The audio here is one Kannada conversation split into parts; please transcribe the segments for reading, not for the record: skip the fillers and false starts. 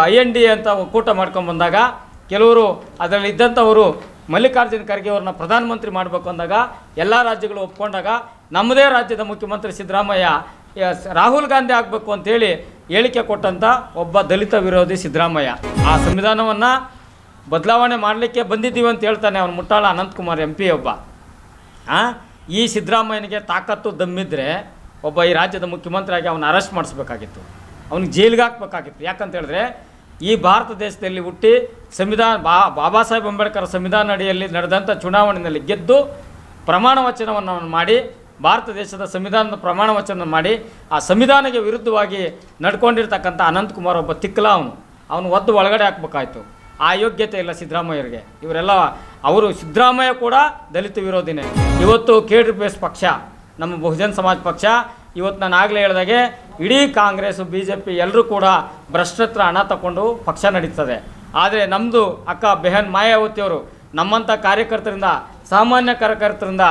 IND ಅಂತ ಒಕ್ಕೂಟ ಮಾಡ್ಕೊಂಡು ಬಂದಾಗ ಕೆಲವರು ಅದರಲ್ಲಿ ಇದ್ದಂಥವರು ಮಲ್ಲಿಕಾರ್ಜುನ ಖರ್ಗೆ ಅವ್ರನ್ನ ಪ್ರಧಾನಮಂತ್ರಿ ಮಾಡಬೇಕು ಅಂದಾಗ ಎಲ್ಲ ರಾಜ್ಯಗಳು ಒಪ್ಕೊಂಡಾಗ ನಮ್ಮದೇ ರಾಜ್ಯದ ಮುಖ್ಯಮಂತ್ರಿ ಸಿದ್ದರಾಮಯ್ಯ ರಾಹುಲ್ ಗಾಂಧಿ ಆಗಬೇಕು ಅಂತೇಳಿ ಹೇಳಿಕೆ ಕೊಟ್ಟಂಥ ಒಬ್ಬ ದಲಿತ ವಿರೋಧಿ ಸಿದ್ದರಾಮಯ್ಯ. ಆ ಸಂವಿಧಾನವನ್ನು ಬದಲಾವಣೆ ಮಾಡಲಿಕ್ಕೆ ಬಂದಿದ್ದೀವಿ ಅಂತ ಹೇಳ್ತಾನೆ ಅವನು ಮುಟ್ಟಾಳ ಅನಂತಕುಮಾರ್ MP ಒಬ್ಬ. ಈ ಸಿದ್ದರಾಮಯ್ಯನಿಗೆ ತಾಕತ್ತು ದಮ್ಮಿದ್ರೆ ಒಬ್ಬ ಈ ರಾಜ್ಯದ ಮುಖ್ಯಮಂತ್ರಿಯಾಗಿ ಅವನ್ನ ಅರೆಸ್ಟ್ ಮಾಡಿಸ್ಬೇಕಾಗಿತ್ತು, ಅವ್ನಿಗೆ ಜೈಲಿಗೆ ಹಾಕ್ಬೇಕಾಗಿತ್ತು. ಯಾಕಂತ ಹೇಳಿದ್ರೆ ಈ ಭಾರತ ದೇಶದಲ್ಲಿ ಹುಟ್ಟಿ ಸಂವಿಧಾನ ಬಾಬಾ ಸಾಹೇಬ್ ಅಂಬೇಡ್ಕರ್ ಸಂವಿಧಾನ ಅಡಿಯಲ್ಲಿ ನಡೆದಂಥ ಚುನಾವಣೆಯಲ್ಲಿ ಗೆದ್ದು ಪ್ರಮಾಣ ವಚನವನ್ನು ಮಾಡಿ ಭಾರತ ದೇಶದ ಸಂವಿಧಾನದ ಪ್ರಮಾಣ ವಚನ ಮಾಡಿ ಆ ಸಂವಿಧಾನಕ್ಕೆ ವಿರುದ್ಧವಾಗಿ ನಡ್ಕೊಂಡಿರ್ತಕ್ಕಂಥ ಅನಂತಕುಮಾರ್ ಒಬ್ಬ ತಿಕ್ಕಲ ಅವನು ಒದ್ದು ಒಳಗಡೆ ಹಾಕ್ಬೇಕಾಯ್ತು. ಆ ಯೋಗ್ಯತೆ ಇಲ್ಲ ಸಿದ್ದರಾಮಯ್ಯರಿಗೆ. ಇವರೆಲ್ಲ ಅವರು ಸಿದ್ದರಾಮಯ್ಯ ಕೂಡ ದಲಿತ ವಿರೋಧಿನೇ. ಇವತ್ತು ಕೇಡ್ರ್ ಬೇಸ್ ಪಕ್ಷ ನಮ್ಮ ಬಹುಜನ ಸಮಾಜ ಪಕ್ಷ ಇವತ್ತು ನಾನು ಆಗಲೇ ಹೇಳಿದಾಗೆ ಇಡೀ ಕಾಂಗ್ರೆಸ್ BJP ಎಲ್ಲರೂ ಕೂಡ ಭ್ರಷ್ಟತ್ರ ಹಣ ತಗೊಂಡು ಪಕ್ಷ ನಡೀತದೆ. ಆದರೆ ನಮ್ಮದು ಅಕ್ಕ ಬೆಹನ್ ಮಾಯಾವತಿಯವರು ನಮ್ಮಂಥ ಕಾರ್ಯಕರ್ತರಿಂದ ಸಾಮಾನ್ಯ ಕಾರ್ಯಕರ್ತರಿಂದ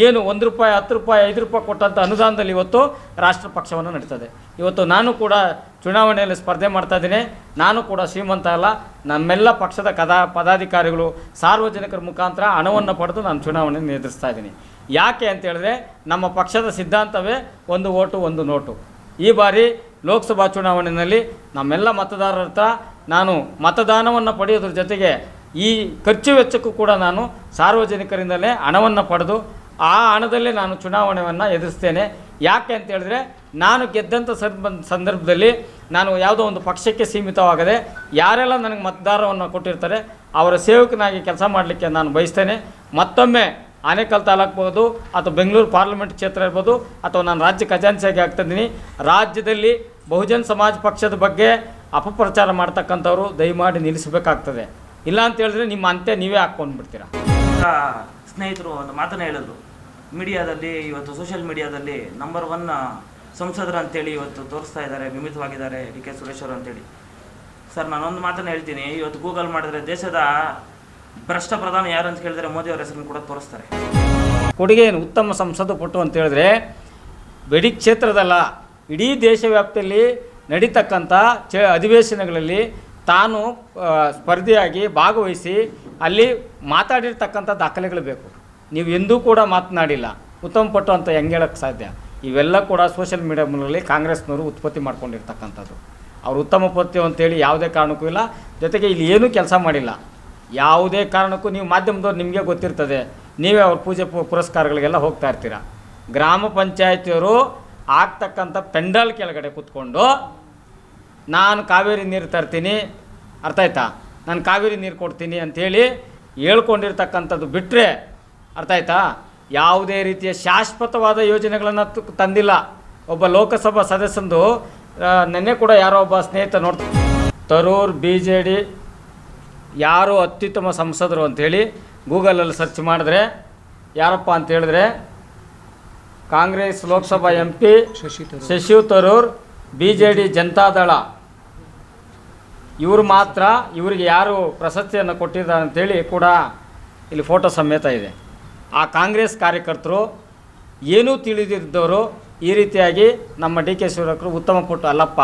ಏನು 1 ರೂಪಾಯಿ 10 ರೂಪಾಯಿ 5 ರೂಪಾಯಿ ಕೊಟ್ಟಂಥ ಅನುದಾನದಲ್ಲಿ ಇವತ್ತು ರಾಷ್ಟ್ರ ಪಕ್ಷವನ್ನು ನಡೀತದೆ. ಇವತ್ತು ನಾನು ಕೂಡ ಚುನಾವಣೆಯಲ್ಲಿ ಸ್ಪರ್ಧೆ ಮಾಡ್ತಾಯಿದ್ದೀನಿ. ನಾನು ಕೂಡ ಶ್ರೀಮಂತ ಅಲ್ಲ. ನಮ್ಮೆಲ್ಲ ಪಕ್ಷದ ಪದಾಧಿಕಾರಿಗಳು ಸಾರ್ವಜನಿಕರ ಮುಖಾಂತರ ಹಣವನ್ನು ಪಡೆದು ನಾನು ಚುನಾವಣೆಯನ್ನು ಎದುರಿಸ್ತಾ ಇದ್ದೀನಿ. ಯಾಕೆ ಅಂತ ಹೇಳಿದ್ರೆ ನಮ್ಮ ಪಕ್ಷದ ಸಿದ್ಧಾಂತವೇ 1 ವೋಟು 1 ನೋಟು. ಈ ಬಾರಿ ಲೋಕಸಭಾ ಚುನಾವಣೆಯಲ್ಲಿ ನಮ್ಮೆಲ್ಲ ಮತದಾರರ ಹತ್ರ ನಾನು ಮತದಾನವನ್ನು ಪಡೆಯೋದ್ರ ಜೊತೆಗೆ ಈ ಖರ್ಚು ವೆಚ್ಚಕ್ಕೂ ಕೂಡ ನಾನು ಸಾರ್ವಜನಿಕರಿಂದಲೇ ಹಣವನ್ನು ಪಡೆದು ಆ ಹಣದಲ್ಲೇ ನಾನು ಚುನಾವಣೆಯನ್ನು ಎದುರಿಸ್ತೇನೆ. ಯಾಕೆ ಅಂತ ಹೇಳಿದ್ರೆ ನಾನು ಗೆದ್ದಂಥ ಸಂದರ್ಭದಲ್ಲಿ ನಾನು ಯಾವುದೋ ಒಂದು ಪಕ್ಷಕ್ಕೆ ಸೀಮಿತವಾಗದೆ ಯಾರೆಲ್ಲ ನನಗೆ ಮತದಾರವನ್ನು ಕೊಟ್ಟಿರ್ತಾರೆ ಅವರ ಸೇವಕನಾಗಿ ಕೆಲಸ ಮಾಡಲಿಕ್ಕೆ ನಾನು ಬಯಸ್ತೇನೆ. ಮತ್ತೊಮ್ಮೆ ಆನೇಕಲ್ ತಾಲೂಕು ಅಥವಾ ಬೆಂಗಳೂರು ಪಾರ್ಲಿಮೆಂಟ್ ಕ್ಷೇತ್ರ ಇರ್ಬೋದು ಅಥವಾ ನಾನು ರಾಜ್ಯ ಖಜಾಂಚಿಯಾಗಿ ಆಗ್ತಾಯಿದ್ದೀನಿ. ರಾಜ್ಯದಲ್ಲಿ ಬಹುಜನ ಸಮಾಜ ಪಕ್ಷದ ಬಗ್ಗೆ ಅಪಪ್ರಚಾರ ಮಾಡ್ತಕ್ಕಂಥವ್ರು ದಯಮಾಡಿ ನಿಲ್ಲಿಸಬೇಕಾಗ್ತದೆ. ಇಲ್ಲ ಅಂತ ಹೇಳಿದ್ರೆ ನಿಮ್ಮ ಅಂತ್ಯ ನೀವೇ ಹಾಕ್ಕೊಂಡ್ಬಿಡ್ತೀರಾ. ಸ್ನೇಹಿತರು ಒಂದು ಮಾತನ್ನು ಹೇಳಿದ್ರು, ಮೀಡಿಯಾದಲ್ಲಿ ಇವತ್ತು ಸೋಷಿಯಲ್ ಮೀಡಿಯಾದಲ್ಲಿ ನಂಬರ್ 1 ಸಂಸದರು ಅಂತೇಳಿ ಇವತ್ತು ತೋರಿಸ್ತಾ ಇದ್ದಾರೆ, ಬಿಂಬಿತವಾಗಿದ್ದಾರೆ DK ಸುರೇಶ್ ಅವರು ಅಂತೇಳಿ. ಸರ್ ನಾನೊಂದು ಮಾತನ್ನು ಹೇಳ್ತೀನಿ, ಇವತ್ತು ಗೂಗಲ್ ಮಾಡಿದ್ರೆ ದೇಶದ ಭ್ರಷ್ಟ ಪ್ರಧಾನಿ ಯಾರು ಅಂತ ಕೇಳಿದ್ರೆ ಮೋದಿ ಅವರ ಹೆಸರನ್ನು ಕೂಡ ತೋರಿಸ್ತಾರೆ. ಕೊಡುಗೆ ಏನು ಉತ್ತಮ ಸಂಸದ ಪಟ್ಟು ಅಂತ ಹೇಳಿದ್ರೆ ಬೆಡಿ ಕ್ಷೇತ್ರದಲ್ಲ, ಇಡೀ ದೇಶ ವ್ಯಾಪ್ತಿಯಲ್ಲಿ ನಡೀತಕ್ಕಂಥ ಅಧಿವೇಶನಗಳಲ್ಲಿ ತಾನು ಸ್ಪರ್ಧೆಯಾಗಿ ಭಾಗವಹಿಸಿ ಅಲ್ಲಿ ಮಾತಾಡಿರ್ತಕ್ಕಂಥ ದಾಖಲೆಗಳು ಬೇಕು. ನೀವು ಎಂದೂ ಕೂಡ ಮಾತನಾಡಿಲ್ಲ, ಉತ್ತಮ ಪಟ್ಟು ಅಂತ ಹೆಂಗೆ ಹೇಳೋಕ್ಕೆ ಸಾಧ್ಯ? ಇವೆಲ್ಲ ಕೂಡ ಸೋಷಿಯಲ್ ಮೀಡಿಯಾ ಮೂಲಗಳಲ್ಲಿ ಕಾಂಗ್ರೆಸ್ನವರು ಉತ್ಪತ್ತಿ ಮಾಡ್ಕೊಂಡಿರ್ತಕ್ಕಂಥದ್ದು. ಅವರು ಉತ್ತಮ ಪಟ್ಟು ಅಂತೇಳಿ ಯಾವುದೇ ಕಾರಣಕ್ಕೂ ಇಲ್ಲ. ಜೊತೆಗೆ ಇಲ್ಲಿ ಏನೂ ಕೆಲಸ ಮಾಡಿಲ್ಲ. ಯಾವುದೇ ಕಾರಣಕ್ಕೂ ನೀವು ಮಾಧ್ಯಮದವ್ರು ನಿಮಗೆ ಗೊತ್ತಿರ್ತದೆ, ನೀವೇ ಅವ್ರ ಪೂಜೆ ಪುರಸ್ಕಾರಗಳಿಗೆಲ್ಲ ಹೋಗ್ತಾ ಇರ್ತೀರ. ಗ್ರಾಮ ಪಂಚಾಯತಿಯವರು ಆಗ್ತಕ್ಕಂಥ ಪೆಂಡಲ್ ಕೆಳಗಡೆ ಕೂತ್ಕೊಂಡು ನಾನು ಕಾವೇರಿ ನೀರು ತರ್ತೀನಿ, ಅರ್ಥ ಆಯ್ತಾ, ನಾನು ಕಾವೇರಿ ನೀರು ಕೊಡ್ತೀನಿ ಅಂಥೇಳಿ ಹೇಳ್ಕೊಂಡಿರ್ತಕ್ಕಂಥದ್ದು ಬಿಟ್ಟರೆ, ಅರ್ಥ ಆಯ್ತಾ, ಯಾವುದೇ ರೀತಿಯ ಶಾಶ್ವತವಾದ ಯೋಜನೆಗಳನ್ನು ತಂದಿಲ್ಲ. ಒಬ್ಬ ಲೋಕಸಭಾ ಸದಸ್ಯಂದು ನೆನ್ನೆ ಕೂಡ ಯಾರೋ ಒಬ್ಬ ಸ್ನೇಹಿತ ತರೂರ್ BJD ಯಾರು ಅತ್ಯುತ್ತಮ ಸಂಸದರು ಅಂಥೇಳಿ ಗೂಗಲಲ್ಲಿ ಸರ್ಚ್ ಮಾಡಿದ್ರೆ ಯಾರಪ್ಪ ಅಂತ ಹೇಳಿದ್ರೆ ಕಾಂಗ್ರೆಸ್ ಲೋಕಸಭಾ MP ಶಶಿ ತರೂರ್, BJD ಜನತಾದಳ ಇವರು ಮಾತ್ರ. ಇವರಿಗೆ ಯಾರು ಪ್ರಶಸ್ತಿಯನ್ನು ಕೊಟ್ಟಿದ್ದಾರೆ ಅಂಥೇಳಿ ಕೂಡ ಇಲ್ಲಿ ಫೋಟೋ ಸಮೇತ ಇದೆ. ಆ ಕಾಂಗ್ರೆಸ್ ಕಾರ್ಯಕರ್ತರು ಏನೂ ತಿಳಿದಿದ್ದವರು ಈ ರೀತಿಯಾಗಿ ನಮ್ಮ DK ಶಿವಕುಮಾರ್ ಉತ್ತಮ ಪಟ್ಟು ಅಲ್ಲಪ್ಪ,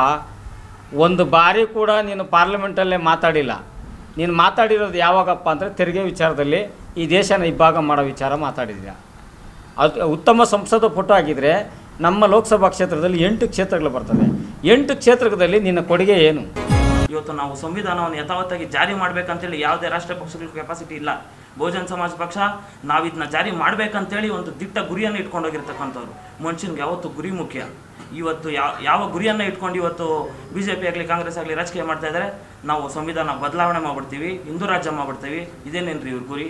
ಒಂದು ಬಾರಿ ಕೂಡ ನೀನು ಪಾರ್ಲಿಮೆಂಟಲ್ಲೇ ಮಾತಾಡಿಲ್ಲ. ನೀನು ಮಾತಾಡಿರೋದು ಯಾವಾಗಪ್ಪ ಅಂದರೆ ತೆರಿಗೆ ವಿಚಾರದಲ್ಲಿ ಈ ದೇಶನ ಇಬ್ಬಾಗ ಮಾಡೋ ವಿಚಾರ ಮಾತಾಡಿದ್ದೀರ. ಅದು ಉತ್ತಮ ಸಂಸದ ಪಟ್ಟು ಆಗಿದ್ದರೆ ನಮ್ಮ ಲೋಕಸಭಾ ಕ್ಷೇತ್ರದಲ್ಲಿ 8 ಕ್ಷೇತ್ರಗಳು ಬರ್ತದೆ. 8 ಕ್ಷೇತ್ರದಲ್ಲಿ ನಿನ್ನ ಕೊಡುಗೆ ಏನು? ಇವತ್ತು ನಾವು ಸಂವಿಧಾನವನ್ನು ಯಥಾವತ್ತಾಗಿ ಜಾರಿ ಮಾಡಬೇಕಂತೇಳಿ ಯಾವುದೇ ರಾಷ್ಟ್ರೀಯ ಪಕ್ಷಗಳ ಕೆಪಾಸಿಟಿ ಇಲ್ಲ. ಬಹುಜನ ಸಮಾಜ ಪಕ್ಷ ನಾವು ಇದನ್ನ ಜಾರಿ ಮಾಡಬೇಕಂತೇಳಿ ಒಂದು ದಿಟ್ಟ ಗುರಿಯನ್ನು ಇಟ್ಕೊಂಡೋಗಿರ್ತಕ್ಕಂಥವ್ರು. ಮನುಷ್ಯನಿಗೆ ಯಾವತ್ತು ಗುರಿ ಮುಖ್ಯ. ಇವತ್ತು ಯಾವ ಗುರಿಯನ್ನು ಇಟ್ಕೊಂಡು ಇವತ್ತು BJP ಆಗಲಿ ಕಾಂಗ್ರೆಸ್ ಆಗಲಿ ರಾಜಕೀಯ ಮಾಡ್ತಾ ಇದ್ದಾರೆ. ನಾವು ಸಂವಿಧಾನ ಬದಲಾವಣೆ ಮಾಡ್ಬಿಡ್ತೀವಿ, ಹಿಂದೂ ರಾಜ್ಯ ಮಾಡ್ಬಿಡ್ತೀವಿ. ಇದೇನೇನ್ರಿ ಇವ್ರ ಗುರಿ?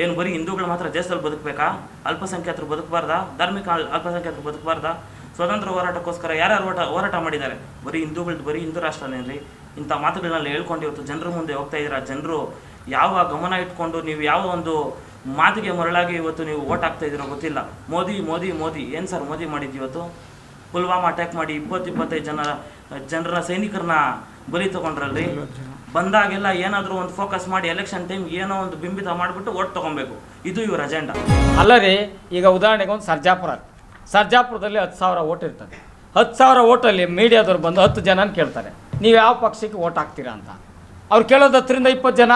ಏನು ಬರೀ ಹಿಂದೂಗಳು ಮಾತ್ರ ದೇಶದಲ್ಲಿ ಬದುಕಬೇಕಾ? ಅಲ್ಪಸಂಖ್ಯಾತರು ಬದುಕಬಾರ್ದಾ? ಧಾರ್ಮಿಕ ಅಲ್ಪಸಂಖ್ಯಾತರು ಬದುಕಬಾರ್ದಾ? ಸ್ವತಂತ್ರ ಹೋರಾಟಕ್ಕೋಸ್ಕರ ಯಾರ್ಯಾರು ಹೋರಾಟ ಮಾಡಿದ್ದಾರೆ? ಬರೀ ಹಿಂದೂಗಳದ್ದು ಬರೀ ಹಿಂದೂ ರಾಷ್ಟ್ರನೇನ್ರಿ? ಇಂಥ ಮಾತುಗಳನ್ನೆಲ್ಲ ಹೇಳ್ಕೊಂಡು ಇವತ್ತು ಜನರ ಮುಂದೆ ಹೋಗ್ತಾ ಇದ್ದೀರಾ. ಜನರು ಯಾವ ಗಮನ ಇಟ್ಕೊಂಡು ನೀವು ಯಾವ ಒಂದು ಮಾತಿಗೆ ಮರಳಾಗಿ ಇವತ್ತು ನೀವು ಓಟ್ ಹಾಕ್ತಾ ಇದ್ದೀರೋ ಗೊತ್ತಿಲ್ಲ. ಮೋದಿ ಮೋದಿ ಮೋದಿ ಏನು ಸರ್ ಮೋದಿ ಮಾಡಿದ್ದು? ಇವತ್ತು ಪುಲ್ವಾಮಾ ಅಟ್ಯಾಕ್ ಮಾಡಿ 20-25 ಜನರ ಸೈನಿಕರನ್ನ ಬಲಿ ತಗೊಂಡ್ರಲ್ರಿ. ಬಂದಾಗೆಲ್ಲ ಏನಾದರೂ ಒಂದು ಫೋಕಸ್ ಮಾಡಿ ಎಲೆಕ್ಷನ್ ಟೈಮ್ ಏನೋ ಒಂದು ಬಿಂಬಿತ ಮಾಡಿಬಿಟ್ಟು ಓಟ್ ತೊಗೊಬೇಕು. ಇದು ಇವ್ರ ಅಜೆಂಡಾ ಅಲ್ಲ ರೀ. ಈಗ ಉದಾಹರಣೆಗೆ ಒಂದು ಸರ್ಜಾಪುರದಲ್ಲಿ 10,000 ಓಟ್ ಇರ್ತದೆ. 10,000 ಓಟಲ್ಲಿ ಮೀಡಿಯಾದವ್ರು ಬಂದು 10 ಜನನ ಕೇಳ್ತಾರೆ. ನೀವು ಯಾವ ಪಕ್ಷಕ್ಕೆ ಓಟ್ ಹಾಕ್ತೀರಾ ಅಂತ. ಅವ್ರು ಕೇಳೋದು 10ರಿಂದ 20 ಜನ,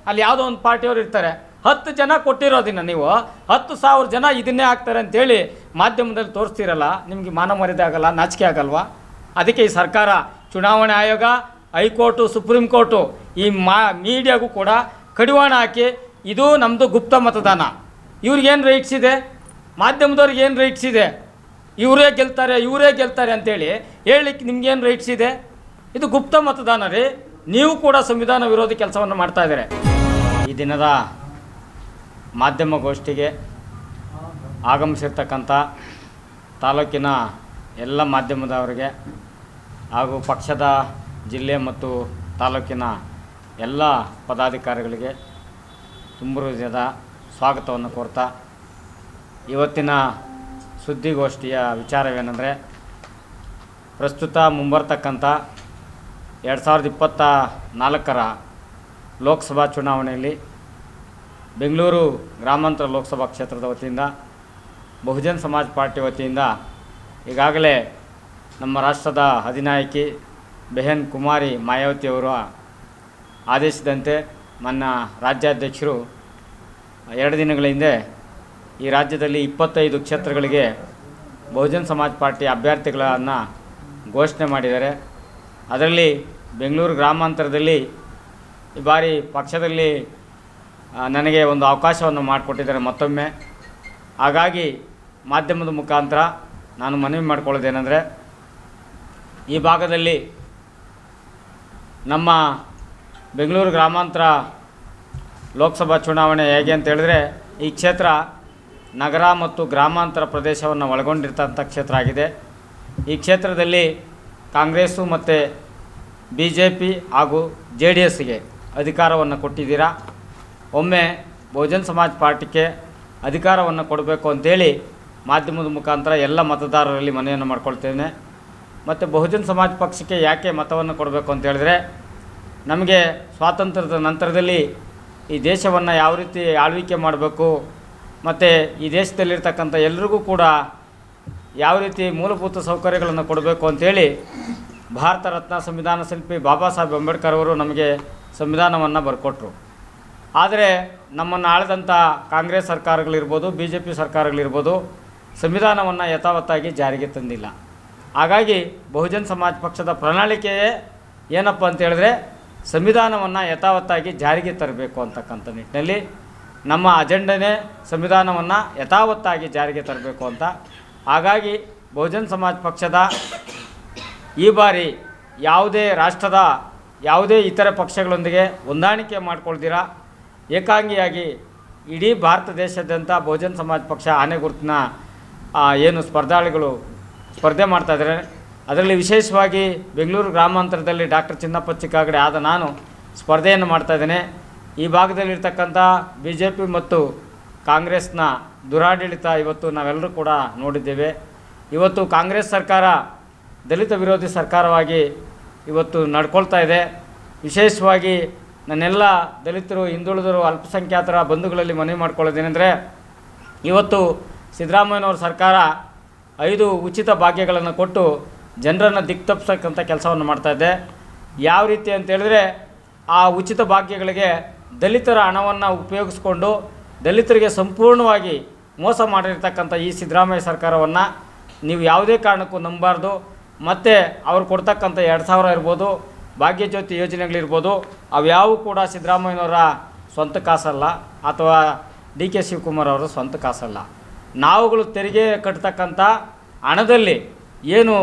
ಅಲ್ಲಿ ಯಾವುದೋ ಒಂದು ಪಾರ್ಟಿಯವ್ರು ಇರ್ತಾರೆ. 10 ಜನ ಕೊಟ್ಟಿರೋದಿನ ನೀವು 10,000 ಜನ ಇದನ್ನೇ ಹಾಕ್ತಾರೆ ಅಂತೇಳಿ ಮಾಧ್ಯಮದಲ್ಲಿ ತೋರಿಸ್ತೀರಲ್ಲ, ನಿಮಗೆ ಮಾನ ಮರ್ಯಾದೆ ಆಗಲ್ಲ, ನಾಚಿಕೆ ಆಗಲ್ವಾ? ಅದಕ್ಕೆ ಈ ಸರ್ಕಾರ, ಚುನಾವಣೆ ಆಯೋಗ, ಹೈಕೋರ್ಟು, ಸುಪ್ರೀಂ ಕೋರ್ಟು ಈ ಮೀಡಿಯಾಗೂ ಕೂಡ ಕಡಿವಾಣ ಹಾಕಿ ಇದು ನಮ್ಮದು ಗುಪ್ತ ಮತದಾನ, ಇವ್ರಿಗೇನು ರೈಟ್ಸ್ ಇದೆ, ಮಾಧ್ಯಮದವ್ರಿಗೆ ಏನು ರೈಟ್ಸ್ ಇದೆ, ಇವರೇ ಗೆಲ್ತಾರೆ ಅಂತೇಳಿ ಹೇಳಲಿಕ್ಕೆ ನಿಮ್ಗೇನು ರೈಟ್ಸ್ ಇದೆ? ಇದು ಗುಪ್ತ ಮತದಾನ ರೀ. ನೀವು ಕೂಡ ಸಂವಿಧಾನ ವಿರೋಧಿ ಕೆಲಸವನ್ನು ಮಾಡ್ತಾ ಇದ್ದಾರೆ. ಈ ದಿನದ ಮಾಧ್ಯಮಗೋಷ್ಠಿಗೆ ಆಗಮಿಸಿರ್ತಕ್ಕಂಥ ತಾಲೂಕಿನ ಎಲ್ಲ ಮಾಧ್ಯಮದವರಿಗೆ ಹಾಗೂ ಪಕ್ಷದ ಜಿಲ್ಲೆ ಮತ್ತು ತಾಲೂಕಿನ ಎಲ್ಲ ಪದಾಧಿಕಾರಿಗಳಿಗೆ ತುಂಬ ಹೃದಯದ ಸ್ವಾಗತವನ್ನು ಕೋರ್ತಾ, ಇವತ್ತಿನ ಸುದ್ದಿಗೋಷ್ಠಿಯ ವಿಚಾರವೇನೆಂದರೆ, ಪ್ರಸ್ತುತ ಮುಂಬರ್ತಕ್ಕಂಥ 2024ರ ಲೋಕಸಭಾ ಚುನಾವಣೆಯಲ್ಲಿ ಬೆಂಗಳೂರು ಗ್ರಾಮಾಂತರ ಲೋಕಸಭಾ ಕ್ಷೇತ್ರದ ವತಿಯಿಂದ ಬಹುಜನ್ ಸಮಾಜ್ ಪಾರ್ಟಿ ವತಿಯಿಂದ ಈಗಾಗಲೇ ನಮ್ಮ ರಾಷ್ಟ್ರದ ಅಧಿನಾಯಕಿ ಬೆಹನ್ ಕುಮಾರಿ ಮಾಯಾವತಿಯವರ ಆದೇಶದಂತೆ ನನ್ನ ರಾಜ್ಯಾಧ್ಯಕ್ಷರು 2 ದಿನಗಳ ಹಿಂದೆ ಈ ರಾಜ್ಯದಲ್ಲಿ 25 ಕ್ಷೇತ್ರಗಳಿಗೆ ಬಹುಜನ್ ಸಮಾಜ್ ಪಾರ್ಟಿ ಅಭ್ಯರ್ಥಿಗಳನ್ನು ಘೋಷಣೆ ಮಾಡಿದ್ದಾರೆ. ಅದರಲ್ಲಿ ಬೆಂಗಳೂರು ಗ್ರಾಮಾಂತರದಲ್ಲಿ ಈ ಬಾರಿ ಪಕ್ಷದಲ್ಲಿ ನನಗೆ ಒಂದು ಅವಕಾಶವನ್ನು ಮಾಡಿಕೊಟ್ಟಿದ್ದಾರೆ ಮತ್ತೊಮ್ಮೆ. ಹಾಗಾಗಿ ಮಾಧ್ಯಮದ ಮುಖಾಂತರ ನಾನು ಮನವಿ ಮಾಡಿಕೊಳ್ಳೋದೇನೆಂದರೆ, ಈ ಭಾಗದಲ್ಲಿ ನಮ್ಮ ಬೆಂಗಳೂರು ಗ್ರಾಮಾಂತರ ಲೋಕಸಭಾ ಚುನಾವಣೆ ಹೇಗೆ ಅಂತ ಹೇಳಿದ್ರೆ, ಈ ಕ್ಷೇತ್ರ ನಗರ ಮತ್ತು ಗ್ರಾಮಾಂತರ ಪ್ರದೇಶವನ್ನು ಒಳಗೊಂಡಿರ್ತಂಥ ಕ್ಷೇತ್ರ ಆಗಿದೆ. ಈ ಕ್ಷೇತ್ರದಲ್ಲಿ ಕಾಂಗ್ರೆಸ್ಸು ಮತ್ತು BJP ಹಾಗೂ JDSಗೆ ಅಧಿಕಾರವನ್ನು ಕೊಟ್ಟಿದ್ದೀರಾ. ಒಮ್ಮೆ ಬಹುಜನ್ ಸಮಾಜ್ ಪಾರ್ಟಿಗೆ ಅಧಿಕಾರವನ್ನು ಕೊಡಬೇಕು ಅಂತೇಳಿ ಮಾಧ್ಯಮದ ಮುಖಾಂತರ ಎಲ್ಲ ಮತದಾರರಲ್ಲಿ ಮನವಿಯನ್ನು ಮಾಡ್ಕೊಳ್ತೇನೆ. ಮತ್ತು ಬಹುಜನ್ ಸಮಾಜ್ ಪಕ್ಷಕ್ಕೆ ಯಾಕೆ ಮತವನ್ನು ಕೊಡಬೇಕು ಅಂತ ಹೇಳಿದ್ರೆ, ನಮಗೆ ಸ್ವಾತಂತ್ರ್ಯದ ನಂತರದಲ್ಲಿ ಈ ದೇಶವನ್ನು ಯಾವ ರೀತಿ ಆಳ್ವಿಕೆ ಮಾಡಬೇಕು ಮತ್ತು ಈ ದೇಶದಲ್ಲಿರ್ತಕ್ಕಂಥ ಎಲ್ರಿಗೂ ಕೂಡ ಯಾವ ರೀತಿ ಮೂಲಭೂತ ಸೌಕರ್ಯಗಳನ್ನು ಕೊಡಬೇಕು ಅಂಥೇಳಿ ಭಾರತ ರತ್ನ ಸಂವಿಧಾನ ಶಿಲ್ಪಿ ಬಾಬಾ ಸಾಹೇಬ್ ಅಂಬೇಡ್ಕರ್ ಅವರು ನಮಗೆ ಸಂವಿಧಾನವನ್ನು ಬರ್ಕೊಟ್ರು. ಆದರೆ ನಮ್ಮನ್ನು ಆಳಿದಂಥ ಕಾಂಗ್ರೆಸ್ ಸರ್ಕಾರಗಳಿರ್ಬೋದು, BJP ಸರ್ಕಾರಗಳಿರ್ಬೋದು, ಸಂವಿಧಾನವನ್ನು ಯಥಾವತ್ತಾಗಿ ಜಾರಿಗೆ ತಂದಿಲ್ಲ. ಹಾಗಾಗಿ ಬಹುಜನ್ ಸಮಾಜ್ ಪಕ್ಷದ ಪ್ರಣಾಳಿಕೆಯೇ ಏನಪ್ಪ ಅಂತ ಹೇಳಿದ್ರೆ, ಸಂವಿಧಾನವನ್ನು ಯಥಾವತ್ತಾಗಿ ಜಾರಿಗೆ ತರಬೇಕು ಅಂತಕ್ಕಂಥ ನಿಟ್ಟಿನಲ್ಲಿ ನಮ್ಮ ಅಜೆಂಡನೇ ಸಂವಿಧಾನವನ್ನು ಯಥಾವತ್ತಾಗಿ ಜಾರಿಗೆ ತರಬೇಕು ಅಂತ. ಹಾಗಾಗಿ ಬಹುಜನ್ ಸಮಾಜ್ ಪಕ್ಷದ ಈ ಬಾರಿ ಯಾವುದೇ ರಾಷ್ಟ್ರದ ಯಾವುದೇ ಇತರೆ ಪಕ್ಷಗಳೊಂದಿಗೆ ಹೊಂದಾಣಿಕೆ ಮಾಡಿಕೊಳ್ದಿರ ಏಕಾಂಗಿಯಾಗಿ ಇಡೀ ಭಾರತ ದೇಶಾದ್ಯಂತ ಬಹುಜನ್ ಸಮಾಜ್ ಪಕ್ಷ ಆನೆ ಗುರುತಿನ ಏನು ಸ್ಪರ್ಧಾಳುಗಳು ಸ್ಪರ್ಧೆ ಮಾಡ್ತಾಯಿದ್ದಾರೆ. ಅದರಲ್ಲಿ ವಿಶೇಷವಾಗಿ ಬೆಂಗಳೂರು ಗ್ರಾಮಾಂತರದಲ್ಲಿ ಡಾಕ್ಟರ್ ಚಿನ್ನಪ್ಪ ಚಿಕ್ಕಾಗಡೆ ಆದ ನಾನು ಸ್ಪರ್ಧೆಯನ್ನು ಮಾಡ್ತಾಯಿದ್ದೇನೆ. ಈ ಭಾಗದಲ್ಲಿರ್ತಕ್ಕಂಥ BJP ಮತ್ತು ಕಾಂಗ್ರೆಸ್ನ ದುರಾಡಳಿತ ಇವತ್ತು ನಾವೆಲ್ಲರೂ ಕೂಡ ನೋಡಿದ್ದೇವೆ. ಇವತ್ತು ಕಾಂಗ್ರೆಸ್ ಸರ್ಕಾರ ದಲಿತ ವಿರೋಧಿ ಸರ್ಕಾರವಾಗಿ ಇವತ್ತು ನಡ್ಕೊಳ್ತಾ ಇದೆ. ವಿಶೇಷವಾಗಿ ನನ್ನೆಲ್ಲ ದಲಿತರು, ಹಿಂದುಳಿದರು, ಅಲ್ಪಸಂಖ್ಯಾತರ ಬಂಧುಗಳಲ್ಲಿ ಮನವಿ ಮಾಡ್ಕೊಳ್ಳೋದೇನೆಂದರೆ, ಇವತ್ತು ಸಿದ್ದರಾಮಯ್ಯನವ್ರ ಸರ್ಕಾರ 5 ಉಚಿತ ಭಾಗ್ಯಗಳನ್ನು ಕೊಟ್ಟು ಜನರನ್ನು ದಿಕ್ತಪ್ಪಿಸ್ತಕ್ಕಂಥ ಕೆಲಸವನ್ನು ಮಾಡ್ತಾಯಿದೆ. ಯಾವ ರೀತಿ ಅಂತೇಳಿದ್ರೆ, ಆ ಉಚಿತ ಭಾಗ್ಯಗಳಿಗೆ ದಲಿತರ ಹಣವನ್ನು ಉಪಯೋಗಿಸ್ಕೊಂಡು ದಲಿತರಿಗೆ ಸಂಪೂರ್ಣವಾಗಿ ಮೋಸ ಮಾಡಿರ್ತಕ್ಕಂಥ ಈ ಸಿದ್ದರಾಮಯ್ಯ ಸರ್ಕಾರವನ್ನು ನೀವು ಯಾವುದೇ ಕಾರಣಕ್ಕೂ ನಂಬಬಾರ್ದು. ಮತ್ತು ಅವ್ರು ಕೊಡ್ತಕ್ಕಂಥ 2,000 ಇರ್ಬೋದು, ಭಾಗ್ಯಜ್ಯೋತಿ ಯೋಜನೆಗಳಿರ್ಬೋದು, ಅವ್ಯಾವು ಕೂಡ ಸಿದ್ದರಾಮಯ್ಯನವರ ಸ್ವಂತ ಕಾಸಲ್ಲ ಅಥವಾ DK ಶಿವಕುಮಾರ್ ಅವರ ಸ್ವಂತ ಕಾಸಲ್ಲ. ನಾವುಗಳು ತೆರಿಗೆ ಕಟ್ತಕ್ಕಂಥ ಹಣದಲ್ಲಿ ಏನು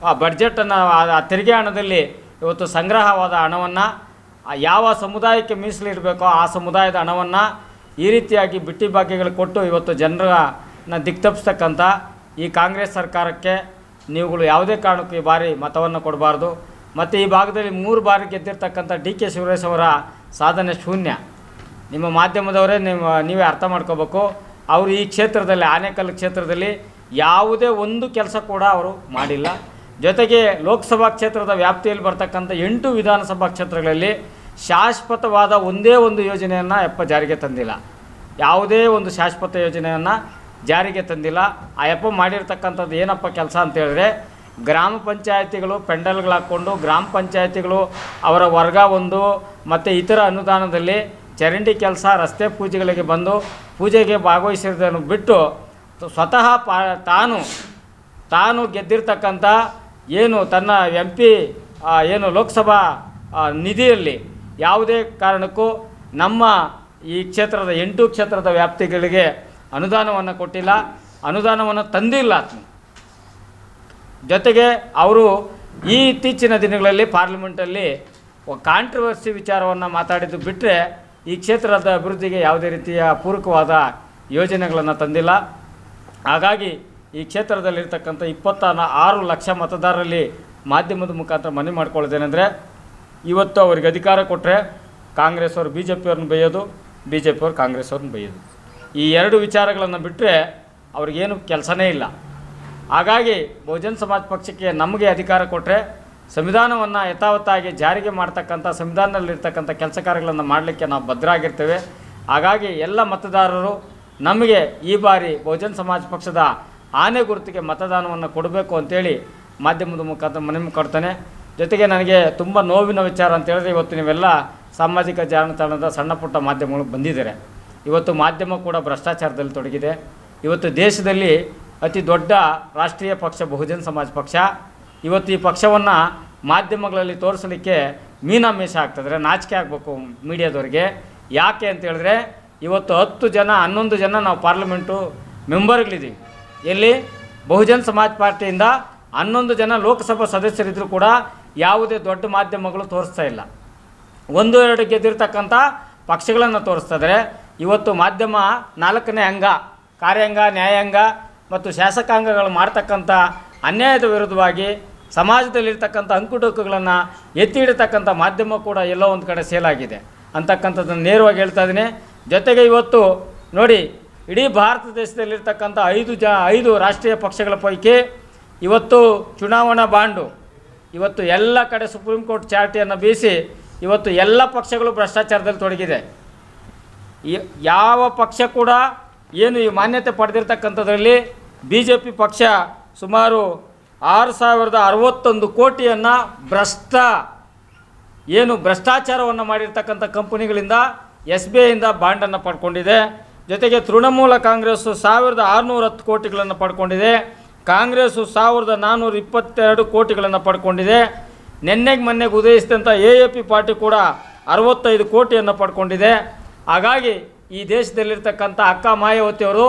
ಆ ಬಡ್ಜೆಟನ್ನು, ಆ ತೆರಿಗೆ ಹಣದಲ್ಲಿ ಇವತ್ತು ಸಂಗ್ರಹವಾದ ಹಣವನ್ನು ಯಾವ ಸಮುದಾಯಕ್ಕೆ ಮೀಸಲಿಡಬೇಕೋ ಆ ಸಮುದಾಯದ ಹಣವನ್ನು ಈ ರೀತಿಯಾಗಿ ಬಿಟ್ಟಿ ಭಾಗ್ಯಗಳು ಕೊಟ್ಟು ಇವತ್ತು ಜನರನ್ನ ದಿಕ್ತಪ್ಪಿಸ್ತಕ್ಕಂಥ ಈ ಕಾಂಗ್ರೆಸ್ ಸರ್ಕಾರಕ್ಕೆ ನೀವುಗಳು ಯಾವುದೇ ಕಾರಣಕ್ಕೂ ಈ ಬಾರಿ ಮತವನ್ನು ಕೊಡಬಾರ್ದು. ಮತ್ತು ಈ ಭಾಗದಲ್ಲಿ 3 ಬಾರಿ ಗೆದ್ದಿರ್ತಕ್ಕಂಥ DK ಶಿವರೇಶ್ ಅವರ ಸಾಧನೆ ಶೂನ್ಯ. ನಿಮ್ಮ ಮಾಧ್ಯಮದವರೇ ನೀವೇ ಅರ್ಥ ಮಾಡ್ಕೋಬೇಕು. ಅವರು ಈ ಕ್ಷೇತ್ರದಲ್ಲಿ, ಆನೇಕಲ್ ಕ್ಷೇತ್ರದಲ್ಲಿ ಯಾವುದೇ ಒಂದು ಕೆಲಸ ಕೂಡ ಅವರು ಮಾಡಿಲ್ಲ. ಜೊತೆಗೆ ಲೋಕಸಭಾ ಕ್ಷೇತ್ರದ ವ್ಯಾಪ್ತಿಯಲ್ಲಿ ಬರ್ತಕ್ಕಂಥ 8 ವಿಧಾನಸಭಾ ಕ್ಷೇತ್ರಗಳಲ್ಲಿ ಶಾಶ್ವತವಾದ ಒಂದೇ ಒಂದು ಯೋಜನೆಯನ್ನು ಜಾರಿಗೆ ತಂದಿಲ್ಲ. ಯಾವುದೇ ಒಂದು ಶಾಶ್ವತ ಯೋಜನೆಯನ್ನು ಜಾರಿಗೆ ತಂದಿಲ್ಲ. ಆ ಮಾಡಿರ್ತಕ್ಕಂಥದ್ದು ಏನಪ್ಪ ಕೆಲಸ ಅಂತೇಳಿದ್ರೆ, ಗ್ರಾಮ ಪಂಚಾಯತಿಗಳು ಪೆಂಡಲ್ಗಳು ಹಾಕ್ಕೊಂಡು ಗ್ರಾಮ ಪಂಚಾಯತಿಗಳು ಅವರ ವರ್ಗ ಒಂದು ಮತ್ತು ಇತರ ಅನುದಾನದಲ್ಲಿ ಚರಂಡಿ ಕೆಲಸ ರಸ್ತೆ ಪೂಜೆಗಳಿಗೆ ಬಂದು ಪೂಜೆಗೆ ಭಾಗವಹಿಸಿರೋದನ್ನು ಬಿಟ್ಟು ಸ್ವತಃ ತಾನು ಗೆದ್ದಿರ್ತಕ್ಕಂಥ ಏನು ತನ್ನ MP ಏನು ಲೋಕಸಭಾ ನಿಧಿಯಲ್ಲಿ ಯಾವುದೇ ಕಾರಣಕ್ಕೂ ನಮ್ಮ ಈ ಕ್ಷೇತ್ರದ 8 ಕ್ಷೇತ್ರದ ವ್ಯಾಪ್ತಿಗಳಿಗೆ ಅನುದಾನವನ್ನು ಕೊಟ್ಟಿಲ್ಲ, ಅನುದಾನವನ್ನು ತಂದಿಲ್ಲ. ಜೊತೆಗೆ ಅವರು ಈ ಇತ್ತೀಚಿನ ದಿನಗಳಲ್ಲಿ ಪಾರ್ಲಿಮೆಂಟಲ್ಲಿ ಕಾಂಟ್ರವರ್ಸಿ ವಿಚಾರವನ್ನು ಮಾತಾಡಿದ್ದು ಬಿಟ್ಟರೆ ಈ ಕ್ಷೇತ್ರದ ಅಭಿವೃದ್ಧಿಗೆ ಯಾವುದೇ ರೀತಿಯ ಪೂರಕವಾದ ಯೋಜನೆಗಳನ್ನು ತಂದಿಲ್ಲ. ಹಾಗಾಗಿ ಈ ಕ್ಷೇತ್ರದಲ್ಲಿರ್ತಕ್ಕಂಥ 26 ಲಕ್ಷ ಮತದಾರರಲ್ಲಿ ಮಾಧ್ಯಮದ ಮುಖಾಂತರ ಮನವಿ ಮಾಡ್ಕೊಳ್ಳೋದೇನೆಂದರೆ, ಇವತ್ತು ಅವ್ರಿಗೆ ಅಧಿಕಾರ ಕೊಟ್ಟರೆ ಕಾಂಗ್ರೆಸ್ ಅವರು BJP ಅವ್ರನ್ನ ಬೈಯೋದು, BJP ಅವರು ಕಾಂಗ್ರೆಸ್ ಅವ್ರನ್ನ ಬೈಯೋದು, ಈ 2 ವಿಚಾರಗಳನ್ನು ಬಿಟ್ಟರೆ ಅವ್ರಿಗೇನು ಕೆಲಸನೇ ಇಲ್ಲ. ಹಾಗಾಗಿ ಬಹುಜನ ಸಮಾಜ ಪಕ್ಷಕ್ಕೆ ನಮಗೆ ಅಧಿಕಾರ ಕೊಟ್ಟರೆ ಸಂವಿಧಾನವನ್ನು ಯಥಾವತ್ತಾಗಿ ಜಾರಿಗೆ ಮಾಡ್ತಕ್ಕಂಥ ಸಂವಿಧಾನದಲ್ಲಿರ್ತಕ್ಕಂಥ ಕೆಲಸ ಕಾರ್ಯಗಳನ್ನು ಮಾಡಲಿಕ್ಕೆ ನಾವು ಭದ್ರಾಗಿರ್ತೇವೆ. ಹಾಗಾಗಿ ಎಲ್ಲ ಮತದಾರರು ನಮಗೆ ಈ ಬಾರಿ ಬಹುಜನ ಸಮಾಜ ಪಕ್ಷದ ಆನೆ ಗುರುತಿಗೆ ಮತದಾನವನ್ನು ಕೊಡಬೇಕು ಅಂತೇಳಿ ಮಾಧ್ಯಮದ ಮುಖಾಂತರ ಮನವಿ ಕೊಡ್ತಾನೆ. ಜೊತೆಗೆ ನನಗೆ ತುಂಬ ನೋವಿನ ವಿಚಾರ ಅಂತ ಹೇಳಿದ್ರೆ, ಇವತ್ತು ನೀವೆಲ್ಲ ಸಾಮಾಜಿಕ ಜಾಲತಾಣದ ಸಣ್ಣ ಪುಟ್ಟ ಮಾಧ್ಯಮಗಳು ಬಂದಿದ್ದಾರೆ. ಇವತ್ತು ಮಾಧ್ಯಮ ಕೂಡ ಭ್ರಷ್ಟಾಚಾರದಲ್ಲಿ ತೊಡಗಿದೆ. ಇವತ್ತು ದೇಶದಲ್ಲಿ ಅತಿ ದೊಡ್ಡ ರಾಷ್ಟ್ರೀಯ ಪಕ್ಷ ಬಹುಜನ ಸಮಾಜ ಪಕ್ಷ. ಇವತ್ತು ಈ ಪಕ್ಷವನ್ನು ಮಾಧ್ಯಮಗಳಲ್ಲಿ ತೋರಿಸಲಿಕ್ಕೆ ಮೀನಾಮೇಷ ಆಗ್ತದೆ, ನಾಚಿಕೆ ಆಗಬೇಕು ಮೀಡಿಯಾದವ್ರಿಗೆ. ಯಾಕೆ ಅಂತ ಹೇಳಿದ್ರೆ, ಇವತ್ತು 10 ಜನ 11 ಜನ ನಾವು ಪಾರ್ಲಿಮೆಂಟು ಮೆಂಬರ್ಗಳಿದ್ದೀವಿ. ಎಲ್ಲಿ ಬಹುಜನ ಸಮಾಜ ಪಾರ್ಟಿಯಿಂದ 11 ಜನ ಲೋಕಸಭಾ ಸದಸ್ಯರಿದ್ದರೂ ಕೂಡ ಯಾವುದೇ ದೊಡ್ಡ ಮಾಧ್ಯಮಗಳು ತೋರಿಸ್ತಾ ಇಲ್ಲ. 1-2 ಗೆದ್ದಿರ್ತಕ್ಕಂಥ ಪಕ್ಷಗಳನ್ನು ತೋರಿಸ್ತಿದ್ದಾರೆ. ಇವತ್ತು ಮಾಧ್ಯಮ 4ನೇ ಅಂಗ, ಕಾರ್ಯಾಂಗ, ನ್ಯಾಯಾಂಗ ಮತ್ತು ಶಾಸಕಾಂಗಗಳು ಮಾಡ್ತಕ್ಕಂಥ ಅನ್ಯಾಯದ ವಿರುದ್ಧವಾಗಿ ಸಮಾಜದಲ್ಲಿರ್ತಕ್ಕಂಥ ಅಂಕುಡೊಂಕುಗಳನ್ನು ಎತ್ತಿ ಹಿಡಿತಕ್ಕಂಥ ಮಾಧ್ಯಮ ಕೂಡ ಎಲ್ಲೋ ಒಂದು ಕಡೆ ಸೇಲಾಗಿದೆ ಅಂತಕ್ಕಂಥದ್ದನ್ನು ನೇರವಾಗಿ ಹೇಳ್ತಾ ಇದ್ದೀನಿ. ಜೊತೆಗೆ ಇವತ್ತು ನೋಡಿ, ಇಡೀ ಭಾರತ ದೇಶದಲ್ಲಿರ್ತಕ್ಕಂಥ 5 ರಾಷ್ಟ್ರೀಯ ಪಕ್ಷಗಳ ಪೈಕಿ ಇವತ್ತು ಚುನಾವಣಾ ಬಾಂಡು ಇವತ್ತು ಎಲ್ಲ ಕಡೆ ಸುಪ್ರೀಂ ಕೋರ್ಟ್ ಚಾರ್ಟಿಯನ್ನು ಬೀಸಿ ಇವತ್ತು ಎಲ್ಲ ಪಕ್ಷಗಳು ಭ್ರಷ್ಟಾಚಾರದಲ್ಲಿ ತೊಡಗಿದೆ. ಯಾವ ಪಕ್ಷ ಕೂಡ ಏನು ಈ ಮಾನ್ಯತೆ ಪಡೆದಿರ್ತಕ್ಕಂಥದ್ರಲ್ಲಿ BJP ಪಕ್ಷ ಸುಮಾರು 6061 ಕೋಟಿಯನ್ನು ಭ್ರಷ್ಟಾಚಾರವನ್ನು ಮಾಡಿರ್ತಕ್ಕಂಥ ಕಂಪನಿಗಳಿಂದ SBIಯಿಂದ ಬಾಂಡನ್ನು ಪಡ್ಕೊಂಡಿದೆ. ಜೊತೆಗೆ ತೃಣಮೂಲ ಕಾಂಗ್ರೆಸ್ಸು 1610 ಕೋಟಿಗಳನ್ನು ಪಡ್ಕೊಂಡಿದೆ. ಕಾಂಗ್ರೆಸ್ಸು 1422 ಕೋಟಿಗಳನ್ನು ಪಡ್ಕೊಂಡಿದೆ. ಮೊನ್ನೆಗೆ ಉದಯಿಸಿದಂಥ AAP ಪಾರ್ಟಿ ಕೂಡ 65 ಕೋಟಿಯನ್ನು ಪಡ್ಕೊಂಡಿದೆ. ಹಾಗಾಗಿ ಈ ದೇಶದಲ್ಲಿರ್ತಕ್ಕಂಥ ಅಕ್ಕ ಮಾಯಾವತಿಯವರು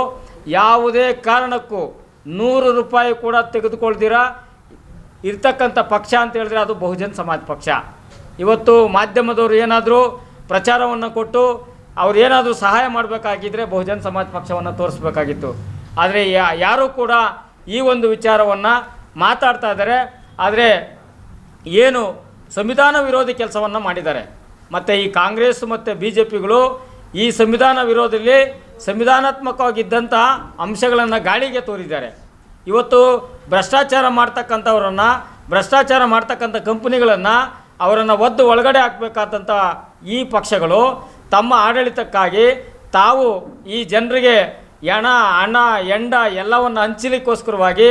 ಯಾವುದೇ ಕಾರಣಕ್ಕೂ 100 ರೂಪಾಯಿ ಕೂಡ ತೆಗೆದುಕೊಳ್ದಿರ ಇರ್ತಕ್ಕಂಥ ಪಕ್ಷ ಅಂತ ಹೇಳಿದ್ರೆ ಅದು ಬಹುಜನ ಸಮಾಜ ಪಕ್ಷ. ಇವತ್ತು ಮಾಧ್ಯಮದವರು ಏನಾದರೂ ಪ್ರಚಾರವನ್ನು ಕೊಟ್ಟು ಅವ್ರು ಏನಾದರೂ ಸಹಾಯ ಮಾಡಬೇಕಾಗಿದ್ದರೆ ಬಹುಜನ ಸಮಾಜ ಪಕ್ಷವನ್ನು ತೋರಿಸ್ಬೇಕಾಗಿತ್ತು. ಆದರೆ ಯಾರೂ ಕೂಡ ಈ ಒಂದು ವಿಚಾರವನ್ನು ಮಾತಾಡ್ತಾ ಇದ್ದಾರೆ. ಆದರೆ ಏನು ಸಂವಿಧಾನ ವಿರೋಧಿ ಕೆಲಸವನ್ನು ಮಾಡಿದ್ದಾರೆ. ಮತ್ತು ಈ ಕಾಂಗ್ರೆಸ್ ಮತ್ತು BJPಗಳು ಈ ಸಂವಿಧಾನ ವಿರೋಧದಲ್ಲಿ ಸಂವಿಧಾನಾತ್ಮಕವಾಗಿದ್ದಂಥ ಅಂಶಗಳನ್ನು ಗಾಳಿಗೆ ತೋರಿದ್ದಾರೆ. ಇವತ್ತು ಭ್ರಷ್ಟಾಚಾರ ಮಾಡ್ತಕ್ಕಂಥವ್ರನ್ನು, ಭ್ರಷ್ಟಾಚಾರ ಮಾಡ್ತಕ್ಕಂಥ ಕಂಪನಿಗಳನ್ನು ಅವರನ್ನು ಒದ್ದು ಒಳಗಡೆ ಹಾಕಬೇಕಾದಂಥ ಈ ಪಕ್ಷಗಳು ತಮ್ಮ ಆಡಳಿತಕ್ಕಾಗಿ ತಾವು ಈ ಜನರಿಗೆ ಹಣ ಎಂಡ ಎಲ್ಲವನ್ನು ಹಂಚಲಿಕ್ಕೋಸ್ಕರವಾಗಿ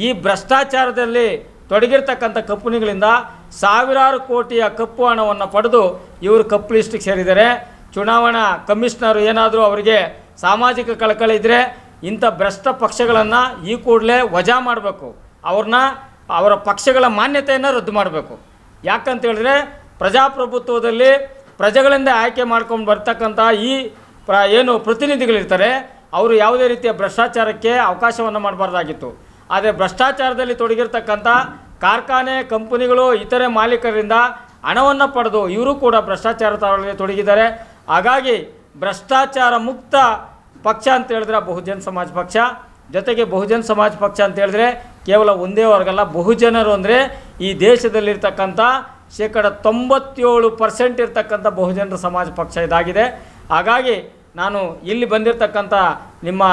ಈ ಭ್ರಷ್ಟಾಚಾರದಲ್ಲಿ ತೊಡಗಿರ್ತಕ್ಕಂಥ ಕಂಪನಿಗಳಿಂದ ಸಾವಿರಾರು ಕೋಟಿಯ ಕಪ್ಪು ಹಣವನ್ನು ಪಡೆದು ಇವರು ಕಪ್ಪು ಲಿಸ್ಟಿಗೆ ಸೇರಿದ್ದಾರೆ. ಚುನಾವಣಾ ಕಮಿಷನರು ಏನಾದರೂ ಅವರಿಗೆ ಸಾಮಾಜಿಕ ಕಳಕಳಿ ಇದ್ದರೆ ಇಂಥ ಭ್ರಷ್ಟ ಪಕ್ಷಗಳನ್ನು ಈ ಕೂಡಲೇ ವಜಾ ಮಾಡಬೇಕು, ಅವರ ಪಕ್ಷಗಳ ಮಾನ್ಯತೆಯನ್ನು ರದ್ದು ಮಾಡಬೇಕು. ಯಾಕಂತೇಳಿದ್ರೆ ಪ್ರಜಾಪ್ರಭುತ್ವದಲ್ಲಿ ಪ್ರಜೆಗಳಿಂದ ಆಯ್ಕೆ ಮಾಡ್ಕೊಂಡು ಬರ್ತಕ್ಕಂಥ ಈ ಏನು ಪ್ರತಿನಿಧಿಗಳಿರ್ತಾರೆ ಅವರು ಯಾವುದೇ ರೀತಿಯ ಭ್ರಷ್ಟಾಚಾರಕ್ಕೆ ಅವಕಾಶವನ್ನು ಮಾಡಬಾರ್ದಾಗಿತ್ತು. ಆದರೆ ಭ್ರಷ್ಟಾಚಾರದಲ್ಲಿ ತೊಡಗಿರ್ತಕ್ಕಂಥ ಕಾರ್ಖಾನೆ ಕಂಪನಿಗಳು ಇತರೆ ಮಾಲೀಕರಿಂದ ಹಣವನ್ನು ಪಡೆದು ಇವರು ಕೂಡ ಭ್ರಷ್ಟಾಚಾರದಲ್ಲಿ ತೊಡಗಿದ್ದಾರೆ. ಹಾಗಾಗಿ ಭ್ರಷ್ಟಾಚಾರ ಮುಕ್ತ ಪಕ್ಷ ಅಂತ ಹೇಳಿದ್ರೆ ಬಹುಜನ ಸಮಾಜ ಪಕ್ಷ. ಜೊತೆಗೆ ಬಹುಜನ ಸಮಾಜ ಪಕ್ಷ ಅಂತ ಹೇಳಿದ್ರೆ ಕೇವಲ ಒಂದೇ ವರ್ಗಲ್ಲ, ಬಹುಜನರು ಅಂದರೆ ಈ ದೇಶದಲ್ಲಿರ್ತಕ್ಕಂಥ 97% ಇರ್ತಕ್ಕಂಥ ಬಹುಜನರ ಸಮಾಜ ಪಕ್ಷ ಇದಾಗಿದೆ. ಹಾಗಾಗಿ ನಾನು ಇಲ್ಲಿ ಬಂದಿರತಕ್ಕಂಥ ನಿಮ್ಮ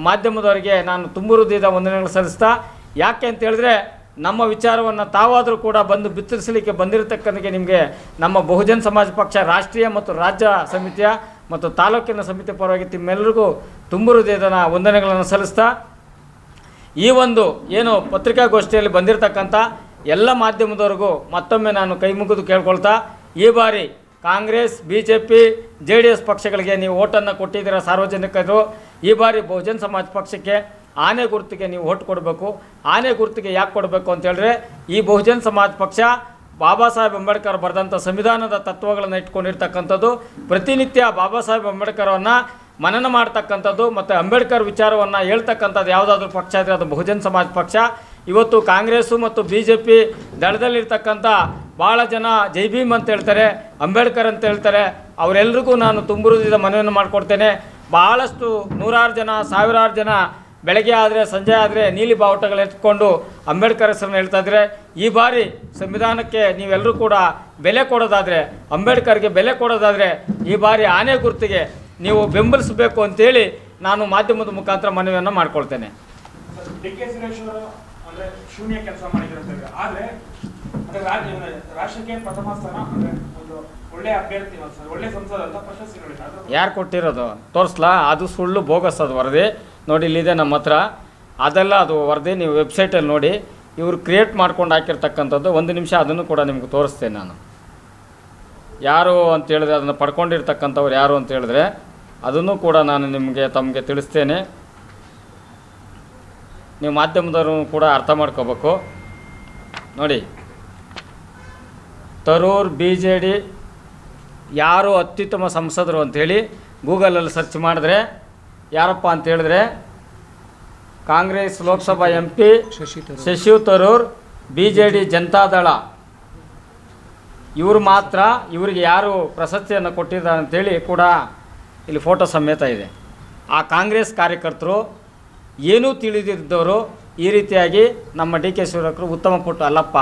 ಮಾಧ್ಯಮದವರಿಗೆ ನಾನು ತುಂಬ ಹೃದಯದ ವಂದನೆಗಳು ಸಲ್ಲಿಸ್ತಾ, ಯಾಕೆ ಅಂತ ಹೇಳಿದ್ರೆ ನಮ್ಮ ವಿಚಾರವನ್ನು ತಾವಾದರೂ ಕೂಡ ಬಂದು ಬಿತ್ತರಿಸಲಿಕ್ಕೆ ಬಂದಿರತಕ್ಕಂಥ ನಿಮಗೆ ನಮ್ಮ ಬಹುಜನ ಸಮಾಜ ಪಕ್ಷ ರಾಷ್ಟ್ರೀಯ ಮತ್ತು ರಾಜ್ಯ ಸಮಿತಿಯ ಮತ್ತು ತಾಲೂಕಿನ ಸಮಿತಿ ಪರವಾಗಿ ನಿಮ್ಮೆಲ್ಲರಿಗೂ ತುಂಬ ಹೃದಯದ ವಂದನೆಗಳನ್ನು ಸಲ್ಲಿಸ್ತಾ, ಈ ಒಂದು ಏನು ಪತ್ರಿಕಾಗೋಷ್ಠಿಯಲ್ಲಿ ಬಂದಿರತಕ್ಕಂಥ ಎಲ್ಲ ಮಾಧ್ಯಮದವರೆಗೂ ಮತ್ತೊಮ್ಮೆ ನಾನು ಕೈ ಮುಗಿದು ಕೇಳ್ಕೊಳ್ತಾ, ಈ ಬಾರಿ ಕಾಂಗ್ರೆಸ್, BJP, JDS ಪಕ್ಷಗಳಿಗೆ ನೀವು ಓಟನ್ನು ಕೊಟ್ಟಿದ್ದೀರ ಸಾರ್ವಜನಿಕರು. ಈ ಬಾರಿ ಬಹುಜನ್ ಸಮಾಜ್ ಪಕ್ಷಕ್ಕೆ ಆನೆ ಗುರುತಿಗೆ ನೀವು ಓಟ್ ಕೊಡಬೇಕು. ಆನೆ ಗುರುತಿಗೆ ಯಾಕೆ ಕೊಡಬೇಕು ಅಂತೇಳಿದ್ರೆ, ಈ ಬಹುಜನ್ ಸಮಾಜ್ ಪಕ್ಷ ಬಾಬಾ ಸಾಹೇಬ್ ಅಂಬೇಡ್ಕರ್ ಬರೆದಂಥ ಸಂವಿಧಾನದ ತತ್ವಗಳನ್ನು ಇಟ್ಕೊಂಡಿರ್ತಕ್ಕಂಥದ್ದು. ಪ್ರತಿನಿತ್ಯ ಬಾಬಾ ಸಾಹೇಬ್ ಅಂಬೇಡ್ಕರನ್ನು ಮನನ ಮಾಡ್ತಕ್ಕಂಥದ್ದು ಮತ್ತು ಅಂಬೇಡ್ಕರ್ ವಿಚಾರವನ್ನು ಹೇಳ್ತಕ್ಕಂಥದ್ದು ಯಾವುದಾದ್ರೂ ಪಕ್ಷ ಇದ್ದರೆ ಅದು ಬಹುಜನ್ ಸಮಾಜ್ ಪಕ್ಷ. ಇವತ್ತು ಕಾಂಗ್ರೆಸ್ಸು ಮತ್ತು BJP ದಳದಲ್ಲಿರ್ತಕ್ಕಂಥ ಭಾಳ ಜನ ಜೈ ಭೀಮ್ ಅಂತ ಹೇಳ್ತಾರೆ, ಅಂಬೇಡ್ಕರ್ ಅಂತ ಹೇಳ್ತಾರೆ. ಅವರೆಲ್ಲರಿಗೂ ನಾನು ತುಂಬುವುದಿದ ಮನವಿಯನ್ನು ಮಾಡಿಕೊಡ್ತೇನೆ. ಭಾಳಷ್ಟು ನೂರಾರು ಜನ, ಸಾವಿರಾರು ಜನ ಬೆಳಗ್ಗೆ ಆದರೆ ಸಂಜೆ ಆದರೆ ನೀಲಿ ಬಾವುಟಗಳು ಎತ್ಕೊಂಡು ಅಂಬೇಡ್ಕರ್ ಹೆಸರನ್ನು ಹೇಳ್ತಾ ಇದ್ದಾರೆ. ಈ ಬಾರಿ ಸಂವಿಧಾನಕ್ಕೆ ನೀವೆಲ್ಲರೂ ಕೂಡ ಬೆಲೆ ಕೊಡೋದಾದರೆ, ಅಂಬೇಡ್ಕರ್ಗೆ ಬೆಲೆ ಕೊಡೋದಾದರೆ ಈ ಬಾರಿ ಆನೆ ಗುರುತಿಗೆ ನೀವು ಬೆಂಬಲಿಸಬೇಕು ಅಂತೇಳಿ ನಾನು ಮಾಧ್ಯಮದ ಮುಖಾಂತರ ಮನವಿಯನ್ನು ಮಾಡ್ಕೊಳ್ತೇನೆ. DK ಸುರೇಶ್ ಅವರು ಅಂದ್ರೆ ಶೂನ್ಯ ಕೆಲಸ ಮಾಡಿದ್ರು, ಆದರೆ ರಾಷ್ಟ್ರಕ್ಕೆ ಪ್ರಥಮ ಸ್ಥಾನ ಅಂದ್ರೆ ಒಂದು ಒಳ್ಳೆ ಅಭ್ಯರ್ಥಿ, ಒಳ್ಳೆ ಸಂಸದ ಅಂತ ಪ್ರಶಸ್ತಿ ಯಾರು ಕೊಟ್ಟಿರೋದು ತೋರಿಸ್ಲಾ? ಅದು ಸುಳ್ಳು, ಬೋಗಸ್ ಅದು ವರದಿ. ನೋಡಿ ಇಲ್ಲಿದೆ ನಮ್ಮ ಹತ್ರ, ಅದೆಲ್ಲ ಅದು ವರದಿ. ನೀವು ವೆಬ್ಸೈಟಲ್ಲಿ ನೋಡಿ, ಇವರು ಕ್ರಿಯೇಟ್ ಮಾಡ್ಕೊಂಡು ಹಾಕಿರ್ತಕ್ಕಂಥದ್ದು. ಒಂದು ನಿಮಿಷ ಅದನ್ನು ಕೂಡ ನಿಮ್ಗೆ ತೋರಿಸ್ತೇನೆ ನಾನು. ಯಾರು ಅಂತ ಹೇಳಿದ್ರೆ, ಅದನ್ನು ಪಡ್ಕೊಂಡಿರ್ತಕ್ಕಂಥವ್ರು ಯಾರು ಅಂತ ಹೇಳಿದ್ರೆ ಅದನ್ನು ಕೂಡ ನಾನು ತಮಗೆ ತಿಳಿಸ್ತೇನೆ. ನೀವು ಮಾಧ್ಯಮದವರು ಕೂಡ ಅರ್ಥ ಮಾಡ್ಕೋಬೇಕು. ನೋಡಿ, ತರೂರ್ BJD ಯಾರು ಅತ್ಯುತ್ತಮ ಸಂಸದರು ಅಂಥೇಳಿ ಗೂಗಲಲ್ಲಿ ಸರ್ಚ್ ಮಾಡಿದ್ರೆ ಯಾರಪ್ಪ ಅಂತ ಹೇಳಿದ್ರೆ, ಕಾಂಗ್ರೆಸ್ ಲೋಕಸಭಾ MP ಶಶಿ ತರೂರ್, BJD ಜನತಾದಳ, ಇವರು ಮಾತ್ರ. ಇವರಿಗೆ ಯಾರು ಪ್ರಶಸ್ತಿಯನ್ನು ಕೊಟ್ಟಿದ್ದಾರೆ ಅಂಥೇಳಿ ಕೂಡ ಇಲ್ಲಿ ಫೋಟೋ ಸಮೇತ ಇದೆ. ಆ ಕಾಂಗ್ರೆಸ್ ಕಾರ್ಯಕರ್ತರು ಏನೂ ತಿಳಿದಿದ್ದವರು ಈ ರೀತಿಯಾಗಿ ನಮ್ಮ DK ಶಿವಕುಮಾರ್ ಉತ್ತಮ ಪುಟ್ಟು ಅಲ್ಲಪ್ಪ,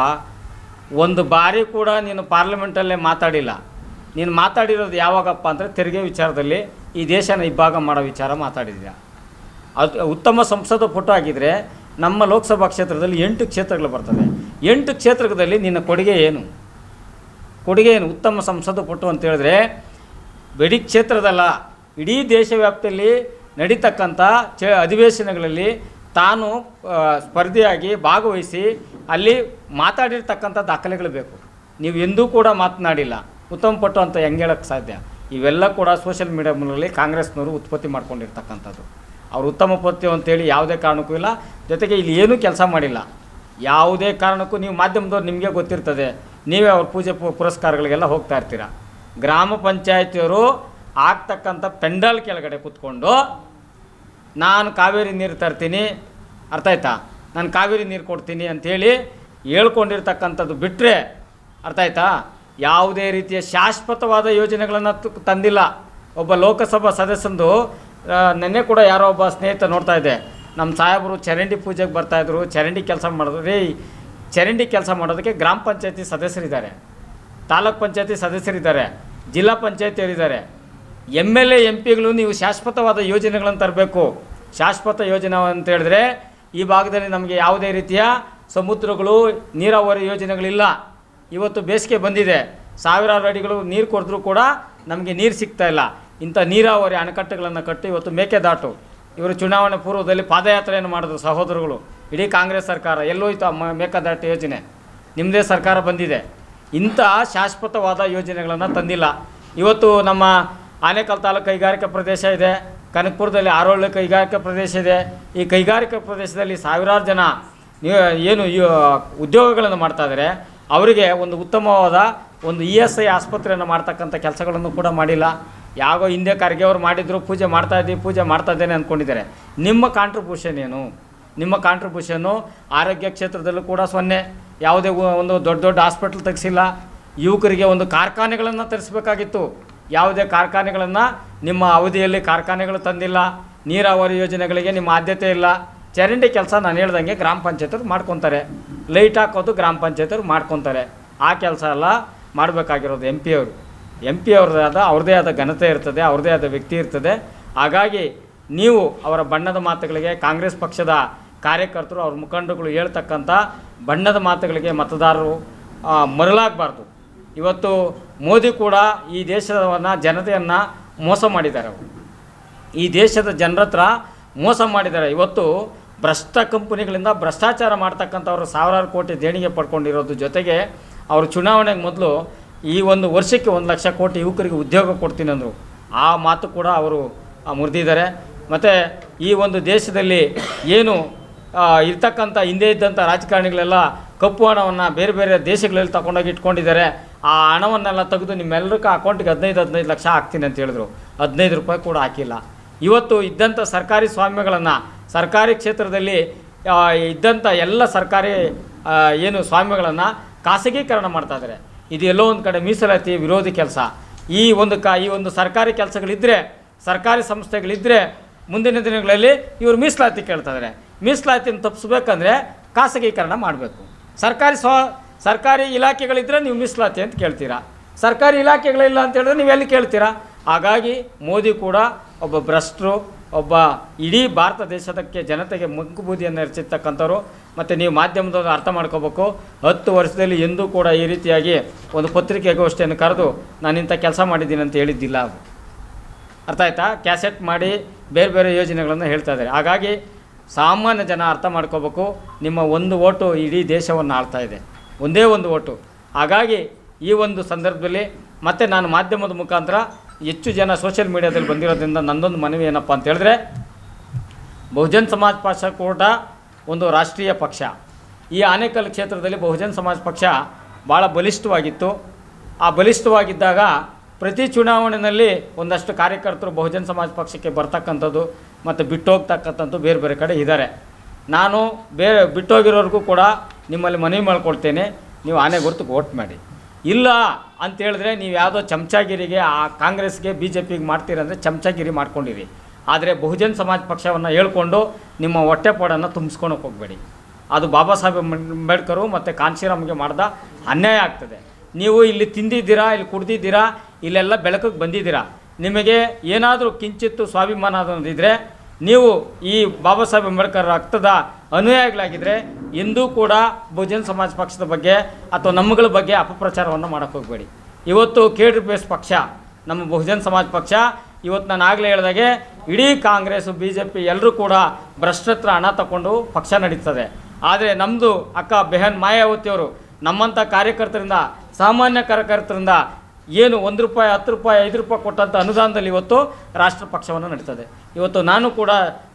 ಒಂದು ಬಾರಿ ಕೂಡ ನೀನು ಪಾರ್ಲಿಮೆಂಟಲ್ಲೇ ಮಾತಾಡಿಲ್ಲ. ನೀನು ಮಾತಾಡಿರೋದು ಯಾವಾಗಪ್ಪ ಅಂದರೆ ತೆರಿಗೆ ವಿಚಾರದಲ್ಲಿ, ಈ ದೇಶನ ಇಬ್ಬಾಗ ಮಾಡೋ ವಿಚಾರ ಮಾತಾಡಿದ್ಯಾ. ಅದು ಉತ್ತಮ ಸಂಸದ ಪುಟ್ಟು ಆಗಿದ್ದರೆ ನಮ್ಮ ಲೋಕಸಭಾ ಕ್ಷೇತ್ರದಲ್ಲಿ 8 ಕ್ಷೇತ್ರಗಳು ಬರ್ತದೆ. 8 ಕ್ಷೇತ್ರದಲ್ಲಿ ನಿನ್ನ ಕೊಡುಗೆ ಏನು? ಉತ್ತಮ ಸಂಸದ ಪುಟ್ಟು ಅಂತ ಹೇಳಿದ್ರೆ ಬರೀ ಕ್ಷೇತ್ರದಲ್ಲ, ಇಡೀ ದೇಶವ್ಯಾಪ್ತಿಯಲ್ಲಿ ನಡೀತಕ್ಕಂಥ ಅಧಿವೇಶನಗಳಲ್ಲಿ ತಾನು ಸ್ಪರ್ಧೆಯಾಗಿ ಭಾಗವಹಿಸಿ ಅಲ್ಲಿ ಮಾತಾಡಿರ್ತಕ್ಕಂಥ ದಾಖಲೆಗಳು ಬೇಕು. ನೀವು ಎಂದೂ ಕೂಡ ಮಾತನಾಡಿಲ್ಲ. ಉತ್ತಮ ಪಟ್ಟು ಅಂತ ಹೆಂಗೆ ಹೇಳೋಕ್ಕೆ ಸಾಧ್ಯ? ಇವೆಲ್ಲ ಕೂಡ ಸೋಷಿಯಲ್ ಮೀಡಿಯಾಗಳಲ್ಲಿ ಕಾಂಗ್ರೆಸ್ನವರು ಉತ್ಪತ್ತಿ ಮಾಡ್ಕೊಂಡಿರ್ತಕ್ಕಂಥದ್ದು. ಅವರು ಉತ್ತಮ ಪತ್ತು ಅಂತೇಳಿ ಯಾವುದೇ ಕಾರಣಕ್ಕೂ ಇಲ್ಲ. ಜೊತೆಗೆ ಇಲ್ಲಿ ಏನೂ ಕೆಲಸ ಮಾಡಿಲ್ಲ. ಯಾವುದೇ ಕಾರಣಕ್ಕೂ ನೀವು ಮಾಧ್ಯಮದವ್ರು ನಿಮಗೆ ಗೊತ್ತಿರ್ತದೆ, ನೀವೇ ಅವ್ರ ಪೂಜೆ ಪುರಸ್ಕಾರಗಳಿಗೆಲ್ಲ ಹೋಗ್ತಾ ಇರ್ತೀರ. ಗ್ರಾಮ ಪಂಚಾಯತಿಯವರು ಆಗ್ತಕ್ಕಂಥ ಪೆಂಡಲ್ ಕೆಳಗಡೆ ಕೂತ್ಕೊಂಡು ನಾನು ಕಾವೇರಿ ನೀರು ತರ್ತೀನಿ, ಅರ್ಥ ಆಯ್ತಾ, ನಾನು ಕಾವೇರಿ ನೀರು ಕೊಡ್ತೀನಿ ಅಂಥೇಳಿ ಹೇಳ್ಕೊಂಡಿರ್ತಕ್ಕಂಥದ್ದು ಬಿಟ್ಟರೆ, ಅರ್ಥ ಆಯ್ತಾ, ಯಾವುದೇ ರೀತಿಯ ಶಾಶ್ವತವಾದ ಯೋಜನೆಗಳನ್ನು ತಂದಿಲ್ಲ. ಒಬ್ಬ ಲೋಕಸಭಾ ಸದಸ್ಯಂದು ನೆನ್ನೆ ಕೂಡ ಯಾರೋ ಒಬ್ಬ ಸ್ನೇಹಿತ ನೋಡ್ತಾ ಇದ್ದೆ, ನಮ್ಮ ಸಾಹೇಬರು ಚರಂಡಿ ಪೂಜೆಗೆ ಬರ್ತಾಯಿದ್ರು, ಚರಂಡಿ ಕೆಲಸ ಮಾಡಿದ್ರು. ರೀ, ಚರಂಡಿ ಕೆಲಸ ಮಾಡೋದಕ್ಕೆ ಗ್ರಾಮ ಪಂಚಾಯತಿ ಸದಸ್ಯರಿದ್ದಾರೆ, ತಾಲೂಕ್ ಪಂಚಾಯತಿ ಸದಸ್ಯರಿದ್ದಾರೆ, ಜಿಲ್ಲಾ ಪಂಚಾಯತಿಯವರಿದ್ದಾರೆ, MLA MPಗಳು. ನೀವು ಶಾಶ್ವತವಾದ ಯೋಜನೆಗಳನ್ನು ತರಬೇಕು. ಶಾಶ್ವತ ಯೋಜನೆ ಅಂತ ಹೇಳಿದ್ರೆ ಈ ಭಾಗದಲ್ಲಿ ನಮಗೆ ಯಾವುದೇ ರೀತಿಯ ಸಮುದ್ರಗಳು, ನೀರಾವರಿ ಯೋಜನೆಗಳಿಲ್ಲ. ಇವತ್ತು ಬೇಸಿಗೆ ಬಂದಿದೆ, ಸಾವಿರಾರು ಅಡಿಗಳು ನೀರು ಕೊಡಿದ್ರೂ ಕೂಡ ನಮಗೆ ನೀರು ಸಿಗ್ತಾ ಇಲ್ಲ. ಇಂಥ ನೀರಾವರಿ ಅಣೆಕಟ್ಟುಗಳನ್ನು ಕಟ್ಟಿ ಇವತ್ತು ಮೇಕೆದಾಟು, ಇವರು ಚುನಾವಣೆ ಪೂರ್ವದಲ್ಲಿ ಪಾದಯಾತ್ರೆಯನ್ನು ಮಾಡಿದ್ರು ಸಹೋದರಗಳು. ಇಡೀ ಕಾಂಗ್ರೆಸ್ ಸರ್ಕಾರ ಎಲ್ಲೋಯ್ತು ಮೇಕೆದಾಟು ಯೋಜನೆ? ನಿಮ್ಮದೇ ಸರ್ಕಾರ ಬಂದಿದೆ. ಇಂಥ ಶಾಶ್ವತವಾದ ಯೋಜನೆಗಳನ್ನು ತಂದಿಲ್ಲ. ಇವತ್ತು ನಮ್ಮ ಆನೇಕಲ್ ತಾಲೂಕು ಕೈಗಾರಿಕಾ ಪ್ರದೇಶ ಇದೆ, ಕನಕಪುರದಲ್ಲಿ ಆರೋಳ್ಳಿ ಕೈಗಾರಿಕಾ ಪ್ರದೇಶ ಇದೆ. ಈ ಕೈಗಾರಿಕಾ ಪ್ರದೇಶದಲ್ಲಿ ಸಾವಿರಾರು ಜನ ಏನು ಉದ್ಯೋಗಗಳನ್ನು ಮಾಡ್ತಾಯಿದ್ದಾರೆ. ಅವರಿಗೆ ಒಂದು ಉತ್ತಮವಾದ ಒಂದು ESI ಆಸ್ಪತ್ರೆಯನ್ನು ಮಾಡ್ತಕ್ಕಂಥ ಕೆಲಸಗಳನ್ನು ಕೂಡ ಮಾಡಿಲ್ಲ. ಯಾಗೋ ಹಿಂದೆ ಖರ್ಗೆ ಅವರು ಮಾಡಿದ್ರು, ಪೂಜೆ ಮಾಡ್ತಾ ಇದ್ದೇನೆ ಅಂದ್ಕೊಂಡಿದ್ದಾರೆ. ನಿಮ್ಮ ಕಾಂಟ್ರಿಬ್ಯೂಷನ್ ಏನು? ನಿಮ್ಮ ಕಾಂಟ್ರಿಬ್ಯೂಷನ್ನು ಆರೋಗ್ಯ ಕ್ಷೇತ್ರದಲ್ಲೂ ಕೂಡ 0. ಯಾವುದೇ ಒಂದು ದೊಡ್ಡ ಹಾಸ್ಪಿಟ್ಲ್ ತೆಗೆಸಿಲ್ಲ. ಯುವಕರಿಗೆ ಒಂದು ಕಾರ್ಖಾನೆಗಳನ್ನು ತರಿಸಬೇಕಾಗಿತ್ತು, ಯಾವುದೇ ಕಾರ್ಖಾನೆಗಳನ್ನು ನಿಮ್ಮ ಅವಧಿಯಲ್ಲಿ ಕಾರ್ಖಾನೆಗಳು ತಂದಿಲ್ಲ. ನೀರಾವರಿ ಯೋಜನೆಗಳಿಗೆ ನಿಮ್ಮ ಆದ್ಯತೆ ಇಲ್ಲ. ಚರಂಡಿ ಕೆಲಸ ನಾನು ಹೇಳ್ದಂಗೆ ಗ್ರಾಮ ಪಂಚಾಯತರು ಮಾಡ್ಕೊತಾರೆ, ಲೈಟ್ ಹಾಕೋದು ಗ್ರಾಮ ಪಂಚಾಯತರು ಮಾಡ್ಕೊತಾರೆ. ಆ ಕೆಲಸ ಎಲ್ಲ ಮಾಡಬೇಕಾಗಿರೋದು MP ಅವ್ರದ್ದೇ ಆದ ಘನತೆ ಇರ್ತದೆ, ಅವ್ರದ್ದೇ ಆದ ವ್ಯಕ್ತಿ ಇರ್ತದೆ. ಹಾಗಾಗಿ ನೀವು ಅವರ ಬಣ್ಣದ ಮಾತುಗಳಿಗೆ, ಕಾಂಗ್ರೆಸ್ ಪಕ್ಷದ ಕಾರ್ಯಕರ್ತರು, ಅವ್ರ ಮುಖಂಡರುಗಳು ಹೇಳ್ತಕ್ಕಂಥ ಬಣ್ಣದ ಮಾತುಗಳಿಗೆ ಮತದಾರರು ಮರಳಾಗಬಾರ್ದು. ಇವತ್ತು ಮೋದಿ ಕೂಡ ಈ ದೇಶವನ್ನು ಜನತೆಯನ್ನು ಮೋಸ ಮಾಡಿದ್ದಾರೆ. ಅವರು ಈ ದೇಶದ ಜನರ ಹತ್ರ ಮೋಸ ಮಾಡಿದ್ದಾರೆ. ಇವತ್ತು ಭ್ರಷ್ಟ ಕಂಪನಿಗಳಿಂದ ಭ್ರಷ್ಟಾಚಾರ ಮಾಡ್ತಕ್ಕಂಥವ್ರು ಸಾವಿರಾರು ಕೋಟಿ ದೇಣಿಗೆ ಪಡ್ಕೊಂಡಿರೋದ್ರ ಜೊತೆಗೆ ಅವರು ಚುನಾವಣೆಗೆ ಮೊದಲು ಈ ಒಂದು ವರ್ಷಕ್ಕೆ 1 ಲಕ್ಷ ಕೋಟಿ ಯುವಕರಿಗೆ ಉದ್ಯೋಗ ಕೊಡ್ತೀನಿ ಅಂದರು. ಆ ಮಾತು ಕೂಡ ಅವರು ಮುರಿದಿದ್ದಾರೆ. ಮತ್ತು ಈ ಒಂದು ದೇಶದಲ್ಲಿ ಏನು ಇರ್ತಕ್ಕಂಥ ಹಿಂದೆ ಇದ್ದಂಥ ರಾಜಕಾರಣಿಗಳೆಲ್ಲ ಕಪ್ಪು ಹಣವನ್ನು ಬೇರೆ ಬೇರೆ ದೇಶಗಳಲ್ಲಿ ತಗೊಂಡೋಗಿ ಇಟ್ಕೊಂಡಿದ್ದಾರೆ. ಆ ಹಣವನ್ನೆಲ್ಲ ತೆಗೆದು ನಿಮ್ಮೆಲ್ಲರಿಗೂ ಅಕೌಂಟಿಗೆ 15 ಲಕ್ಷ ಹಾಕ್ತೀನಿ ಅಂತ ಹೇಳಿದ್ರು. 15 ರೂಪಾಯಿ ಕೂಡ ಹಾಕಿಲ್ಲ. ಇವತ್ತು ಇದ್ದಂಥ ಸರ್ಕಾರಿ ಸ್ವಾಮ್ಯಗಳನ್ನು, ಸರ್ಕಾರಿ ಕ್ಷೇತ್ರದಲ್ಲಿ ಇದ್ದಂಥ ಎಲ್ಲ ಸರ್ಕಾರಿ ಏನು ಸ್ವಾಮ್ಯಗಳನ್ನು ಖಾಸಗೀಕರಣ ಮಾಡ್ತಾಯಿದ್ದಾರೆ. ಇದು ಎಲ್ಲೋ ಒಂದು ಕಡೆ ಮೀಸಲಾತಿ ವಿರೋಧಿ ಕೆಲಸ. ಈ ಒಂದು ಸರ್ಕಾರಿ ಕೆಲಸಗಳಿದ್ದರೆ, ಸರ್ಕಾರಿ ಸಂಸ್ಥೆಗಳಿದ್ದರೆ ಮುಂದಿನ ದಿನಗಳಲ್ಲಿ ಇವರು ಮೀಸಲಾತಿ ಕೇಳ್ತಾಯಿದ್ದಾರೆ. ಮೀಸಲಾತಿಯನ್ನು ತಪ್ಪಿಸ್ಬೇಕಂದ್ರೆ ಖಾಸಗೀಕರಣ ಮಾಡಬೇಕು. ಸರ್ಕಾರಿ ಇಲಾಖೆಗಳಿದ್ದರೆ ನೀವು ಮೀಸಲಾತಿ ಅಂತ ಕೇಳ್ತೀರಾ, ಸರ್ಕಾರಿ ಇಲಾಖೆಗಳಿಲ್ಲ ಅಂತ ಹೇಳಿದ್ರೆ ನೀವು ಎಲ್ಲಿ ಕೇಳ್ತೀರಾ? ಹಾಗಾಗಿ ಮೋದಿ ಕೂಡ ಒಬ್ಬ ಭ್ರಷ್ಟರು, ಒಬ್ಬ ಇಡೀ ಭಾರತ ದೇಶದಕ್ಕೆ ಜನತೆಗೆ ಮಂಕುಬೂದಿಯನ್ನು ಎರಚಿರ್ತಕ್ಕಂಥವ್ರು. ಮತ್ತು ನೀವು ಮಾಧ್ಯಮದವರು ಅರ್ಥ ಮಾಡ್ಕೋಬೇಕು, 10 ವರ್ಷದಲ್ಲಿ ಎಂದೂ ಕೂಡ ಈ ರೀತಿಯಾಗಿ ಒಂದು ಪತ್ರಿಕೆಗೋಷ್ಠಿಯನ್ನು ಕರೆದು ನಾನು ಇಂಥ ಕೆಲಸ ಮಾಡಿದ್ದೀನಿ ಅಂತ ಹೇಳಿದ್ದಿಲ್ಲ. ಅದು ಅರ್ಥ ಆಯ್ತಾ? ಕ್ಯಾಸೆಟ್ ಮಾಡಿ ಬೇರೆ ಬೇರೆ ಯೋಜನೆಗಳನ್ನು ಹೇಳ್ತಾ ಇದ್ದಾರೆ. ಹಾಗಾಗಿ ಸಾಮಾನ್ಯ ಜನ ಅರ್ಥ ಮಾಡ್ಕೋಬೇಕು, ನಿಮ್ಮ ಒಂದು ಓಟು ಇಡೀ ದೇಶವನ್ನು ಆಳ್ತಾ ಇದೆ, ಒಂದೇ ಒಂದು ಓಟು. ಹಾಗಾಗಿ ಈ ಒಂದು ಸಂದರ್ಭದಲ್ಲಿ ಮತ್ತು ನಾನು ಮಾಧ್ಯಮದ ಮುಖಾಂತರ ಹೆಚ್ಚು ಜನ ಸೋಷಿಯಲ್ ಮೀಡಿಯಾದಲ್ಲಿ ಬಂದಿರೋದ್ರಿಂದ ನನ್ನೊಂದು ಮನವಿ ಏನಪ್ಪ ಅಂತ ಹೇಳಿದ್ರೆ, ಬಹುಜನ್ ಸಮಾಜ್ ಪಕ್ಷ ಕೂಡ ಒಂದು ರಾಷ್ಟ್ರೀಯ ಪಕ್ಷ. ಈ ಆನೇಕಲ್ ಕ್ಷೇತ್ರದಲ್ಲಿ ಬಹುಜನ್ ಸಮಾಜ್ ಪಕ್ಷ ಭಾಳ ಬಲಿಷ್ಠವಾಗಿತ್ತು. ಆ ಬಲಿಷ್ಠವಾಗಿದ್ದಾಗ ಪ್ರತಿ ಚುನಾವಣೆಯಲ್ಲಿ ಒಂದಷ್ಟು ಕಾರ್ಯಕರ್ತರು ಬಹುಜನ್ ಸಮಾಜ್ ಪಕ್ಷಕ್ಕೆ ಬರ್ತಕ್ಕಂಥದ್ದು ಮತ್ತು ಬಿಟ್ಟೋಗ್ತಕ್ಕಂಥದ್ದು ಬೇರೆ ಬೇರೆ ಕಡೆ ಇದ್ದಾರೆ. ನಾನು ಬಿಟ್ಟೋಗಿರೋರಿಗೂ ಕೂಡ ನಿಮ್ಮಲ್ಲಿ ಮನವಿ ಮಾಡ್ಕೊಳ್ತೇನೆ, ನೀವು ಆನೆ ಗುರುತು ವೋಟ್ ಮಾಡಿ. ಇಲ್ಲ ಅಂತ ಹೇಳಿದ್ರೆ ನೀವು ಯಾವುದೋ ಚಮಚಾಗಿರಿಗೆ ಆ ಕಾಂಗ್ರೆಸ್ಗೆ BJPಗೆ ಮಾಡ್ತೀರಂದರೆ ಚಮಚಾಗಿರಿ ಮಾಡ್ಕೊಂಡಿರಿ. ಆದರೆ ಬಹುಜನ್ ಸಮಾಜ್ ಪಕ್ಷವನ್ನು ಹೇಳ್ಕೊಂಡು ನಿಮ್ಮ ಹೊಟ್ಟೆಪಾಡನ್ನು ತುಂಬಿಸ್ಕೊಳಕ್ಕೆ ಹೋಗಬೇಡಿ. ಅದು ಬಾಬಾ ಸಾಹೇಬ್ ಅಂಬೇಡ್ಕರು ಮತ್ತು ಕಾಂಶಿರಾಮ್ಗೆ ಮಾಡಿದ ಅನ್ಯಾಯ ಆಗ್ತದೆ. ನೀವು ಇಲ್ಲಿ ತಿಂದಿದ್ದೀರಾ, ಇಲ್ಲಿ ಕುಡ್ದಿದ್ದೀರಾ, ಇಲ್ಲೆಲ್ಲ ಬೆಳಕಿಗೆ ಬಂದಿದ್ದೀರಾ. ನಿಮಗೆ ಏನಾದರೂ ಕಿಂಚಿತ್ತು ಸ್ವಾಭಿಮಾನ ಅನ್ನೋದಿದ್ದರೆ ನೀವು ಈ ಬಾಬಾ ಸಾಹೇಬ್ ಅಂಬೇಡ್ಕರ್ ರಕ್ತದ ಅನುಯಾಯಿಗಳಾಗಿದ್ದರೆ ಎಂದೂ ಕೂಡ ಬಹುಜನ್ ಸಮಾಜ್ ಪಕ್ಷದ ಬಗ್ಗೆ ಅಥವಾ ನಮ್ಮಗಳ ಬಗ್ಗೆ ಅಪಪ್ರಚಾರವನ್ನು ಮಾಡೋಕ್ಕೆ ಹೋಗಬೇಡಿ. ಇವತ್ತು ಕೇಡ್ರ್ ಬೇಸ್ ಪಕ್ಷ ನಮ್ಮ ಬಹುಜನ್ ಸಮಾಜ್ ಪಕ್ಷ. ಇವತ್ತು ನಾನು ಆಗಲೇ ಹೇಳಿದಾಗೆ ಇಡೀ ಕಾಂಗ್ರೆಸ್ಸು BJP ಎಲ್ಲರೂ ಕೂಡ ಭ್ರಷ್ಟತ್ರ ಹಣ ತಗೊಂಡು ಪಕ್ಷ ನಡೀತದೆ. ಆದರೆ ನಮ್ಮದು ಅಕ್ಕ ಬೆಹನ್ ಮಾಯಾವತಿಯವರು ನಮ್ಮಂಥ ಕಾರ್ಯಕರ್ತರಿಂದ, ಸಾಮಾನ್ಯ ಕಾರ್ಯಕರ್ತರಿಂದ ಏನು 1 ರೂಪಾಯಿ, 10 ರೂಪಾಯಿ, 5 ರೂಪಾಯಿ ಕೊಟ್ಟಂಥ ಅನುದಾನದಲ್ಲಿ ಇವತ್ತು ರಾಷ್ಟ್ರ ಪಕ್ಷವನ್ನು ನಡೀತದೆ. ಇವತ್ತು ನಾನು ಕೂಡ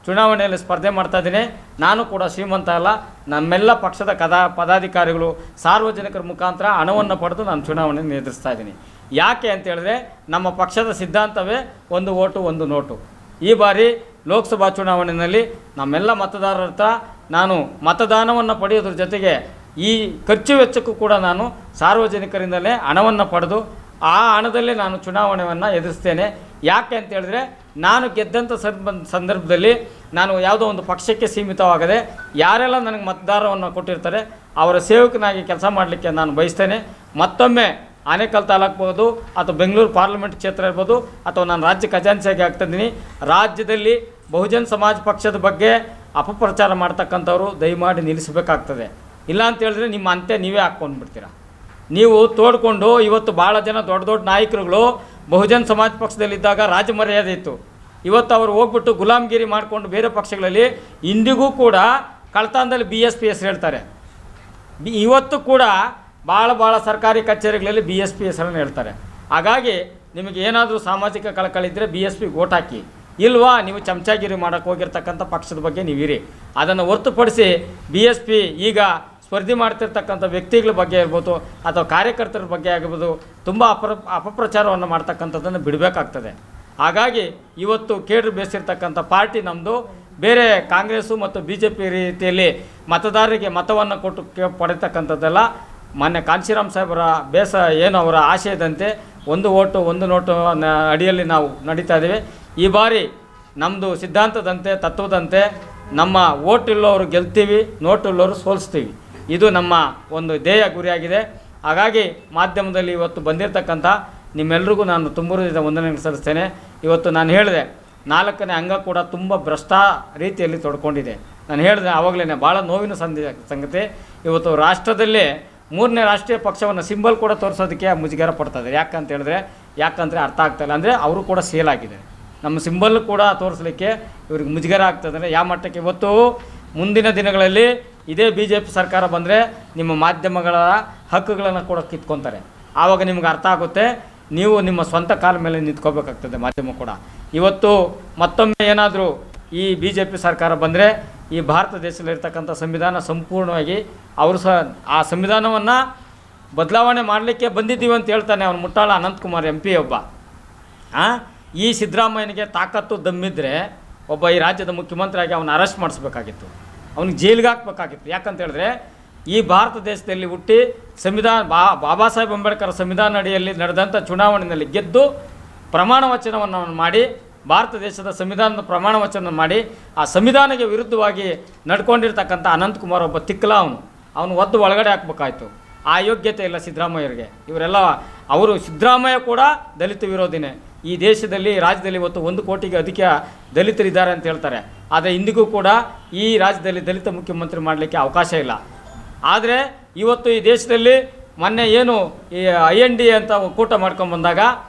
ಚುನಾವಣೆಯಲ್ಲಿ ಸ್ಪರ್ಧೆ ಮಾಡ್ತಾಯಿದ್ದೀನಿ. ನಾನು ಕೂಡ ಶ್ರೀಮಂತ ಅಲ್ಲ. ನಮ್ಮೆಲ್ಲ ಪಕ್ಷದ ಪದಾಧಿಕಾರಿಗಳು ಸಾರ್ವಜನಿಕರ ಮುಖಾಂತರ ಹಣವನ್ನು ಪಡೆದು ನಾನು ಚುನಾವಣೆಯನ್ನು ಎದುರಿಸ್ತಾ ಇದ್ದೀನಿ. ಯಾಕೆ ಅಂತ ಹೇಳಿದ್ರೆ ನಮ್ಮ ಪಕ್ಷದ ಸಿದ್ಧಾಂತವೇ 1 ಓಟು 1 ನೋಟು. ಈ ಬಾರಿ ಲೋಕಸಭಾ ಚುನಾವಣೆಯಲ್ಲಿ ನಮ್ಮೆಲ್ಲ ಮತದಾರರ ಹತ್ರ ನಾನು ಮತದಾನವನ್ನು ಪಡೆಯೋದ್ರ ಜೊತೆಗೆ ಈ ಖರ್ಚು ವೆಚ್ಚಕ್ಕೂ ಕೂಡ ನಾನು ಸಾರ್ವಜನಿಕರಿಂದಲೇ ಹಣವನ್ನು ಪಡೆದು ಆ ಹಣದಲ್ಲೇ ನಾನು ಚುನಾವಣೆಯನ್ನು ಎದುರಿಸ್ತೇನೆ. ಯಾಕೆ ಅಂತ ಹೇಳಿದ್ರೆ ನಾನು ಗೆದ್ದಂಥ ಸಂದರ್ಭದಲ್ಲಿ ನಾನು ಯಾವುದೋ ಒಂದು ಪಕ್ಷಕ್ಕೆ ಸೀಮಿತವಾಗದೆ ಯಾರೆಲ್ಲ ನನಗೆ ಮತದಾರವನ್ನು ಕೊಟ್ಟಿರ್ತಾರೆ ಅವರ ಸೇವಕನಾಗಿ ಕೆಲಸ ಮಾಡಲಿಕ್ಕೆ ನಾನು ಬಯಸ್ತೇನೆ. ಮತ್ತೊಮ್ಮೆ ಆನೇಕಲ್ ತಾಲೂಕು ಅಥವಾ ಬೆಂಗಳೂರು ಪಾರ್ಲಿಮೆಂಟ್ ಕ್ಷೇತ್ರ ಇರ್ಬೋದು ಅಥವಾ ನಾನು ರಾಜ್ಯ ಖಜಾಂಚಿಯಾಗಿ ಆಗ್ತಾಯಿದ್ದೀನಿ. ರಾಜ್ಯದಲ್ಲಿ ಬಹುಜನ್ ಸಮಾಜ್ ಪಕ್ಷದ ಬಗ್ಗೆ ಅಪಪ್ರಚಾರ ಮಾಡ್ತಕ್ಕಂಥವ್ರು ದಯಮಾಡಿ ನಿಲ್ಲಿಸಬೇಕಾಗ್ತದೆ. ಇಲ್ಲ ಅಂತ ಹೇಳಿದ್ರೆ ನಿಮ್ಮ ಅಂತ್ಯ ನೀವೇ ಹಾಕ್ಕೊಂಡ್ಬಿಡ್ತೀರ. ನೀವು ತೋಡ್ಕೊಂಡು ಇವತ್ತು ಭಾಳ ಜನ ದೊಡ್ಡ ದೊಡ್ಡ ನಾಯಕರುಗಳು ಬಹುಜನ್ ಸಮಾಜ್ ಪಕ್ಷದಲ್ಲಿದ್ದಾಗ ರಾಜಮರ್ಯಾದೆ ಇತ್ತು. ಇವತ್ತು ಅವರು ಹೋಗ್ಬಿಟ್ಟು ಗುಲಾಮ್ಗಿರಿ ಮಾಡಿಕೊಂಡು ಬೇರೆ ಪಕ್ಷಗಳಲ್ಲಿ ಇಂದಿಗೂ ಕೂಡ ಕಳ್ತನದಲ್ಲಿ BSP ಹೆಸರು ಹೇಳ್ತಾರೆ. ಇವತ್ತು ಕೂಡ ಭಾಳ ಸರ್ಕಾರಿ ಕಚೇರಿಗಳಲ್ಲಿ BSP ಹೆಸರನ್ನು ಹೇಳ್ತಾರೆ. ಹಾಗಾಗಿ ನಿಮಗೆ ಏನಾದರೂ ಸಾಮಾಜಿಕ ಕಳಕಳಿದ್ದರೆ BSPಗೆ ವೋಟ್ ಹಾಕಿ. ಇಲ್ವಾ ನೀವು ಚಮಚಾಗಿರಿ ಮಾಡೋಕ್ಕೆ ಹೋಗಿರ್ತಕ್ಕಂಥ ಪಕ್ಷದ ಬಗ್ಗೆ ನೀವಿರಿ. ಅದನ್ನು ಹೊರತುಪಡಿಸಿ BSP ಈಗ ಸ್ಪರ್ಧೆ ಮಾಡ್ತಿರ್ತಕ್ಕಂಥ ವ್ಯಕ್ತಿಗಳ ಬಗ್ಗೆ ಇರ್ಬೋದು ಅಥವಾ ಕಾರ್ಯಕರ್ತರ ಬಗ್ಗೆ ಆಗಿರ್ಬೋದು ತುಂಬ ಅಪಪ್ರಚಾರವನ್ನು ಮಾಡ್ತಕ್ಕಂಥದ್ದನ್ನು ಬಿಡಬೇಕಾಗ್ತದೆ. ಹಾಗಾಗಿ ಇವತ್ತು ಕೇಡ್ರ್ ಬೇಸಿರ್ತಕ್ಕಂಥ ಪಾರ್ಟಿ ನಮ್ಮದು. ಬೇರೆ ಕಾಂಗ್ರೆಸ್ಸು ಮತ್ತು BJP ರೀತಿಯಲ್ಲಿ ಮತದಾರರಿಗೆ ಮತವನ್ನು ಕೊಟ್ಟು ಪಡೆತಕ್ಕಂಥದ್ದೆಲ್ಲ ಮಾನ್ಯ ಕಾಂಶಿರಾಮ್ ಸಾಹೇಬರ ಏನು ಅವರ ಆಶಯದಂತೆ 1 ಓಟು 1 ನೋಟು ಅಡಿಯಲ್ಲಿ ನಾವು ನಡೀತಾ ಇದ್ದೀವಿ. ಈ ಬಾರಿ ನಮ್ಮದು ಸಿದ್ಧಾಂತದಂತೆ, ತತ್ವದಂತೆ ನಮ್ಮ ಓಟ್ ಇಲ್ಲೋರು ಗೆಲ್ತೀವಿ, ನೋಟು ಇಲ್ಲೋರು ಸೋಲಿಸ್ತೀವಿ. ಇದು ನಮ್ಮ ಒಂದು ಧ್ಯೇಯ ಗುರಿಯಾಗಿದೆ. ಹಾಗಾಗಿ ಮಾಧ್ಯಮದಲ್ಲಿ ಇವತ್ತು ಬಂದಿರತಕ್ಕಂಥ ನಿಮ್ಮೆಲ್ರಿಗೂ ನಾನು ತುಂಬ ವಂದನೆ ಸಲ್ಲಿಸ್ತೇನೆ. ಇವತ್ತು ನಾನು ಹೇಳಿದೆ 4ನೇ ಅಂಗ ಕೂಡ ತುಂಬ ಭ್ರಷ್ಟ ರೀತಿಯಲ್ಲಿ ತೊಡ್ಕೊಂಡಿದೆ. ನಾನು ಹೇಳಿದೆ ಆವಾಗಲೇ ಭಾಳ ನೋವಿನ ಸಂಗತಿ. ಇವತ್ತು ರಾಷ್ಟ್ರದಲ್ಲೇ 3ನೇ ರಾಷ್ಟ್ರೀಯ ಪಕ್ಷವನ್ನು ಸಿಂಬಲ್ ಕೂಡ ತೋರಿಸೋದಕ್ಕೆ ಮುಜುಗರ ಪಡ್ತಾಯಿದ್ದಾರೆ. ಯಾಕಂದರೆ ಅರ್ಥ ಆಗ್ತಾಯಿಲ್ಲ. ಅಂದರೆ ಅವರು ಕೂಡ ಸೇಲ್ ಆಗಿದೆ. ನಮ್ಮ ಸಿಂಬಲ್ ಕೂಡ ತೋರಿಸಲಿಕ್ಕೆ ಇವ್ರಿಗೆ ಮುಜುಗರ ಆಗ್ತದೆ. ಯಾವ ಮಟ್ಟಕ್ಕೆ ಇವತ್ತು ಮುಂದಿನ ದಿನಗಳಲ್ಲಿ ಇದೇ BJP ಸರ್ಕಾರ ಬಂದರೆ ನಿಮ್ಮ ಮಾಧ್ಯಮಗಳ ಹಕ್ಕುಗಳನ್ನು ಕೂಡ ಕಿತ್ಕೊತಾರೆ. ಆವಾಗ ನಿಮ್ಗೆ ಅರ್ಥ ಆಗುತ್ತೆ, ನೀವು ನಿಮ್ಮ ಸ್ವಂತ ಕಾಲ ಮೇಲೆ ನಿಂತ್ಕೋಬೇಕಾಗ್ತದೆ ಮಾಧ್ಯಮ ಕೂಡ. ಇವತ್ತು ಮತ್ತೊಮ್ಮೆ ಏನಾದರೂ ಈ BJP ಸರ್ಕಾರ ಬಂದರೆ ಈ ಭಾರತ ದೇಶದಲ್ಲಿರ್ತಕ್ಕಂಥ ಸಂವಿಧಾನ ಸಂಪೂರ್ಣವಾಗಿ ಅವರು ಸಹ ಆ ಸಂವಿಧಾನವನ್ನು ಬದಲಾವಣೆ ಮಾಡಲಿಕ್ಕೆ ಬಂದಿದ್ದೀವಿ ಅಂತ ಹೇಳ್ತಾನೆ ಅವನು ಮುಟ್ಟಾಳ ಅನಂತಕುಮಾರ್ MP ಒಬ್ಬ. ಈ ಸಿದ್ದರಾಮಯ್ಯನಿಗೆ ತಾಕತ್ತು ದಮ್ಮಿದ್ರೆ ಒಬ್ಬ ಈ ರಾಜ್ಯದ ಮುಖ್ಯಮಂತ್ರಿಯಾಗಿ ಅವನು ಅರೆಸ್ಟ್ ಮಾಡಿಸ್ಬೇಕಾಗಿತ್ತು, ಅವ್ನಿಗೆ ಜೈಲಿಗೆ ಹಾಕ್ಬೇಕಾಗಿತ್ತು. ಯಾಕಂತ ಹೇಳಿದ್ರೆ ಈ ಭಾರತ ದೇಶದಲ್ಲಿ ಹುಟ್ಟಿ ಸಂವಿಧಾನ ಬಾಬಾ ಸಾಹೇಬ್ ಅಂಬೇಡ್ಕರ್ ಸಂವಿಧಾನ ಅಡಿಯಲ್ಲಿ ನಡೆದಂಥ ಚುನಾವಣೆಯಲ್ಲಿ ಗೆದ್ದು ಪ್ರಮಾಣ ವಚನವನ್ನು ಮಾಡಿ ಭಾರತ ದೇಶದ ಸಂವಿಧಾನದ ಪ್ರಮಾಣ ವಚನ ಮಾಡಿ ಆ ಸಂವಿಧಾನಕ್ಕೆ ವಿರುದ್ಧವಾಗಿ ನಡ್ಕೊಂಡಿರ್ತಕ್ಕಂಥ ಅನಂತಕುಮಾರ್ ಒಬ್ಬ ತಿಕ್ಕಲ ಅವನು ಒದ್ದು ಒಳಗಡೆ ಹಾಕ್ಬೇಕಾಯ್ತು. ಆ ಯೋಗ್ಯತೆ ಇಲ್ಲ ಸಿದ್ದರಾಮಯ್ಯರಿಗೆ. ಇವರೆಲ್ಲ ಅವರು ಸಿದ್ದರಾಮಯ್ಯ ಕೂಡ ದಲಿತ ವಿರೋಧಿನೇ. ಈ ದೇಶದಲ್ಲಿ ರಾಜ್ಯದಲ್ಲಿ ಇವತ್ತು 1 ಕೋಟಿಗೆ ಅಧಿಕ ದಲಿತರಿದ್ದಾರೆ ಅಂತ ಹೇಳ್ತಾರೆ. ಆದರೆ ಇಂದಿಗೂ ಕೂಡ ಈ ರಾಜ್ಯದಲ್ಲಿ ದಲಿತ ಮುಖ್ಯಮಂತ್ರಿ ಮಾಡಲಿಕ್ಕೆ ಅವಕಾಶ ಇಲ್ಲ. ಆದರೆ ಇವತ್ತು ಈ ದೇಶದಲ್ಲಿ ಮೊನ್ನೆ ಏನು ಈ IND ಅಂತ ಒಕ್ಕೂಟ ಮಾಡ್ಕೊಂಡು ಬಂದಾಗ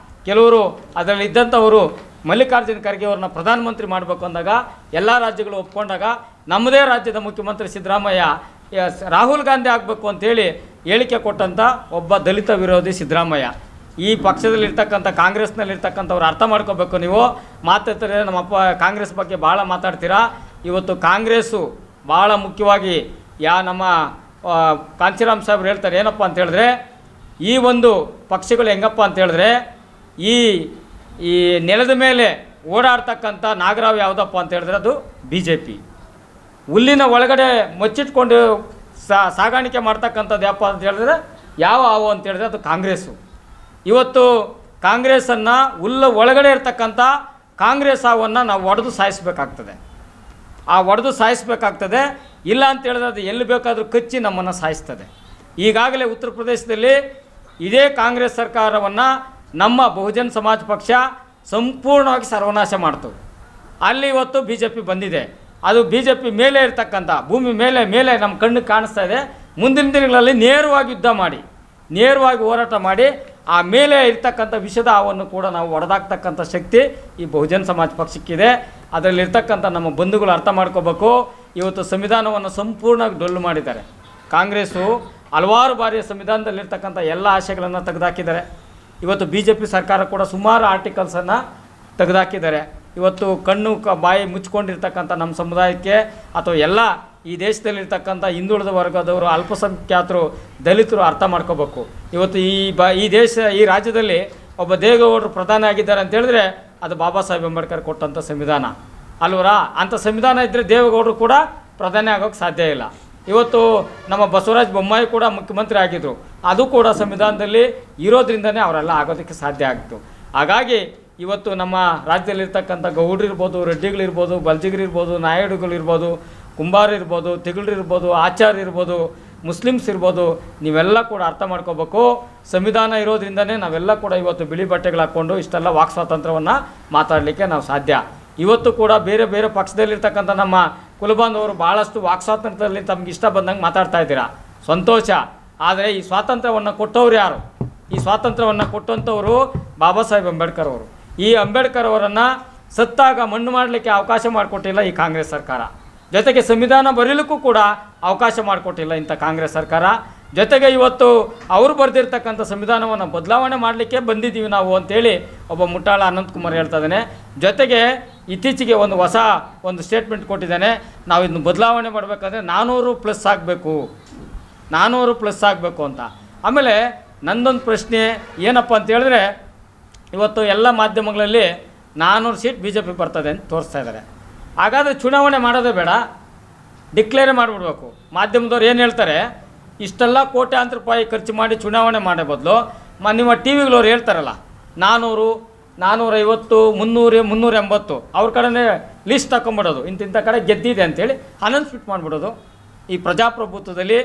ಕೆಲವರು ಅದರಲ್ಲಿ ಇದ್ದಂಥವರು ಮಲ್ಲಿಕಾರ್ಜುನ ಖರ್ಗೆ ಅವ್ರನ್ನ ಪ್ರಧಾನಮಂತ್ರಿ ಮಾಡಬೇಕು ಅಂದಾಗ ಎಲ್ಲ ರಾಜ್ಯಗಳು ಒಪ್ಕೊಂಡಾಗ ನಮ್ಮದೇ ರಾಜ್ಯದ ಮುಖ್ಯಮಂತ್ರಿ ಸಿದ್ದರಾಮಯ್ಯ ರಾಹುಲ್ ಗಾಂಧಿ ಆಗಬೇಕು ಅಂತೇಳಿ ಹೇಳಿಕೆ ಕೊಟ್ಟಂಥ ಒಬ್ಬ ದಲಿತ ವಿರೋಧಿ ಸಿದ್ದರಾಮಯ್ಯ. ಈ ಪಕ್ಷದಲ್ಲಿರ್ತಕ್ಕಂಥ ಕಾಂಗ್ರೆಸ್ನಲ್ಲಿರ್ತಕ್ಕಂಥವ್ರು ಅರ್ಥ ಮಾಡ್ಕೋಬೇಕು. ನೀವು ಮಾತಾಡ್ತಾರೆ, ನಮ್ಮಪ್ಪ ಕಾಂಗ್ರೆಸ್ ಬಗ್ಗೆ ಭಾಳ ಮಾತಾಡ್ತೀರಾ. ಇವತ್ತು ಕಾಂಗ್ರೆಸ್ಸು ಭಾಳ ಮುಖ್ಯವಾಗಿ ನಮ್ಮ ಕಾಂಚೀರಾಮ್ ಸಾಹೇಬ್ರು ಹೇಳ್ತಾರೆ ಏನಪ್ಪ ಅಂತ ಹೇಳಿದ್ರೆ, ಈ ಒಂದು ಪಕ್ಷಗಳು ಹೆಂಗಪ್ಪ ಅಂತ ಹೇಳಿದ್ರೆ ಈ ನೆಲದ ಮೇಲೆ ಓಡಾಡ್ತಕ್ಕಂಥ ನಾಗರಾವ್ ಯಾವುದಪ್ಪ ಅಂತ ಹೇಳಿದ್ರೆ ಅದು BJP. ಹುಲ್ಲಿನ ಒಳಗಡೆ ಮುಚ್ಚಿಟ್ಕೊಂಡು ಸಾಗಾಣಿಕೆ ಮಾಡ್ತಕ್ಕಂಥದ್ದು ಯಪ್ಪ ಅಂತ ಹೇಳಿದ್ರೆ ಯಾವ ಹಾವು ಅಂತ ಹೇಳಿದ್ರೆ ಅದು ಕಾಂಗ್ರೆಸ್ಸು. ಇವತ್ತು ಕಾಂಗ್ರೆಸ್ಸನ್ನು ಹುಲ್ಲು ಒಳಗಡೆ ಇರ್ತಕ್ಕಂಥ ಕಾಂಗ್ರೆಸ್ ಹಾವನ್ನು ನಾವು ಒಡೆದು ಸಾಯಿಸಬೇಕಾಗ್ತದೆ. ಆ ಒಡೆದು ಸಾಯಿಸಬೇಕಾಗ್ತದೆ. ಇಲ್ಲ ಅಂತ ಹೇಳಿದ್ರೆ ಅದು ಎಲ್ಲಿ ಬೇಕಾದರೂ ಕಚ್ಚಿ ನಮ್ಮನ್ನು ಸಾಯಿಸ್ತದೆ. ಈಗಾಗಲೇ ಉತ್ತರ ಪ್ರದೇಶದಲ್ಲಿ ಇದೇ ಕಾಂಗ್ರೆಸ್ ಸರ್ಕಾರವನ್ನು ನಮ್ಮ ಬಹುಜನ್ ಸಮಾಜ್ ಪಕ್ಷ ಸಂಪೂರ್ಣವಾಗಿ ಸರ್ವನಾಶ ಮಾಡ್ತು. ಅಲ್ಲಿ ಇವತ್ತು BJP ಬಂದಿದೆ. ಅದು BJP ಮೇಲೆ ಇರ್ತಕ್ಕಂಥ ಭೂಮಿ ಮೇಲೆ ನಮ್ಮ ಕಣ್ಣಿಗೆ ಕಾಣಿಸ್ತಾ ಇದೆ. ಮುಂದಿನ ದಿನಗಳಲ್ಲಿ ನೇರವಾಗಿ ಯುದ್ಧ ಮಾಡಿ, ನೇರವಾಗಿ ಹೋರಾಟ ಮಾಡಿ ಆ ಮೇಲೆ ಇರ್ತಕ್ಕಂಥ ವಿಷದ ಹಾವನ್ನು ಕೂಡ ನಾವು ಒಡೆದಾಕ್ತಕ್ಕಂಥ ಶಕ್ತಿ ಈ ಬಹುಜನ್ ಸಮಾಜ್ ಪಕ್ಷಕ್ಕಿದೆ. ಅದರಲ್ಲಿರ್ತಕ್ಕಂಥ ನಮ್ಮ ಬಂಧುಗಳು ಅರ್ಥ ಮಾಡ್ಕೋಬೇಕು. ಇವತ್ತು ಸಂವಿಧಾನವನ್ನು ಸಂಪೂರ್ಣವಾಗಿ ಡೊಳ್ಳು ಮಾಡಿದ್ದಾರೆ. ಕಾಂಗ್ರೆಸ್ಸು ಹಲವಾರು ಬಾರಿ ಸಂವಿಧಾನದಲ್ಲಿರ್ತಕ್ಕಂಥ ಎಲ್ಲ ಆಶಯಗಳನ್ನು ತೆಗೆದುಹಾಕಿದ್ದಾರೆ. ಇವತ್ತು BJP ಸರ್ಕಾರ ಕೂಡ ಸುಮಾರು ಆರ್ಟಿಕಲ್ಸನ್ನು ತೆಗೆದುಹಾಕಿದ್ದಾರೆ. ಇವತ್ತು ಕಣ್ಣು ಬಾಯಿ ಮುಚ್ಕೊಂಡಿರ್ತಕ್ಕಂಥ ನಮ್ಮ ಸಮುದಾಯಕ್ಕೆ ಅಥವಾ ಎಲ್ಲ ಈ ದೇಶದಲ್ಲಿರ್ತಕ್ಕಂಥ ಹಿಂದುಳಿದ ವರ್ಗದವರು, ಅಲ್ಪಸಂಖ್ಯಾತರು, ದಲಿತರು ಅರ್ಥ ಮಾಡ್ಕೋಬೇಕು. ಇವತ್ತು ಈ ರಾಜ್ಯದಲ್ಲಿ ಒಬ್ಬ ದೇವೇಗೌಡರು ಪ್ರಧಾನಿ ಆಗಿದ್ದಾರೆ ಅಂತ ಹೇಳಿದ್ರೆ ಅದು ಬಾಬಾ ಸಾಹೇಬ್ ಅಂಬೇಡ್ಕರ್ ಕೊಟ್ಟಂಥ ಸಂವಿಧಾನ ಅಲ್ವರಾ? ಅಂಥ ಸಂವಿಧಾನ ಇದ್ದರೆ ದೇವೇಗೌಡರು ಕೂಡ ಪ್ರಧಾನಿ ಆಗೋಕ್ಕೆ ಸಾಧ್ಯ ಇಲ್ಲ. ಇವತ್ತು ನಮ್ಮ ಬಸವರಾಜ ಬೊಮ್ಮಾಯಿ ಕೂಡ ಮುಖ್ಯಮಂತ್ರಿ ಆಗಿದ್ದರು. ಅದು ಕೂಡ ಸಂವಿಧಾನದಲ್ಲಿ ಇರೋದ್ರಿಂದನೇ ಅವರೆಲ್ಲ ಆಗೋದಕ್ಕೆ ಸಾಧ್ಯ ಆಗಿತ್ತು. ಹಾಗಾಗಿ ಇವತ್ತು ನಮ್ಮ ರಾಜ್ಯದಲ್ಲಿರ್ತಕ್ಕಂಥ ಗೌಡ್ರಿರ್ಬೋದು, ರೆಡ್ಡಿಗಳಿರ್ಬೋದು, ಬಲ್ಜಿಗರಿರ್ಬೋದು, ನಾಯುಡುಗಳಿರ್ಬೋದು, ಕುಂಬಾರಿರ್ಬೋದು, ತಿಗಳಿರ್ಬೋದು, ಆಚಾರ್ಯ ಇರ್ಬೋದು, ಮುಸ್ಲಿಮ್ಸ್ ಇರ್ಬೋದು, ನೀವೆಲ್ಲ ಕೂಡ ಅರ್ಥ ಮಾಡ್ಕೋಬೇಕು. ಸಂವಿಧಾನ ಇರೋದ್ರಿಂದನೇ ನಾವೆಲ್ಲ ಕೂಡ ಇವತ್ತು ಬಿಳಿ ಬಟ್ಟೆಗಳು ಹಾಕ್ಕೊಂಡು ಇಷ್ಟೆಲ್ಲ ವಾಕ್ ಸ್ವಾತಂತ್ರ್ಯವನ್ನು ಮಾತಾಡಲಿಕ್ಕೆ ನಾವು ಸಾಧ್ಯ. ಇವತ್ತು ಕೂಡ ಬೇರೆ ಬೇರೆ ಪಕ್ಷದಲ್ಲಿರ್ತಕ್ಕಂಥ ನಮ್ಮ ಕುಲಬಾಂಧವರು ಭಾಳಷ್ಟು ವಾಕ್ ಸ್ವಾತಂತ್ರ್ಯದಲ್ಲಿ ತಮ್ಗೆ ಇಷ್ಟ ಬಂದಂಗೆ ಮಾತಾಡ್ತಾ ಇದ್ದೀರಾ, ಸಂತೋಷ. ಆದರೆ ಈ ಸ್ವಾತಂತ್ರ್ಯವನ್ನು ಕೊಟ್ಟವ್ರು ಯಾರು? ಈ ಸ್ವಾತಂತ್ರ್ಯವನ್ನು ಕೊಟ್ಟಂಥವರು ಬಾಬಾ ಸಾಹೇಬ್ ಅಂಬೇಡ್ಕರ್ ಅವರು. ಈ ಅಂಬೇಡ್ಕರ್ ಅವರನ್ನು ಸತ್ತಾಗ ಮಣ್ಣು ಮಾಡಲಿಕ್ಕೆ ಅವಕಾಶ ಮಾಡಿಕೊಟ್ಟಿಲ್ಲ ಈ ಕಾಂಗ್ರೆಸ್ ಸರ್ಕಾರ. ಜೊತೆಗೆ ಸಂವಿಧಾನ ಬರೀಲಿಕ್ಕೂ ಕೂಡ ಅವಕಾಶ ಮಾಡಿಕೊಟ್ಟಿಲ್ಲ ಇಂಥ ಕಾಂಗ್ರೆಸ್ ಸರ್ಕಾರ. ಜೊತೆಗೆ ಇವತ್ತು ಅವರು ಬರೆದಿರ್ತಕ್ಕಂಥ ಸಂವಿಧಾನವನ್ನು ಬದಲಾವಣೆ ಮಾಡಲಿಕ್ಕೆ ಬಂದಿದ್ದೀವಿ ನಾವು ಅಂತೇಳಿ ಒಬ್ಬ ಮುಟ್ಟಾಳ ಅನಂತಕುಮಾರ್ ಹೇಳ್ತಾ ಇದ್ದಾನೆ. ಜೊತೆಗೆ ಇತ್ತೀಚೆಗೆ ಹೊಸ ಸ್ಟೇಟ್ಮೆಂಟ್ ಕೊಟ್ಟಿದ್ದಾನೆ, ನಾವು ಇದನ್ನು ಬದಲಾವಣೆ ಮಾಡಬೇಕಾದ್ರೆ 400+ ಆಗಬೇಕು, 400+ ಆಗಬೇಕು ಅಂತ. ಆಮೇಲೆ ನಂದೊಂದು ಪ್ರಶ್ನೆ ಏನಪ್ಪ ಅಂತ ಹೇಳಿದ್ರೆ, ಇವತ್ತು ಎಲ್ಲ ಮಾಧ್ಯಮಗಳಲ್ಲಿ 400 ಸೀಟ್ BJP ಬರ್ತದೆ ಅಂತ ತೋರಿಸ್ತಾ ಇದ್ದಾರೆ. ಹಾಗಾದರೆ ಚುನಾವಣೆ ಮಾಡೋದೇ ಬೇಡ, ಡಿಕ್ಲೇರ್ ಮಾಡಿಬಿಡ್ಬೇಕು. ಮಾಧ್ಯಮದವ್ರು ಏನು ಹೇಳ್ತಾರೆ, ಇಷ್ಟೆಲ್ಲ ಕೋಟ್ಯಾಂತರ ರೂಪಾಯಿ ಖರ್ಚು ಮಾಡಿ ಚುನಾವಣೆ ಮಾಡೋ ಬದಲು ನಿಮ್ಮ TVಗಳವ್ರು ಹೇಳ್ತಾರಲ್ಲ 400, 450, 300, 380 ಅವ್ರ ಕಡೆನೇ ಲಿಸ್ಟ್ ತಗೊಂಬಿಡೋದು, ಇಂಥ ಕಡೆ ಗೆದ್ದಿದೆ ಅಂಥೇಳಿ ಅನೌನ್ಸ್ಮೆಂಟ್ ಮಾಡಿಬಿಡೋದು. ಈ ಪ್ರಜಾಪ್ರಭುತ್ವದಲ್ಲಿ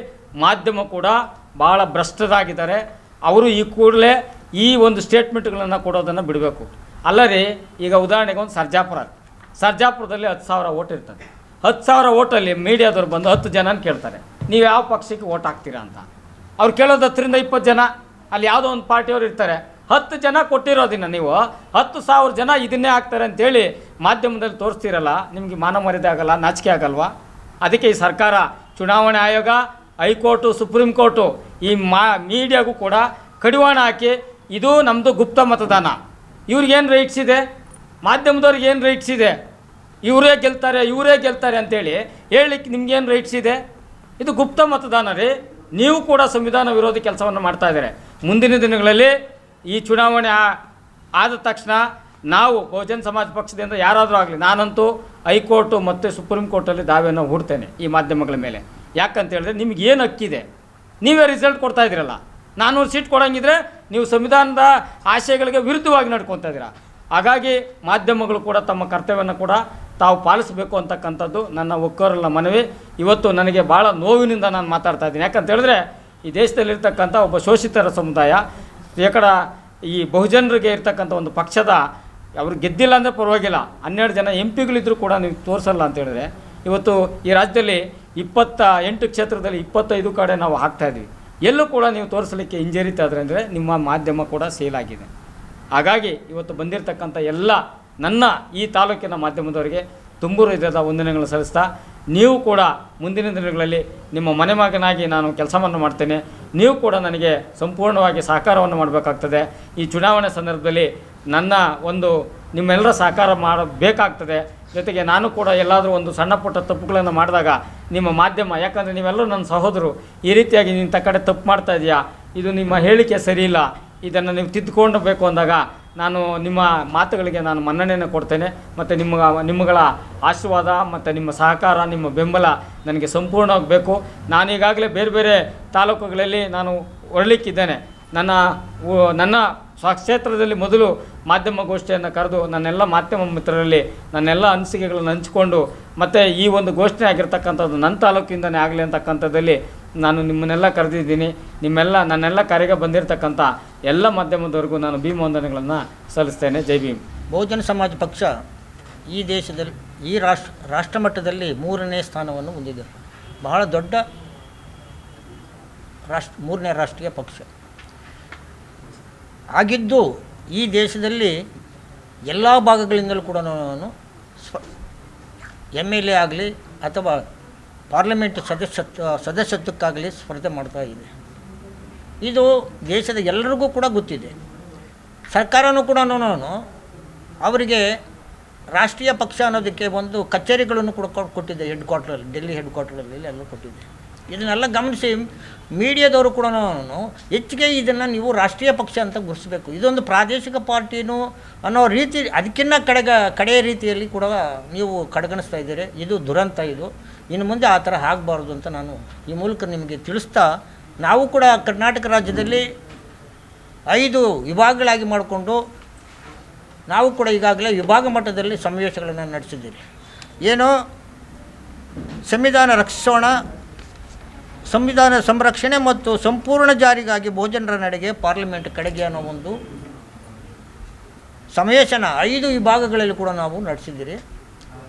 ಮಾಧ್ಯಮ ಕೂಡ ಭಾಳ ಭ್ರಷ್ಟರಾಗಿದ್ದಾರೆ. ಅವರು ಈ ಕೂಡಲೇ ಈ ಒಂದು ಸ್ಟೇಟ್ಮೆಂಟ್ಗಳನ್ನು ಕೊಡೋದನ್ನು ಬಿಡಬೇಕು. ಅಲ್ಲ ರೀ, ಈಗ ಉದಾಹರಣೆಗೆ ಒಂದು ಸರ್ಜಾಪುರದಲ್ಲಿ 10,000 ಓಟ್ ಇರ್ತದೆ. 10,000 ಓಟಲ್ಲಿ ಮೀಡಿಯಾದವ್ರು ಬಂದು 10 ಜನನ ಕೇಳ್ತಾರೆ, ನೀವು ಯಾವ ಪಕ್ಷಕ್ಕೆ ಓಟ್ ಹಾಕ್ತೀರಾ ಅಂತ. ಅವ್ರು ಕೇಳೋದು 10ರಿಂದ 20 ಜನ, ಅಲ್ಲಿ ಯಾವುದೋ ಒಂದು ಪಾರ್ಟಿಯವ್ರು ಇರ್ತಾರೆ. 10 ಜನ ಕೊಟ್ಟಿರೋದಿನ ನೀವು 10,000 ಜನ ಇದನ್ನೇ ಹಾಕ್ತಾರೆ ಅಂತೇಳಿ ಮಾಧ್ಯಮದಲ್ಲಿ ತೋರಿಸ್ತೀರಲ್ಲ, ನಿಮಗೆ ಮಾನ ಮರ್ಯಾದೆ ಆಗಲ್ಲ, ನಾಚಿಕೆ ಆಗಲ್ವಾ? ಅದಕ್ಕೆ ಈ ಸರ್ಕಾರ, ಚುನಾವಣೆ ಆಯೋಗ, ಹೈಕೋರ್ಟು, ಸುಪ್ರೀಂ ಕೋರ್ಟು ಈ ಮೀಡಿಯಾಗೂ ಕೂಡ ಕಡಿವಾಣ ಹಾಕಿ ಇದು ನಮ್ಮದು ಗುಪ್ತ ಮತದಾನ, ಇವ್ರಿಗೇನು ರೈಟ್ಸ್ ಇದೆ, ಮಾಧ್ಯಮದವ್ರಿಗೆ ಏನು ರೈಟ್ಸ್ ಇದೆ, ಇವರೇ ಗೆಲ್ತಾರೆ ಅಂತೇಳಿ ಹೇಳಲಿಕ್ಕೆ ನಿಮ್ಗೇನು ರೈಟ್ಸ್ ಇದೆ? ಇದು ಗುಪ್ತ ಮತದಾನ ರೀ. ನೀವು ಕೂಡ ಸಂವಿಧಾನ ವಿರೋಧಿ ಕೆಲಸವನ್ನು ಮಾಡ್ತಾ ಇದ್ದಾರೆ. ಮುಂದಿನ ದಿನಗಳಲ್ಲಿ ಈ ಚುನಾವಣೆ ಆದ ತಕ್ಷಣ ನಾವು ಬಹುಜನ ಸಮಾಜ ಪಕ್ಷದಿಂದ ಯಾರಾದರೂ ಆಗಲಿ, ನಾನಂತೂ ಹೈಕೋರ್ಟು ಮತ್ತು ಸುಪ್ರೀಂ ಕೋರ್ಟಲ್ಲಿ ದಾವೆಯನ್ನು ಹೂಡ್ತೇನೆ ಈ ಮಾಧ್ಯಮಗಳ ಮೇಲೆ. ಯಾಕಂತ ಹೇಳಿದ್ರೆ ನಿಮ್ಗೆ ಏನು ಹಕ್ಕಿದೆ? ನೀವೇ ರಿಸಲ್ಟ್ ಕೊಡ್ತಾ ಇದ್ದೀರಲ್ಲ. 400 ಸೀಟ್ ಕೊಡೋಂಗಿದ್ರೆ ನೀವು ಸಂವಿಧಾನದ ಆಶಯಗಳಿಗೆ ವಿರುದ್ಧವಾಗಿ ನಡ್ಕೊತಾ ಇದ್ದೀರಾ. ಹಾಗಾಗಿ ಮಾಧ್ಯಮಗಳು ಕೂಡ ತಮ್ಮ ಕರ್ತವ್ಯವನ್ನು ಕೂಡ ತಾವು ಪಾಲಿಸಬೇಕು ಅಂತಕ್ಕಂಥದ್ದು ನನ್ನ ಒಕ್ಕೋರಲ್ಲ ಮನವಿ. ಇವತ್ತು ನನಗೆ ಭಾಳ ನೋವಿನಿಂದ ನಾನು ಮಾತಾಡ್ತಾ ಇದ್ದೀನಿ. ಯಾಕಂತ ಹೇಳಿದ್ರೆ ಈ ದೇಶದಲ್ಲಿರ್ತಕ್ಕಂಥ ಒಬ್ಬ ಶೋಷಿತರ ಸಮುದಾಯ, ಈ ಬಹುಜನರಿಗೆ ಇರ್ತಕ್ಕಂಥ ಒಂದು ಪಕ್ಷದ ಅವರು ಗೆದ್ದಿಲ್ಲ ಅಂದರೆ ಪರವಾಗಿಲ್ಲ, 12 ಜನ MP ಗಳಿದ್ದರೂ ಕೂಡ ನೀವು ತೋರಿಸಲ್ಲ ಅಂತ ಹೇಳಿದ್ರೆ, ಇವತ್ತು ಈ ರಾಜ್ಯದಲ್ಲಿ 28 ಕ್ಷೇತ್ರದಲ್ಲಿ 25 ಕಡೆ ನಾವು ಹಾಕ್ತಾಯಿದ್ವಿ, ಎಲ್ಲೂ ಕೂಡ ನೀವು ತೋರಿಸಲಿಕ್ಕೆ ಹಿಂಜರಿತಾ ಇದ್ರೆ ಅಂದರೆ ನಿಮ್ಮ ಮಾಧ್ಯಮ ಕೂಡ ಸೇಲ್ ಆಗಿದೆ. ಹಾಗಾಗಿ ಇವತ್ತು ಬಂದಿರತಕ್ಕಂಥ ಎಲ್ಲ ನನ್ನ ಈ ತಾಲೂಕಿನ ಮಾಧ್ಯಮದವರಿಗೆ ತುಂಬು ಹೃದಯದ ವಂದನೆಗಳನ್ನು ಸಲ್ಲಿಸ್ತಾ, ನೀವು ಕೂಡ ಮುಂದಿನ ದಿನಗಳಲ್ಲಿ ನಿಮ್ಮ ಮನೆ ಮಗನಾಗಿ ನಾನು ಕೆಲಸವನ್ನು ಮಾಡ್ತೇನೆ. ನೀವು ಕೂಡ ನನಗೆ ಸಂಪೂರ್ಣವಾಗಿ ಸಹಕಾರವನ್ನು ಮಾಡಬೇಕಾಗ್ತದೆ. ಈ ಚುನಾವಣೆ ಸಂದರ್ಭದಲ್ಲಿ ನನ್ನ ನಿಮ್ಮೆಲ್ಲರ ಸಹಕಾರ ಮಾಡಬೇಕಾಗ್ತದೆ. ಜೊತೆಗೆ ನಾನು ಕೂಡ ಎಲ್ಲಾದರೂ ಒಂದು ಸಣ್ಣ ಪುಟ್ಟ ತಪ್ಪುಗಳನ್ನು ಮಾಡಿದಾಗ ನಿಮ್ಮ ಮಾಧ್ಯಮ, ಯಾಕಂದರೆ ನೀವೆಲ್ಲರೂ ನನ್ನ ಸಹೋದರರು, ಈ ರೀತಿಯಾಗಿ ನಿಂತ ಕಡೆ ತಪ್ಪು ಮಾಡ್ತಾ ಇದೆಯಾ, ಇದು ನಿಮ್ಮ ಹೇಳಿಕೆ ಸರಿಯಿಲ್ಲ, ಇದನ್ನು ನೀವು ತಿದ್ದುಕೊಂಡಬೇಕು ಅಂದಾಗ ನಾನು ನಿಮ್ಮ ಮಾತುಗಳಿಗೆ ನಾನು ಮನ್ನಣೆಯನ್ನು ಕೊಡ್ತೇನೆ. ಮತ್ತು ನಿಮ್ಮಗಳ ಆಶೀರ್ವಾದ ಮತ್ತು ನಿಮ್ಮ ಸಹಕಾರ, ನಿಮ್ಮ ಬೆಂಬಲ ನನಗೆ ಸಂಪೂರ್ಣವಾಗಿ ಬೇಕು. ನಾನೀಗಾಗಲೇ ಬೇರೆ ಬೇರೆ ತಾಲೂಕುಗಳಲ್ಲಿ ನಾನು ಹೊರಲಿಕ್ಕಿದ್ದೇನೆ. ನನ್ನ ಸ್ವಕ್ಷೇತ್ರದಲ್ಲಿ ಮೊದಲು ಮಾಧ್ಯಮ ಗೋಷ್ಠಿಯನ್ನು ಕರೆದು ನನ್ನೆಲ್ಲ ಮಾಧ್ಯಮ ಮಿತ್ರರಲ್ಲಿ ನನ್ನೆಲ್ಲ ಅನಿಸಿಕೆಗಳನ್ನು ಹಂಚಿಕೊಂಡು, ಮತ್ತು ಈ ಒಂದು ಘೋಷಣೆ ಆಗಿರ್ತಕ್ಕಂಥದ್ದು ನನ್ನ ತಾಲೂಕಿಂದನೇ ಆಗಲಿ ಅಂತಕ್ಕಂಥದ್ದಲ್ಲಿ ನಾನು ನಿಮ್ಮನ್ನೆಲ್ಲ ಕರೆದಿದ್ದೀನಿ. ನನ್ನೆಲ್ಲ ಕರೆಗೆ ಬಂದಿರತಕ್ಕಂಥ ಎಲ್ಲ ಮಾಧ್ಯಮದವರೆಗೂ ನಾನು ಭೀಮವಂದನೆಗಳನ್ನು ಸಲ್ಲಿಸ್ತೇನೆ. ಜೈ ಭೀಮ್. ಬಹುಜನ ಸಮಾಜ ಪಕ್ಷ ಈ ದೇಶದಲ್ಲಿ ರಾಷ್ಟ್ರ ಮಟ್ಟದಲ್ಲಿ 3ನೇ ಸ್ಥಾನವನ್ನು ಹೊಂದಿದೆ. ಬಹಳ ದೊಡ್ಡ 3ನೇ ರಾಷ್ಟ್ರೀಯ ಪಕ್ಷ ಆಗಿದ್ದು, ಈ ದೇಶದಲ್ಲಿ ಎಲ್ಲ ಭಾಗಗಳಿಂದಲೂ ಕೂಡ MLA ಆಗಲಿ ಅಥವಾ ಪಾರ್ಲಿಮೆಂಟ್ ಸದಸ್ಯತ್ವಕ್ಕಾಗಲಿ ಸ್ಪರ್ಧೆ ಮಾಡ್ತಾ ಇದೆ. ಇದು ದೇಶದ ಎಲ್ಲರಿಗೂ ಕೂಡ ಗೊತ್ತಿದೆ. ಸರ್ಕಾರನೂ ಕೂಡ ಅವರಿಗೆ ರಾಷ್ಟ್ರೀಯ ಪಕ್ಷ ಅನ್ನೋದಕ್ಕೆ ಒಂದು ಕಚೇರಿಗಳನ್ನು ಕೂಡ ಕೊಟ್ಟಿದೆ. ಡೆಲ್ಲಿ ಹೆಡ್ ಕ್ವಾರ್ಟರಲ್ಲಿ ಎಲ್ಲ ಕೊಟ್ಟಿದೆ. ಇದನ್ನೆಲ್ಲ ಗಮನಿಸಿ ಮೀಡಿಯಾದವರು ಕೂಡ ಹೆಚ್ಚಿಗೆ ಇದನ್ನು ನೀವು ರಾಷ್ಟ್ರೀಯ ಪಕ್ಷ ಅಂತ ಗುರುತಿಸಬೇಕು. ಇದೊಂದು ಪ್ರಾದೇಶಿಕ ಪಾರ್ಟಿನೂ ಅನ್ನೋ ರೀತಿ ಅದಕ್ಕಿಂತ ಕಡೆಯ ರೀತಿಯಲ್ಲಿ ಕೂಡ ನೀವು ಕಡೆಗಣಿಸ್ತಾ ಇದ್ದೀರಿ. ಇದು ದುರಂತ. ಇದು ಇನ್ನು ಮುಂದೆ ಆ ಥರ ಆಗಬಾರ್ದು ಅಂತ ನಾನು ಈ ಮೂಲಕ ನಿಮಗೆ ತಿಳಿಸ್ತಾ, ನಾವು ಕೂಡ ಕರ್ನಾಟಕ ರಾಜ್ಯದಲ್ಲಿ 5 ವಿಭಾಗಗಳಾಗಿ ಮಾಡಿಕೊಂಡು ನಾವು ಕೂಡ ಈಗಾಗಲೇ ವಿಭಾಗ ಮಟ್ಟದಲ್ಲಿ ಸಮಾವೇಶಗಳನ್ನು ನಡೆಸಿದ್ದೀರಿ. ಏನೋ ಸಂವಿಧಾನ ರಕ್ಷಿಸೋಣ, ಸಂವಿಧಾನ ಸಂರಕ್ಷಣೆ ಮತ್ತು ಸಂಪೂರ್ಣ ಜಾರಿಗಾಗಿ ಬಹುಜನರ ನಡೆಗೆ ಪಾರ್ಲಿಮೆಂಟ್ ಕಡೆಗೆ ಅನ್ನೋ ಒಂದು ಸಮಾವೇಶನ 5 ವಿಭಾಗಗಳಲ್ಲಿ ಕೂಡ ನಾವು ನಡೆಸಿದ್ದೀರಿ.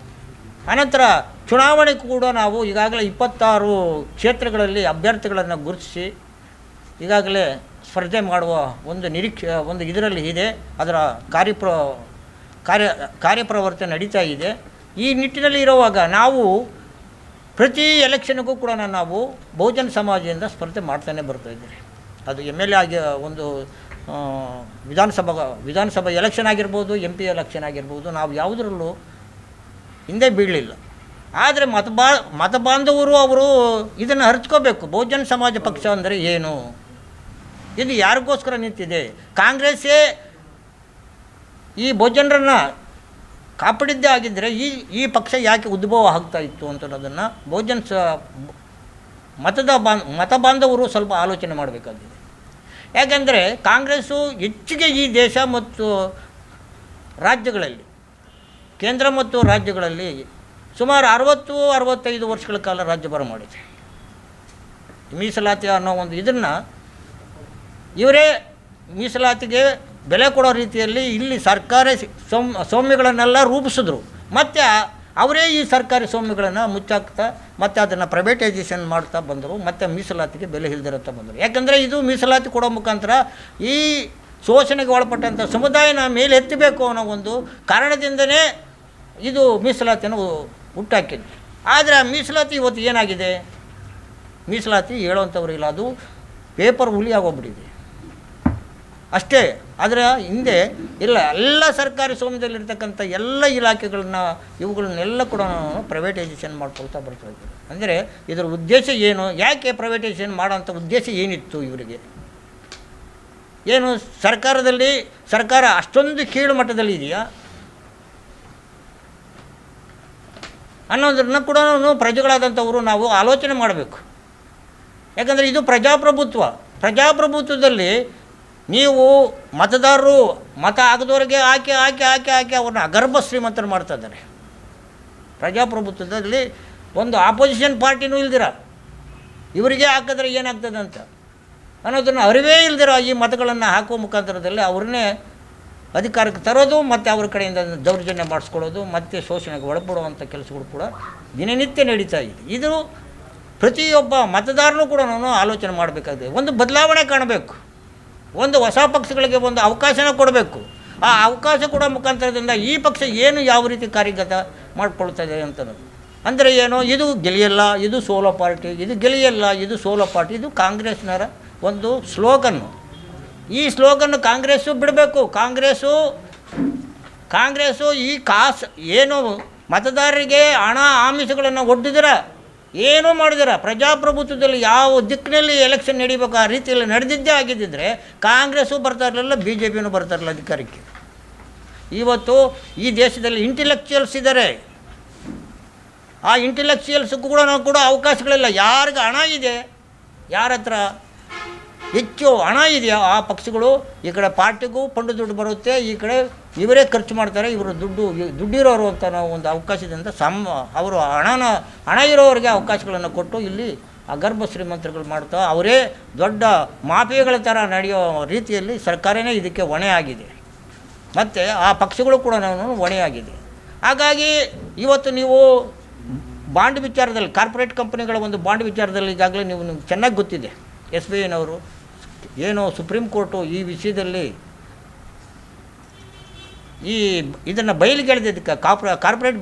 ಅನಂತರ ಚುನಾವಣೆ ಕೂಡ ನಾವು ಈಗಾಗಲೇ 26 ಕ್ಷೇತ್ರಗಳಲ್ಲಿ ಅಭ್ಯರ್ಥಿಗಳನ್ನು ಗುರುತಿಸಿ ಈಗಾಗಲೇ ಸ್ಪರ್ಧೆ ಮಾಡುವ ಒಂದು ಇದರಲ್ಲಿ ಇದೆ. ಅದರ ಕಾರ್ಯಪ್ರವರ್ತನೆ ನಡೀತಾ ಇದೆ. ಈ ನಿಟ್ಟಿನಲ್ಲಿ ಇರುವಾಗ ನಾವು ಪ್ರತಿ ಎಲೆಕ್ಷನ್ಗೂ ಕೂಡ ನಾವು ಬಹುಜನ ಸಮಾಜದಿಂದ ಸ್ಪರ್ಧೆ ಮಾಡ್ತಾನೆ ಬರ್ತಾಯಿದ್ದೀರಿ. ಅದು MLA ಆಗಿ ಒಂದು ವಿಧಾನಸಭಾ ಎಲೆಕ್ಷನ್ ಆಗಿರ್ಬೋದು, MP ಎಲೆಕ್ಷನ್ ಆಗಿರ್ಬೋದು, ನಾವು ಯಾವುದರಲ್ಲೂ ಹಿಂದೆ ಬೀಳಲಿಲ್ಲ. ಆದರೆ ಮತ ಬಾಂಧವರು ಅವರು ಇದನ್ನು ಅರಿತ್ಕೋಬೇಕು. ಬಹುಜನ ಸಮಾಜ ಪಕ್ಷ ಅಂದರೆ ಏನು, ಇದು ಯಾರಿಗೋಸ್ಕರ ನಿಂತಿದೆ, ಕಾಂಗ್ರೆಸ್ಸೇ ಈ ಬಹುಜನರನ್ನು ಕಾಪಾಡಿದ್ದೇ ಆಗಿದ್ದರೆ ಈ ಪಕ್ಷ ಯಾಕೆ ಉದ್ಭವ ಆಗ್ತಾ ಇತ್ತು ಅಂತ ಅನ್ನೋದನ್ನು ಮತ ಬಾಂಧವರು ಸ್ವಲ್ಪ ಆಲೋಚನೆ ಮಾಡಬೇಕಾಗಿದೆ. ಯಾಕೆಂದರೆ ಕಾಂಗ್ರೆಸ್ಸು ಹೆಚ್ಚಿಗೆ ಈ ದೇಶ ಮತ್ತು ರಾಜ್ಯಗಳಲ್ಲಿ, ಕೇಂದ್ರ ಮತ್ತು ರಾಜ್ಯಗಳಲ್ಲಿ ಸುಮಾರು 60-65 ವರ್ಷಗಳ ಕಾಲ ರಾಜ್ಯಭಾರ ಮಾಡಿದೆ. ಮೀಸಲಾತಿ ಅನ್ನೋ ಒಂದು ಇದನ್ನು ಇವರೇ ಮೀಸಲಾತಿಗೆ ಬೆಲೆ ಕೊಡೋ ರೀತಿಯಲ್ಲಿ ಇಲ್ಲಿ ಸರ್ಕಾರಿ ಸ್ವಾಮ್ಯಗಳನ್ನೆಲ್ಲ ರೂಪಿಸಿದ್ರು. ಮತ್ತು ಅವರೇ ಈ ಸರ್ಕಾರಿ ಸ್ವಾಮ್ಯಗಳನ್ನು ಮುಚ್ಚಾಕ್ತಾ ಮತ್ತು ಅದನ್ನು ಪ್ರೈವೇಟೈಸೇಷನ್ ಮಾಡ್ತಾ ಬಂದರು. ಮತ್ತು ಮೀಸಲಾತಿಗೆ ಬೆಲೆ ಇಲ್ದಿರುತ್ತಾ ಬಂದರು. ಯಾಕಂದರೆ ಇದು ಮೀಸಲಾತಿ ಕೊಡೋ ಮುಖಾಂತರ ಈ ಶೋಷಣೆಗೆ ಒಳಪಟ್ಟಂಥ ಸಮುದಾಯನ ಮೇಲೆ ಎತ್ತಬೇಕು ಅನ್ನೋ ಒಂದು ಕಾರಣದಿಂದನೇ ಇದು ಮೀಸಲಾತಿಯನ್ನು ಹುಟ್ಟಾಕಿದ್ವಿ. ಆದರೆ ಆ ಮೀಸಲಾತಿ ಇವತ್ತು ಏನಾಗಿದೆ? ಮೀಸಲಾತಿ ಹೇಳೋವಂಥವ್ರು ಇಲ್ಲ, ಅದು ಪೇಪರ್ ಹುಲಿ ಆಗೋಗ್ಬಿಟ್ಟಿದೆ ಅಷ್ಟೇ. ಅದರ ಹಿಂದೆ ಎಲ್ಲ ಸರ್ಕಾರಿ ಸ್ವಾಮ್ಯದಲ್ಲಿರ್ತಕ್ಕಂಥ ಎಲ್ಲ ಇಲಾಖೆಗಳನ್ನ ಇವುಗಳನ್ನೆಲ್ಲ ಕೂಡ ಪ್ರೈವೇಟೈಸೇಷನ್ ಮಾಡ್ಕೊಳ್ತಾ ಬರ್ತಾ ಇದ್ದಾರೆ. ಅಂದರೆ ಇದರ ಉದ್ದೇಶ ಏನು? ಯಾಕೆ ಪ್ರೈವೇಟೈಸೇಷನ್ ಮಾಡೋಂಥ ಉದ್ದೇಶ ಏನಿತ್ತು ಇವರಿಗೆ? ಏನು ಸರ್ಕಾರ ಅಷ್ಟೊಂದು ಕೀಳು ಮಟ್ಟದಲ್ಲಿ ಇದೆಯಾ ಅನ್ನೋದನ್ನು ಕೂಡ ಪ್ರಜೆಗಳಾದಂಥವರು ನಾವು ಆಲೋಚನೆ ಮಾಡಬೇಕು. ಯಾಕಂದರೆ ಇದು ಪ್ರಜಾಪ್ರಭುತ್ವದಲ್ಲಿ ನೀವು ಮತದಾರರು ಮತ ಆಗದವರಿಗೆ ಆಕೆ ಅವ್ರನ್ನ ಅಗರ್ಭ ಶ್ರೀಮಂತರು ಮಾಡ್ತಾ ಇದ್ದಾರೆ. ಪ್ರಜಾಪ್ರಭುತ್ವದಲ್ಲಿ ಒಂದು ಆಪೋಸಿಷನ್ ಪಾರ್ಟಿನೂ ಇಲ್ದಿರ ಇವರಿಗೆ ಹಾಕಿದ್ರೆ ಏನಾಗ್ತದೆ ಅಂತ ಅನ್ನೋದನ್ನು ಅರಿವೇ ಇಲ್ದಿರ ಈ ಮತಗಳನ್ನು ಹಾಕುವ ಮುಖಾಂತರದಲ್ಲಿ ಅವ್ರನ್ನೇ ಅಧಿಕಾರಕ್ಕೆ ತರೋದು ಮತ್ತು ಅವ್ರ ಕಡೆಯಿಂದ ದೌರ್ಜನ್ಯ ಮಾಡಿಸ್ಕೊಳ್ಳೋದು ಮತ್ತು ಶೋಷಣೆಗೆ ಒಳಪಡುವಂಥ ಕೆಲಸಗಳು ಕೂಡ ದಿನನಿತ್ಯ ನಡೀತಾ ಇದೆ. ಇದು ಪ್ರತಿಯೊಬ್ಬ ಮತದಾರನೂ ಕೂಡ ನಾನು ಆಲೋಚನೆ ಮಾಡಬೇಕಾಗಿದೆ. ಒಂದು ಬದಲಾವಣೆ ಕಾಣಬೇಕು, ಒಂದು ಹೊಸ ಪಕ್ಷಗಳಿಗೆ ಒಂದು ಅವಕಾಶನ ಕೊಡಬೇಕು. ಆ ಅವಕಾಶ ಕೊಡೋ ಮುಖಾಂತರದಿಂದ ಈ ಪಕ್ಷ ಏನು ಯಾವ ರೀತಿ ಕಾರ್ಯಗತ ಮಾಡ್ಕೊಳ್ತಾ ಇದೆ ಅಂತನೋದು. ಅಂದರೆ ಏನು, ಇದು ಗೆಳೆಯಲ್ಲ, ಇದು ಸೋಲೋ ಪಾರ್ಟಿ, ಇದು ಗೆಳೆಯಲ್ಲ, ಇದು ಸೋಲೋ ಪಾರ್ಟಿ, ಇದು ಕಾಂಗ್ರೆಸ್ನರ ಒಂದು ಸ್ಲೋಗನ್ನು. ಈ ಸ್ಲೋಗನ್ನು ಕಾಂಗ್ರೆಸ್ಸು ಬಿಡಬೇಕು. ಕಾಂಗ್ರೆಸ್ಸು ಈ ಏನು ಮತದಾರರಿಗೆ ಹಣ ಆಮಿಷಗಳನ್ನು ಒಡ್ಡಿದಿರ, ಏನೂ ಮಾಡಿದಿರ, ಪ್ರಜಾಪ್ರಭುತ್ವದಲ್ಲಿ ಯಾವ ದಿಕ್ಕಿನಲ್ಲಿ ಎಲೆಕ್ಷನ್ ನಡೀಬೇಕು ಆ ರೀತಿಯಲ್ಲಿ ನಡೆದಿದ್ದೇ ಆಗಿದ್ದಿದ್ರೆ ಕಾಂಗ್ರೆಸ್ಸು ಬರ್ತಾ ಇರಲಿಲ್ಲ, BJPನೂ ಬರ್ತಾ ಇರಲಿಲ್ಲ ಅಧಿಕಾರಕ್ಕೆ. ಇವತ್ತು ಈ ದೇಶದಲ್ಲಿ ಇಂಟೆಲೆಕ್ಚುಯಲ್ಸ್ ಇದ್ದಾರೆ, ಆ ಇಂಟೆಲೆಕ್ಚುಯಲ್ಸ್ಗೂ ಕೂಡ ಅವಕಾಶಗಳಿಲ್ಲ. ಯಾರಿಗೆ ಹಣ ಇದೆ, ಯಾರ ಹತ್ರ ಹೆಚ್ಚು ಹಣ ಇದೆಯೋ ಆ ಪಕ್ಷಗಳು ಈ ಕಡೆ ಪಾರ್ಟಿಗೂ ದುಡ್ಡು ಬರುತ್ತೆ, ಈ ಕಡೆ ಇವರೇ ಖರ್ಚು ಮಾಡ್ತಾರೆ, ಇವರು ದುಡ್ಡಿರೋರು ಅಂತ ನಾವು ಒಂದು ಅವಕಾಶದಿಂದ ಅವರು ಹಣ ಇರೋರಿಗೆ ಅವಕಾಶಗಳನ್ನು ಕೊಟ್ಟು ಇಲ್ಲಿ ಅಗರ್ಭ ಶ್ರೀಮಂತರುಗಳು ಮಾಡ್ತಾ ಅವರೇ ದೊಡ್ಡ ಮಾಫಿಯಾಗಳ ಥರ ನಡೆಯೋ ರೀತಿಯಲ್ಲಿ ಸರ್ಕಾರನೇ ಇದಕ್ಕೆ ಹೊಣೆ ಆಗಿದೆ ಮತ್ತು ಆ ಪಕ್ಷಗಳು ಕೂಡ ನಾವು ಹೊಣೆಯಾಗಿದೆ. ಹಾಗಾಗಿ ಇವತ್ತು ನೀವು ಬಾಂಡ್ ವಿಚಾರದಲ್ಲಿ, ಕಾರ್ಪೊರೇಟ್ ಕಂಪನಿಗಳ ಒಂದು ಬಾಂಡ್ ವಿಚಾರದಲ್ಲಿ ಈಗಾಗಲೇ ನಿಮ್ಗೆ ಚೆನ್ನಾಗಿ ಗೊತ್ತಿದೆ. SBIನವರು ಏನು ಸುಪ್ರೀಂ ಕೋರ್ಟು ಈ ವಿಷಯದಲ್ಲಿ ಇದನ್ನು ಬಯಲಿಗೆ ಎಳೆದಿದ್ದಕ್ಕೆ, ಕಾರ್ಪೊರೇಟ್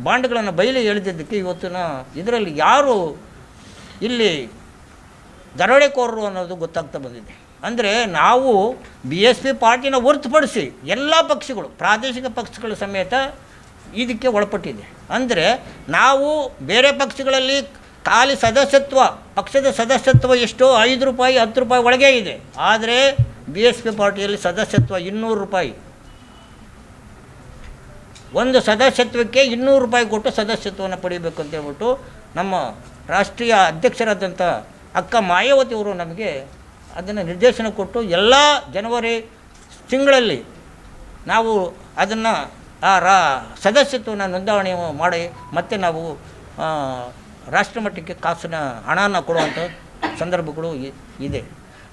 ಬಾಂಡ್ಗಳನ್ನು ಬಯಲಿಗೆ ಎಳೆದಿದ್ದಕ್ಕೆ ಇವತ್ತಿನ ಇದರಲ್ಲಿ ಯಾರು ಇಲ್ಲಿ ದರೋಡೆಕೋರರು ಅನ್ನೋದು ಗೊತ್ತಾಗ್ತಾ ಬಂದಿದೆ. ಅಂದರೆ ನಾವು BSP ಪಾರ್ಟಿನ ಹೊರತುಪಡಿಸಿ ಎಲ್ಲ ಪಕ್ಷಗಳು, ಪ್ರಾದೇಶಿಕ ಪಕ್ಷಗಳ ಸಮೇತ ಇದಕ್ಕೆ ಒಳಪಟ್ಟಿದೆ. ಅಂದರೆ ನಾವು ಬೇರೆ ಪಕ್ಷಗಳಲ್ಲಿ ಖಾಲಿ ಪಕ್ಷದ ಸದಸ್ಯತ್ವ ಎಷ್ಟೋ 5 ರೂಪಾಯಿ 10 ರೂಪಾಯಿ ಒಳಗೆ ಇದೆ. ಆದರೆ BSP ಪಾರ್ಟಿಯಲ್ಲಿ ಸದಸ್ಯತ್ವ 200 ರೂಪಾಯಿ. ಒಂದು ಸದಸ್ಯತ್ವಕ್ಕೆ 200 ರೂಪಾಯಿ ಕೊಟ್ಟು ಸದಸ್ಯತ್ವವನ್ನು ಪಡಿಬೇಕು ಅಂತ ಹೇಳ್ಬಿಟ್ಟು ನಮ್ಮ ರಾಷ್ಟ್ರೀಯ ಅಧ್ಯಕ್ಷರಾದಂಥ ಅಕ್ಕ ಮಾಯಾವತಿಯವರು ನಮಗೆ ಅದನ್ನು ನಿರ್ದೇಶನ ಕೊಟ್ಟು ಎಲ್ಲ ಜನವರಿ ತಿಂಗಳಲ್ಲಿ ನಾವು ಅದನ್ನು ಸದಸ್ಯತ್ವವನ್ನು ನೋಂದಣಿ ಮಾಡಿ ಮತ್ತೆ ನಾವು ರಾಷ್ಟ್ರಮಟ್ಟಕ್ಕೆ ಕಾಸಿನ ಹಣನ ಕೊಡುವಂಥ ಸಂದರ್ಭಗಳು ಇದೆ.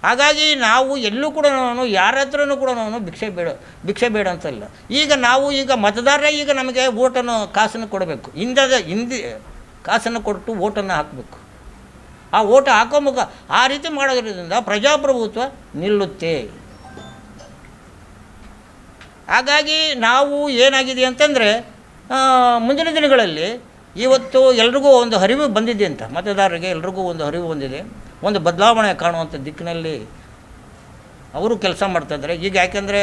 ಹಾಗಾಗಿ ನಾವು ಎಲ್ಲೂ ಕೂಡ ಯಾರ ಹತ್ರನೂ ಕೂಡ ಭಿಕ್ಷೆ ಬೇಡ ಅಂತಲ್ಲ. ಈಗ ಮತದಾರರೇ ಈಗ ನಮಗೆ ಓಟನ್ನು ಕಾಸನ್ನು ಕೊಡಬೇಕು, ಹಿಂದೆ ಕಾಸನ್ನು ಕೊಟ್ಟು ಓಟನ್ನು ಹಾಕಬೇಕು. ಆ ಓಟ್ ಹಾಕೋ ಆ ರೀತಿ ಮಾಡೋದ್ರಿಂದ ಪ್ರಜಾಪ್ರಭುತ್ವ ನಿಲ್ಲುತ್ತೆ. ಹಾಗಾಗಿ ನಾವು ಏನಾಗಿದೆ ಅಂತಂದರೆ ಮುಂದಿನ ದಿನಗಳಲ್ಲಿ ಇವತ್ತು ಎಲ್ರಿಗೂ ಒಂದು ಅರಿವು ಬಂದಿದೆ ಅಂತ, ಮತದಾರರಿಗೆ ಎಲ್ರಿಗೂ ಒಂದು ಅರಿವು ಬಂದಿದೆ, ಒಂದು ಬದಲಾವಣೆ ಕಾಣುವಂಥ ದಿಕ್ಕಿನಲ್ಲಿ ಅವರು ಕೆಲಸ ಮಾಡ್ತಾಯಿದ್ದಾರೆ. ಈಗ ಯಾಕೆಂದರೆ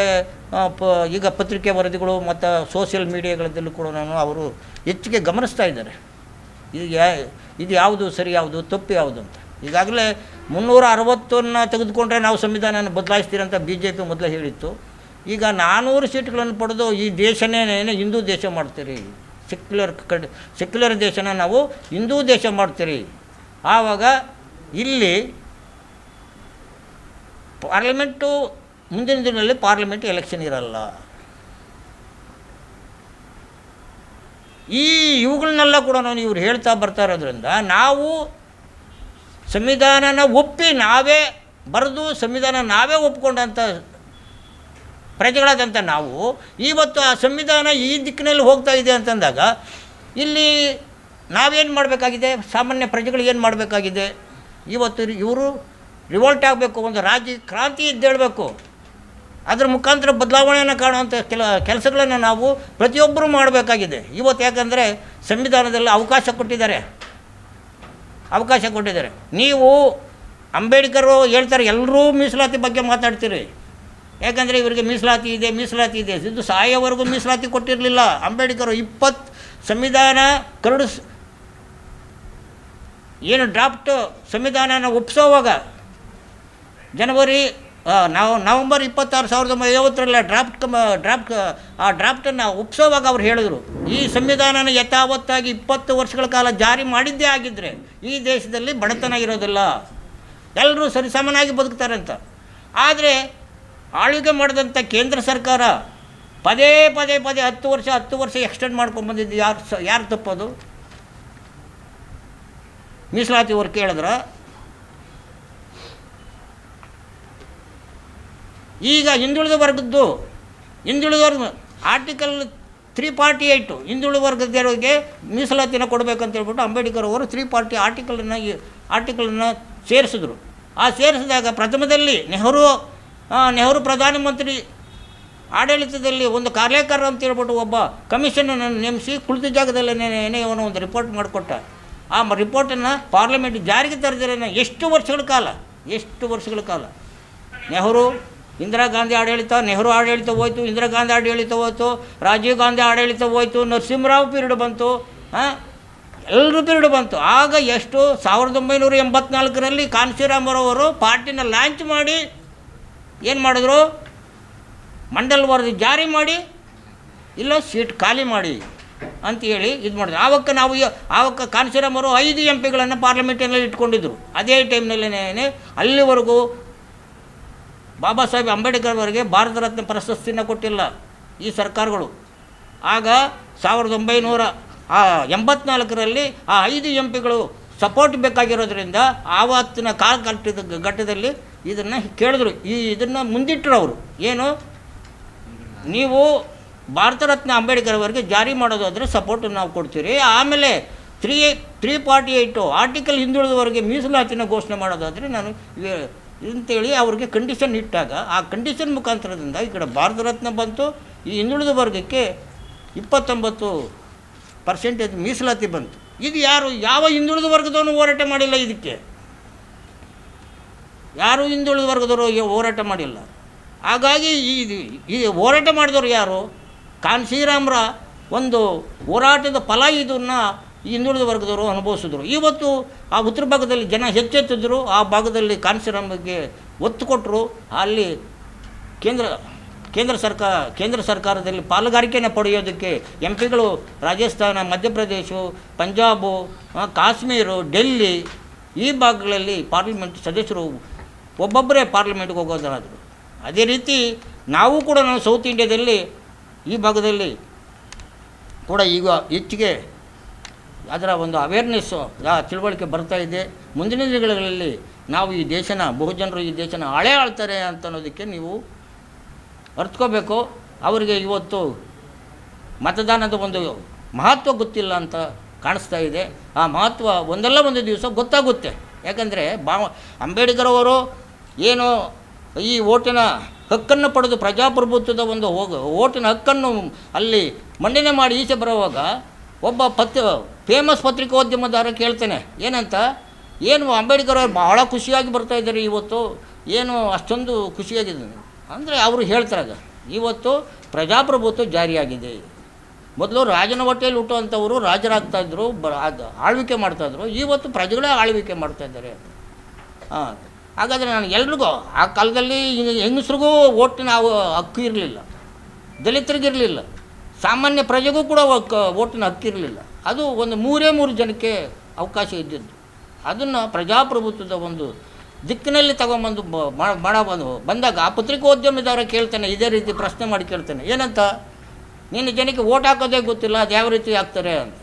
ಈಗ ಪತ್ರಿಕೆ ವರದಿಗಳು ಮತ್ತು ಸೋಷಿಯಲ್ ಮೀಡಿಯಾಗಳಲ್ಲೂ ಕೂಡ ಅವರು ಹೆಚ್ಚಿಗೆ ಗಮನಿಸ್ತಾ ಇದ್ದಾರೆ. ಇದು ಯಾವುದು ಸರಿ, ಯಾವುದು ತಪ್ಪು, ಯಾವುದು ಅಂತ. ಈಗಾಗಲೇ 360 ತೆಗೆದುಕೊಂಡ್ರೆ ನಾವು ಸಂವಿಧಾನ ಬದಲಾಯಿಸ್ತೀರಿ ಅಂತ BJP ಮೊದಲೇ ಹೇಳಿತ್ತು. ಈಗ 400 ಸೀಟ್ಗಳನ್ನು ಪಡೆದು ಈ ದೇಶನೇ ಹಿಂದೂ ದೇಶ ಮಾಡ್ತೀರಿ, ಸೆಕ್ಯುಲರ್ ದೇಶನ ನಾವು ಹಿಂದೂ ದೇಶ ಮಾಡ್ತೀರಿ. ಆವಾಗ ಇಲ್ಲಿ ಪಾರ್ಲಿಮೆಂಟು ಮುಂದಿನ ದಿನದಲ್ಲಿ ಪಾರ್ಲಿಮೆಂಟ್ ಎಲೆಕ್ಷನ್ ಇರಲ್ಲ. ಇವುಗಳನ್ನೆಲ್ಲ ಕೂಡ ಇವ್ರು ಹೇಳ್ತಾ ಬರ್ತಾ ಇರೋದ್ರಿಂದ ನಾವು ಸಂವಿಧಾನನ ಒಪ್ಪಿ ನಾವೇ ಬರೆದು ಸಂವಿಧಾನ ನಾವೇ ಒಪ್ಕೊಂಡಂಥ ಪ್ರಜೆಗಳಾದಂಥ ನಾವು ಇವತ್ತು ಆ ಸಂವಿಧಾನ ಈ ದಿಕ್ಕಿನಲ್ಲಿ ಹೋಗ್ತಾ ಇದೆ ಅಂತಂದಾಗ ಇಲ್ಲಿ ನಾವೇನು ಮಾಡಬೇಕಾಗಿದೆ, ಸಾಮಾನ್ಯ ಪ್ರಜೆಗಳು ಏನು ಮಾಡಬೇಕಾಗಿದೆ? ಇವತ್ತು ಇವರು ರಿವೋಲ್ಟ್ ಆಗಬೇಕು, ಒಂದು ರಾಜ್ಯ ಕ್ರಾಂತಿ ಎದ್ದೇಳಬೇಕು. ಅದರ ಮುಖಾಂತರ ಬದಲಾವಣೆಯನ್ನು ಕಾಣುವಂಥ ಕೆಲಸಗಳನ್ನು ನಾವು ಪ್ರತಿಯೊಬ್ಬರೂ ಮಾಡಬೇಕಾಗಿದೆ ಇವತ್ತು. ಯಾಕಂದರೆ ಸಂವಿಧಾನದಲ್ಲಿ ಅವಕಾಶ ಕೊಟ್ಟಿದ್ದಾರೆ. ನೀವು ಅಂಬೇಡ್ಕರು ಹೇಳ್ತಾರೆ, ಎಲ್ಲರೂ ಮೀಸಲಾತಿ ಬಗ್ಗೆ ಮಾತಾಡ್ತೀರಿ. ಯಾಕಂದರೆ ಇವರಿಗೆ ಮೀಸಲಾತಿ ಇದೆ. ಇದು ಸಾಯೋವರೆಗೂ ಮೀಸಲಾತಿ ಕೊಟ್ಟಿರಲಿಲ್ಲ ಅಂಬೇಡ್ಕರು. 20 ಸಂವಿಧಾನ ಕರಡು ಏನು ಡ್ರಾಫ್ಟ್ ಸಂವಿಧಾನನ ಒಪ್ಪಿಸೋವಾಗ ನವಂಬರ್ 26, 1950 ಆ ಡ್ರಾಫ್ಟನ್ನು ಒಪ್ಪಿಸೋವಾಗ ಅವ್ರು ಹೇಳಿದರು, ಈ ಸಂವಿಧಾನನ ಯಥಾವತ್ತಾಗಿ 20 ವರ್ಷಗಳ ಕಾಲ ಜಾರಿ ಮಾಡಿದ್ದೇ ಆಗಿದ್ದರೆ ಈ ದೇಶದಲ್ಲಿ ಬಡತನ ಇರೋದಿಲ್ಲ, ಎಲ್ಲರೂ ಸರಿಸಮನಾಗಿ ಬದುಕ್ತಾರೆ ಅಂತ. ಆದರೆ ಆಳ್ವಿಕೆ ಮಾಡಿದಂಥ ಕೇಂದ್ರ ಸರ್ಕಾರ ಪದೇ 10 ವರ್ಷ ಎಕ್ಸ್ಟೆಂಡ್ ಮಾಡ್ಕೊಂಡು ಬಂದಿದ್ದು ಯಾರು ತಪ್ಪೋದು? ಮೀಸಲಾತಿ ಅವ್ರು ಕೇಳಿದ್ರ? ಈಗ ಹಿಂದುಳಿದ ವರ್ಗ ಆರ್ಟಿಕಲ್ 348 ಹಿಂದುಳಿದ ವರ್ಗದವರಿಗೆ ಮೀಸಲಾತಿನ ಕೊಡಬೇಕಂತ ಹೇಳ್ಬಿಟ್ಟು ಅಂಬೇಡ್ಕರ್ ಅವರು 340 ಆರ್ಟಿಕಲನ್ನು ಸೇರಿಸಿದ್ರು. ಆ ಸೇರಿಸಿದಾಗ ಪ್ರಥಮದಲ್ಲಿ ನೆಹರು ಪ್ರಧಾನಮಂತ್ರಿ ಆಡಳಿತದಲ್ಲಿ ಒಂದು ಕಾರ್ಯಕರ ಅಂತ ಹೇಳ್ಬಿಟ್ಟು ಒಬ್ಬ ಕಮಿಷನನ್ನು ನೇಮಿಸಿ ಕುಳಿತ ಜಾಗದಲ್ಲೇ ಅವನು ಒಂದು ರಿಪೋರ್ಟ್ ಮಾಡಿಕೊಟ್ಟ. ಆ ರಿಪೋರ್ಟನ್ನು ಪಾರ್ಲಿಮೆಂಟ್ ಜಾರಿಗೆ ತರದಿರ ಎಷ್ಟು ವರ್ಷಗಳ ಕಾಲ ಇಂದಿರಾ ಗಾಂಧಿ ಆಡಳಿತ, ನೆಹರು ಆಡಳಿತ ಹೋಯ್ತು, ಇಂದಿರಾ ಗಾಂಧಿ ಆಡಳಿತ ಹೋಯ್ತು, ರಾಜೀವ್ ಗಾಂಧಿ ಆಡಳಿತ ಹೋಯ್ತು, ನರಸಿಂಹರಾವ್ ಪೀರಿಯಡ್ ಬಂತು, ಎಲ್ಲರೂ ಪೀರಿಯಡ್ ಬಂತು. ಆಗ 1984ರಲ್ಲಿ ಕಾನ್ಶಿರಾಮರವರು ಪಾರ್ಟಿನ ಲಾಂಚ್ ಮಾಡಿ ಏನು ಮಾಡಿದ್ರು, ಮಂಡಲ್ ವರದಿ ಜಾರಿ ಮಾಡಿ ಇಲ್ಲ ಸೀಟ್ ಖಾಲಿ ಮಾಡಿ ಅಂಥೇಳಿ ಇದು ಮಾಡಿದ್ರು. ಆವಕ್ಕ ಕಾನ್ಶಿರಾಮರು 5 MP ಪಾರ್ಲಿಮೆಂಟಿನಲ್ಲಿ ಇಟ್ಕೊಂಡಿದ್ರು. ಅದೇ ಟೈಮ್ನಲ್ಲೇ ಅಲ್ಲಿವರೆಗೂ ಬಾಬಾ ಸಾಹೇಬ್ ಅಂಬೇಡ್ಕರ್ ಅವರಿಗೆ ಭಾರತ ರತ್ನ ಪ್ರಶಸ್ತಿನ ಕೊಟ್ಟಿಲ್ಲ ಈ ಸರ್ಕಾರಗಳು. ಆಗ 1984ರಲ್ಲಿ ಆ 5 MP ಸಪೋರ್ಟ್ ಬೇಕಾಗಿರೋದ್ರಿಂದ ಆವತ್ತಿನ ಘಟ್ಟದಲ್ಲಿ ಇದನ್ನು ಕೇಳಿದ್ರು. ಇದನ್ನು ಮುಂದಿಟ್ಟರು ಅವರು. ಏನು, ನೀವು ಭಾರತ ರತ್ನ ಅಂಬೇಡ್ಕರ್ ಅವರಿಗೆ ಜಾರಿ ಮಾಡೋದಾದರೆ ಸಪೋರ್ಟ್ ನಾವು ಕೊಡ್ತೀರಿ, ಆಮೇಲೆ 348 ಆರ್ಟಿಕಲ್ ಹಿಂದುಳಿದವರಿಗೆ ಮೀಸಲಾತಿನ ಘೋಷಣೆ ಮಾಡೋದಾದರೆ ನಾನು ಅಂತೇಳಿ ಅವ್ರಿಗೆ ಕಂಡೀಷನ್ ಇಟ್ಟಾಗ ಆ ಕಂಡೀಷನ್ ಮುಖಾಂತರದಿಂದ ಈ ಕಡೆ ಭಾರತ ರತ್ನ ಬಂತು, ಈ ಹಿಂದುಳಿದ ವರ್ಗಕ್ಕೆ 29% ಮೀಸಲಾತಿ ಬಂತು. ಇದು ಯಾವ ಹಿಂದುಳಿದ ವರ್ಗದವನು ಹೋರಾಟ ಮಾಡಿಲ್ಲ, ಇದಕ್ಕೆ ಯಾರು ಹಿಂದುಳಿದ ವರ್ಗದವರು ಹೋರಾಟ ಮಾಡಿಲ್ಲ. ಹಾಗಾಗಿ ಈ ಹೋರಾಟ ಮಾಡಿದವರು ಯಾರು? ಕಾನ್ಶಿರಾಮರ ಒಂದು ಹೋರಾಟದ ಫಲ ಇದನ್ನು ಈ ಹಿಂದುಳಿದ ವರ್ಗದವರು ಅನುಭವಿಸಿದ್ರು. ಇವತ್ತು ಆ ಉತ್ತರ ಭಾಗದಲ್ಲಿ ಜನ ಹೆಚ್ಚೆತ್ತಿದ್ರು, ಆ ಭಾಗದಲ್ಲಿ ಕಾನ್ಶಿರಾಮ್ಗೆ ಒತ್ತು ಕೊಟ್ಟರು. ಅಲ್ಲಿ ಕೇಂದ್ರ ಸರ್ಕಾರದಲ್ಲಿ ಪಾಲುಗಾರಿಕೆಯನ್ನು ಪಡೆಯೋದಕ್ಕೆ MP ರಾಜಸ್ಥಾನ, ಮಧ್ಯಪ್ರದೇಶ, ಪಂಜಾಬು, ಕಾಶ್ಮೀರ, ಡೆಲ್ಲಿ ಈ ಭಾಗಗಳಲ್ಲಿ ಪಾರ್ಲಿಮೆಂಟ್ ಸದಸ್ಯರು ಒಬ್ಬೊಬ್ಬರೇ ಪಾರ್ಲಿಮೆಂಟ್ಗೆ ಹೋಗೋದಾದರು. ಅದೇ ರೀತಿ ನಾವು ಸೌತ್ ಇಂಡಿಯಾದಲ್ಲಿ ಈ ಭಾಗದಲ್ಲಿ ಕೂಡ ಈಗ ಹೆಚ್ಚಿಗೆ ಅದರ ಒಂದು ಅವೇರ್ನೆಸ್ಸು ತಿಳುವಳಿಕೆ ಬರ್ತಾ ಇದೆ. ಮುಂದಿನ ದಿನಗಳಲ್ಲಿ ನಾವು ಈ ದೇಶನ ಬಹುಜನರು ಈ ದೇಶನ ಆಳ್ತಾರೆ ಅಂತ ಅನ್ನೋದಕ್ಕೆ ನೀವು ಅರ್ಥಕೋಬೇಕು. ಅವರಿಗೆ ಇವತ್ತು ಮತದಾನದ ಒಂದು ಮಹತ್ವ ಗೊತ್ತಿಲ್ಲ ಅಂತ ಕಾಣಿಸ್ತಾ ಇದೆ. ಆ ಮಹತ್ವ ಒಂದಲ್ಲ ಒಂದು ದಿವಸ ಗೊತ್ತಾಗುತ್ತೆ. ಯಾಕಂದರೆ ಅಂಬೇಡ್ಕರ್ ಅವರು ಏನು ಈ ಓಟಿನ ಹಕ್ಕನ್ನು ಪಡೆದು ಪ್ರಜಾಪ್ರಭುತ್ವದ ಒಂದು ಓಟಿನ ಹಕ್ಕನ್ನು ಅಲ್ಲಿ ಮಂಡನೆ ಮಾಡಿ ಈಚೆ ಬರುವಾಗ ಒಬ್ಬ ಫೇಮಸ್ ಪತ್ರಿಕೋದ್ಯಮದಾರ ಕೇಳ್ತಾನೆ, ಏನಂತ, ಏನು ಅಂಬೇಡ್ಕರ್ ಅವರು ಭಾಳ ಖುಷಿಯಾಗಿ ಬರ್ತಾಯಿದ್ದಾರೆ ಇವತ್ತು, ಏನು ಅಷ್ಟೊಂದು ಖುಷಿಯಾಗಿದೆ ಅಂದರೆ ಅವರು ಹೇಳ್ತಾರೆ, ಇವತ್ತು ಪ್ರಜಾಪ್ರಭುತ್ವ ಜಾರಿಯಾಗಿದೆ. ಮೊದಲು ರಾಜನ ಹೊಟ್ಟೆಯಲ್ಲಿ ಹುಟ್ಟುವಂಥವರು ರಾಜರಾಗ್ತಾಯಿದ್ರು, ಆಳ್ವಿಕೆ ಮಾಡ್ತಾಯಿದ್ರು. ಇವತ್ತು ಪ್ರಜೆಗಳೇ ಆಳ್ವಿಕೆ ಮಾಡ್ತಾಯಿದ್ದಾರೆ. ಹಾಗಾದರೆ ನಾನು ಎಲ್ರಿಗೂ ಆ ಕಾಲದಲ್ಲಿ ಹೆಂಗಸ್ರಿಗೂ ಓಟಿನ ಹಕ್ಕು ಇರಲಿಲ್ಲ, ದಲಿತರಿಗಿರಲಿಲ್ಲ, ಸಾಮಾನ್ಯ ಪ್ರಜೆಗೂ ಕೂಡ ಓಟಿನ ಹಕ್ಕಿರಲಿಲ್ಲ. ಅದು ಒಂದು 3 ಜನಕ್ಕೆ ಅವಕಾಶ ಇದ್ದಿದ್ದು. ಅದನ್ನು ಪ್ರಜಾಪ್ರಭುತ್ವದ ಒಂದು ದಿಕ್ಕಿನಲ್ಲಿ ತಗೊಂಬಂದು ಬಂದಾಗ ಆ ಪತ್ರಿಕೋದ್ಯಮದವರ ಕೇಳ್ತಾನೆ, ಇದೇ ರೀತಿ ಪ್ರಶ್ನೆ ಮಾಡಿ ಕೇಳ್ತಾನೆ, ಏನಂತ, ನೀನು ಜನಕ್ಕೆ ಓಟ್ ಹಾಕೋದೇ ಗೊತ್ತಿಲ್ಲ, ಅದು ಯಾವ ರೀತಿ ಹಾಕ್ತಾರೆ ಅಂತ.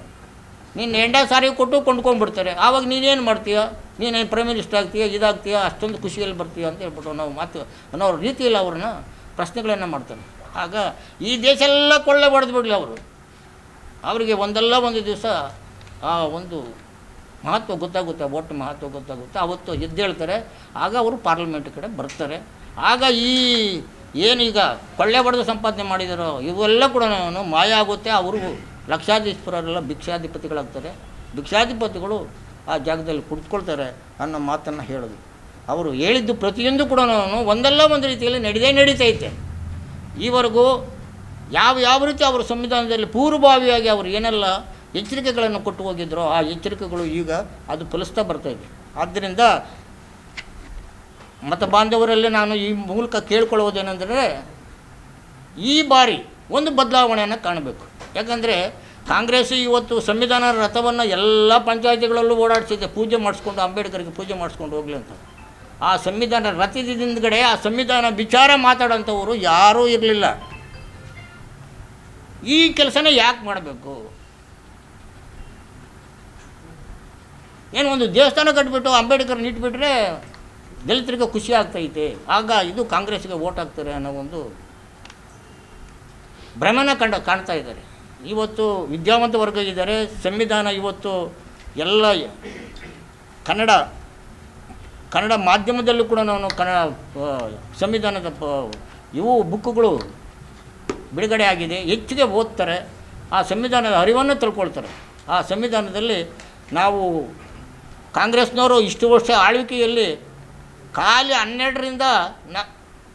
ನೀನು ಎಂಡ ಸಾರಿ ಕೊಟ್ಟು ಕೊಂಡ್ಕೊಂಡ್ಬಿಡ್ತಾರೆ. ಆವಾಗ ನೀನೇನು ಮಾಡ್ತೀಯ, ನೀನೇನು ಪ್ರೈಮ್ ಮಿನಿಸ್ಟರ್ ಆಗ್ತೀಯ, ಇದಾಗ್ತೀಯ, ಅಷ್ಟೊಂದು ಖುಷಿಯಲ್ಲಿ ಬರ್ತೀಯ ಅಂತ ಹೇಳ್ಬಿಟ್ಟು ನಾವು ಅನ್ನೋ ರೀತಿಯಲ್ಲಿ ಅವ್ರನ್ನ ಪ್ರಶ್ನೆಗಳನ್ನು ಮಾಡ್ತಾನೆ. ಆಗ ಈ ದೇಶ ಎಲ್ಲ ಕೊಳ್ಳೆ ಹೊಡೆದು ಬಿಡಲಿ ಅವರಿಗೆ ಒಂದಲ್ಲ ಒಂದು ದಿವಸ ಆ ಒಂದು ಮಹತ್ವ ಗೊತ್ತಾಗುತ್ತೆ, ಓಟ್ ಮಹತ್ವ ಗೊತ್ತಾಗುತ್ತೆ. ಅವತ್ತು ಎದ್ದೇಳ್ತಾರೆ. ಆಗ ಅವರು ಪಾರ್ಲಿಮೆಂಟ್ ಕಡೆ ಬರ್ತಾರೆ. ಆಗ ಈ ಏನೀಗ ಕೊಳ್ಳೆ ಬಡ್ದು ಸಂಪಾದನೆ ಮಾಡಿದಾರೋ ಇವೆಲ್ಲ ಕೂಡ ಮಾಯ ಆಗುತ್ತೆ. ಅವ್ರಿಗೂ ಲಕ್ಷಾಧೀಶ್ವರರೆಲ್ಲ ಭಿಕ್ಷಾಧಿಪತಿಗಳಾಗ್ತಾರೆ. ಭಿಕ್ಷಾಧಿಪತಿಗಳು ಆ ಜಾಗದಲ್ಲಿ ಕುಳಿತುಕೊಳ್ತಾರೆ ಅನ್ನೋ ಮಾತನ್ನು ಹೇಳೋದು. ಅವರು ಹೇಳಿದ್ದು ಪ್ರತಿಯೊಂದು ಕೂಡ ಒಂದಲ್ಲ ಒಂದು ರೀತಿಯಲ್ಲಿ ನಡೀತೈತೆ. ಈವರೆಗೂ ಯಾವ ರೀತಿ ಅವರು ಸಂವಿಧಾನದಲ್ಲಿ ಪೂರ್ವಭಾವಿಯಾಗಿ ಅವರು ಏನೆಲ್ಲ ಎಚ್ಚರಿಕೆಗಳನ್ನು ಕೊಟ್ಟು ಹೋಗಿದ್ರೋ ಆ ಎಚ್ಚರಿಕೆಗಳು ಈಗ ಅದು ಫಲಿಸ್ತಾ ಬರ್ತಾಯಿದೆ. ಆದ್ದರಿಂದ ಮತ ಬಾಂಧವರಲ್ಲಿ ನಾನು ಈ ಮೂಲಕ ಕೇಳ್ಕೊಳ್ಳೋದೇನೆಂದರೆ ಈ ಬಾರಿ ಒಂದು ಬದಲಾವಣೆಯನ್ನು ಕಾಣಬೇಕು. ಯಾಕಂದರೆ ಕಾಂಗ್ರೆಸ್ ಇವತ್ತು ಸಂವಿಧಾನ ರಥವನ್ನು ಎಲ್ಲ ಪಂಚಾಯತಿಗಳಲ್ಲೂ ಓಡಾಡಿಸಿದೆ, ಪೂಜೆ ಮಾಡಿಸ್ಕೊಂಡು ಅಂಬೇಡ್ಕರ್ಗೆ ಪೂಜೆ ಮಾಡಿಸ್ಕೊಂಡು ಹೋಗಲಿ ಅಂತ. ಆ ಸಂವಿಧಾನ ರಥದ ಹಿಂದ್ಗಡೆ ಆ ಸಂವಿಧಾನ ವಿಚಾರ ಮಾತಾಡೋಂಥವರು ಯಾರೂ ಇರಲಿಲ್ಲ. ಈ ಕೆಲಸನ ಯಾಕೆ ಮಾಡಬೇಕು? ಏನು ಒಂದು ದೇವಸ್ಥಾನ ಕಟ್ಟಿಬಿಟ್ಟು ಅಂಬೇಡ್ಕರ್ನ ಇಟ್ಬಿಟ್ರೆ ದಲಿತರಿಗೆ ಖುಷಿ ಆಗ್ತೈತೆ, ಆಗ ಇದು ಕಾಂಗ್ರೆಸ್ಗೆ ವೋಟ್ ಹಾಕ್ತಾರೆ ಅನ್ನೋ ಒಂದು ಭ್ರಮನ ಕಾಣ್ತಾ ಇದ್ದಾರೆ. ಇವತ್ತು ವಿದ್ಯಾವಂತ ವರ್ಗ ಇದ್ದಾರೆ. ಸಂವಿಧಾನ ಇವತ್ತು ಎಲ್ಲ ಕನ್ನಡ ಮಾಧ್ಯಮದಲ್ಲೂ ಕೂಡ ನಾನು ಸಂವಿಧಾನದ ಇವು ಬುಕ್ಕುಗಳು ಬಿಡುಗಡೆ ಆಗಿದೆ. ಹೆಚ್ಚಿಗೆ ಓದ್ತಾರೆ, ಆ ಸಂವಿಧಾನದ ಅರಿವನ್ನು ತಿಳ್ಕೊಳ್ತಾರೆ. ಆ ಸಂವಿಧಾನದಲ್ಲಿ ನಾವು ಕಾಂಗ್ರೆಸ್ನವರು ಇಷ್ಟು ವರ್ಷ ಆಳ್ವಿಕೆಯಲ್ಲಿ ಖಾಲಿ 12ರಿಂದ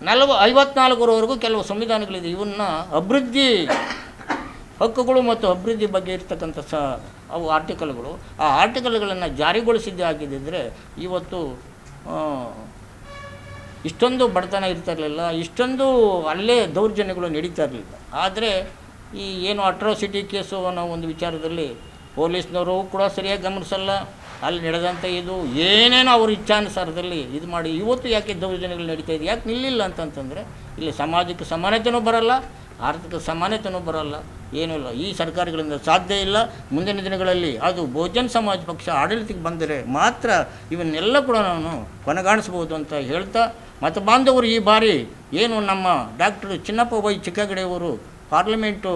54ರವರೆಗೂ ಕೆಲವು ಸಂವಿಧಾನಗಳಿದೆ. ಇವನ್ನ ಅಭಿವೃದ್ಧಿ ಹಕ್ಕುಗಳು ಮತ್ತು ಅಭಿವೃದ್ಧಿ ಬಗ್ಗೆ ಇರ್ತಕ್ಕಂಥ ಅವು ಆರ್ಟಿಕಲ್ಗಳು, ಆ ಆರ್ಟಿಕಲ್ಗಳನ್ನು ಜಾರಿಗೊಳಿಸಿದ್ದೇ ಆಗಿದ್ದರೆ ಇವತ್ತು ಇಷ್ಟೊಂದು ಬಡತನ ಇರ್ತಾ ಇರಲಿಲ್ಲ, ಇಷ್ಟೊಂದು ಅಲ್ಲೇ ದೌರ್ಜನ್ಯಗಳು ನಡೀತಾ ಇರಲಿಲ್ಲ. ಆದರೆ ಈ ಏನು ಅಟ್ರಾಸಿಟಿ ಕೇಸು ಅನ್ನೋ ಒಂದು ವಿಚಾರದಲ್ಲಿ ಪೊಲೀಸ್ನವರು ಕೂಡ ಸರಿಯಾಗಿ ಗಮನಿಸಲ್ಲ. ಅಲ್ಲಿ ನಡೆದಂಥ ಇದು ಏನೇನೋ ಅವ್ರ ಇಚ್ಛಾನುಸಾರದಲ್ಲಿ ಇದು ಮಾಡಿ ಇವತ್ತು ಯಾಕೆ ದೌರ್ಜನ್ಯಗಳು ನಡೀತಾ ಇದೆ, ಯಾಕೆ ನಿಲ್ಲಿಲ್ಲ ಅಂತಂತಂದರೆ ಇಲ್ಲಿ ಸಮಾಜಕ್ಕೆ ಸಮಾನತೆಯೂ ಬರಲ್ಲ, ಆರ್ಥಿಕ ಸಮಾನತೆಯೂ ಬರಲ್ಲ, ಏನೂ ಇಲ್ಲ. ಈ ಸರ್ಕಾರಗಳಿಂದ ಸಾಧ್ಯ ಇಲ್ಲ. ಮುಂದಿನ ದಿನಗಳಲ್ಲಿ ಅದು ಬಹುಜನ್ ಸಮಾಜ ಪಕ್ಷ ಆಡಳಿತಕ್ಕೆ ಬಂದರೆ ಮಾತ್ರ ಇವನ್ನೆಲ್ಲ ಕೂಡ ನಾನು ಕೊನೆಗಾಣಿಸ್ಬೋದು ಅಂತ ಹೇಳ್ತಾ, ಮತ್ತು ಬಾಂಧವರು ಈ ಬಾರಿ ಏನು ನಮ್ಮ ಡಾಕ್ಟರ್ ಚಿನ್ನಪ್ಪ ವೈ ಚಿಕ್ಕಗಡೆಯವರು ಪಾರ್ಲಿಮೆಂಟು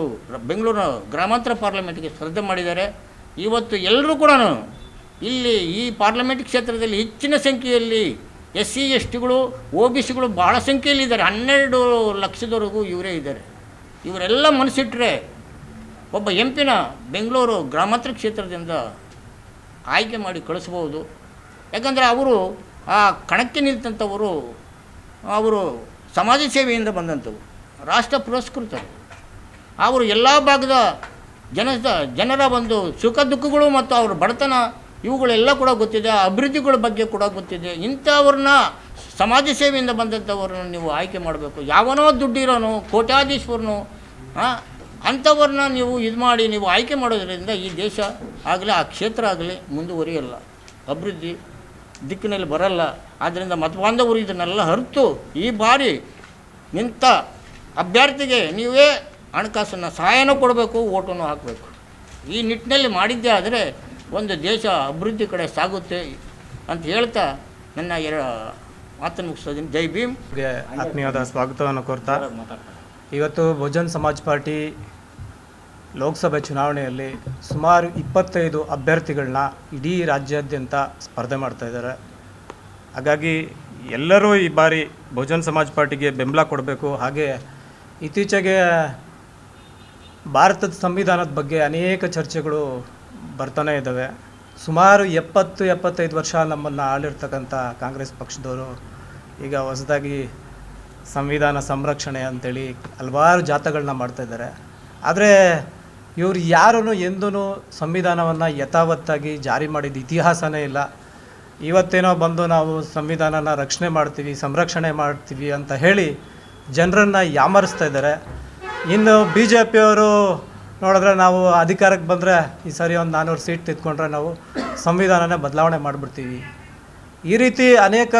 ಬೆಂಗಳೂರು ಗ್ರಾಮಾಂತರ ಪಾರ್ಲಿಮೆಂಟ್ಗೆ ಸ್ಪರ್ಧೆ ಮಾಡಿದ್ದಾರೆ. ಇವತ್ತು ಎಲ್ಲರೂ ಕೂಡ ಇಲ್ಲಿ ಈ ಪಾರ್ಲಿಮೆಂಟ್ ಕ್ಷೇತ್ರದಲ್ಲಿ ಹೆಚ್ಚಿನ ಸಂಖ್ಯೆಯಲ್ಲಿ SC STಗಳು OBCಗಳು ಭಾಳ ಸಂಖ್ಯೆಯಲ್ಲಿದ್ದಾರೆ. 12 ಲಕ್ಷದವರೆಗೂ ಇವರೇ ಇದ್ದಾರೆ. ಇವರೆಲ್ಲ ಮನಸ್ಸಿಟ್ಟರೆ ಒಬ್ಬ MP ಬೆಂಗಳೂರು ಗ್ರಾಮಾಂತರ ಕ್ಷೇತ್ರದಿಂದ ಆಯ್ಕೆ ಮಾಡಿ ಕಳಿಸ್ಬೋದು. ಯಾಕಂದರೆ ಅವರು ಆ ಕಣಕ್ಕೆ ನಿಂತಂಥವರು ಅವರು ಸಮಾಜ ಸೇವೆಯಿಂದ ಬಂದಂಥವು, ರಾಷ್ಟ್ರ ಪುರಸ್ಕೃತರು. ಅವರು ಎಲ್ಲ ಭಾಗದ ಜನರ ಒಂದು ಸುಖ ದುಃಖಗಳು ಮತ್ತು ಅವ್ರ ಬಡತನ ಇವುಗಳೆಲ್ಲ ಕೂಡ ಗೊತ್ತಿದೆ, ಅಭಿವೃದ್ಧಿಗಳ ಬಗ್ಗೆ ಕೂಡ ಗೊತ್ತಿದೆ. ಇಂಥವ್ರನ್ನ ಸಮಾಜ ಸೇವೆಯಿಂದ ಬಂದಂಥವ್ರನ್ನ ನೀವು ಆಯ್ಕೆ ಮಾಡಬೇಕು. ಯಾವನೋ ದುಡ್ಡಿರೋನು ಕೋಟ್ಯಾಧೀಶ್ವರನು ಅಂಥವ್ರನ್ನ ನೀವು ಇದು ಮಾಡಿ ನೀವು ಆಯ್ಕೆ ಮಾಡೋದ್ರಿಂದ ಈ ದೇಶ ಆಗಲಿ ಆ ಕ್ಷೇತ್ರ ಆಗಲಿ ಮುಂದುವರಿಯಲ್ಲ, ಅಭಿವೃದ್ಧಿ ದಿಕ್ಕಿನಲ್ಲಿ ಬರಲ್ಲ. ಆದ್ದರಿಂದ ಮತಬಾಂಧವರು ಇದನ್ನೆಲ್ಲ ಅರಿತು ಈ ಬಾರಿ ನಿಂತ ಅಭ್ಯರ್ಥಿಗೆ ನೀವೇ ಹಣಕಾಸನ್ನು ಸಹಾಯನೂ ಕೊಡಬೇಕು, ಓಟನ್ನು ಹಾಕಬೇಕು. ಈ ನಿಟ್ಟಿನಲ್ಲಿ ಮಾಡಿದ್ದೇ ಆದರೆ ಒಂದು ದೇಶ ಅಭಿವೃದ್ಧಿ ಕಡೆ ಸಾಗುತ್ತೆ ಅಂತ ಹೇಳ್ತಾ ನನ್ನ ಮಾತನ್ನು ಮುಗಿಸ್ತೀನಿ. ಜೈ ಭೀಮ್. ಆತ್ಮೀಯವಾದ ಸ್ವಾಗತವನ್ನು ಕೋರ್ತಾ, ಇವತ್ತು ಬಹುಜನ್ ಸಮಾಜ್ ಪಾರ್ಟಿ ಲೋಕಸಭೆ ಚುನಾವಣೆಯಲ್ಲಿ ಸುಮಾರು 25 ಅಭ್ಯರ್ಥಿಗಳನ್ನ ಇಡೀ ರಾಜ್ಯಾದ್ಯಂತ ಸ್ಪರ್ಧೆ ಮಾಡ್ತಾಯಿದ್ದಾರೆ. ಹಾಗಾಗಿ ಎಲ್ಲರೂ ಈ ಬಾರಿ ಬಹುಜನ್ ಸಮಾಜ್ ಪಾರ್ಟಿಗೆ ಬೆಂಬಲ ಕೊಡಬೇಕು. ಹಾಗೆ ಇತ್ತೀಚೆಗೆ ಭಾರತದ ಸಂವಿಧಾನದ ಬಗ್ಗೆ ಅನೇಕ ಚರ್ಚೆಗಳು ಬರ್ತಾನೆ ಇದ್ದಾವೆ. ಸುಮಾರು 70-75 ವರ್ಷ ನಮ್ಮನ್ನು ಆಳಿರ್ತಕ್ಕಂಥ ಕಾಂಗ್ರೆಸ್ ಪಕ್ಷದವರು ಈಗ ಹೊಸದಾಗಿ ಸಂವಿಧಾನ ಸಂರಕ್ಷಣೆ ಅಂಥೇಳಿ ಹಲವಾರು ಜಾಥಾಗಳನ್ನ ಮಾಡ್ತಾಯಿದ್ದಾರೆ. ಆದರೆ ಇವರು ಯಾರೂ ಎಂದೂ ಸಂವಿಧಾನವನ್ನು ಯಥಾವತ್ತಾಗಿ ಜಾರಿ ಮಾಡಿದ ಇತಿಹಾಸನೇ ಇಲ್ಲ. ಇವತ್ತೇನೋ ಬಂದು ನಾವು ಸಂವಿಧಾನನ ರಕ್ಷಣೆ ಮಾಡ್ತೀವಿ, ಸಂರಕ್ಷಣೆ ಮಾಡ್ತೀವಿ ಅಂತ ಹೇಳಿ ಜನರನ್ನು ಯಾಮರಿಸ್ತಾ ಇದ್ದಾರೆ. ಇನ್ನು BJP ಅವರು ನೋಡಿದ್ರೆ ನಾವು ಅಧಿಕಾರಕ್ಕೆ ಬಂದರೆ ಈ ಸರಿ ಒಂದು 400 ಸೀಟ್ ತಿದ್ಕೊಂಡ್ರೆ ನಾವು ಸಂವಿಧಾನನೇ ಬದಲಾವಣೆ ಮಾಡಿಬಿಡ್ತೀವಿ. ಈ ರೀತಿ ಅನೇಕ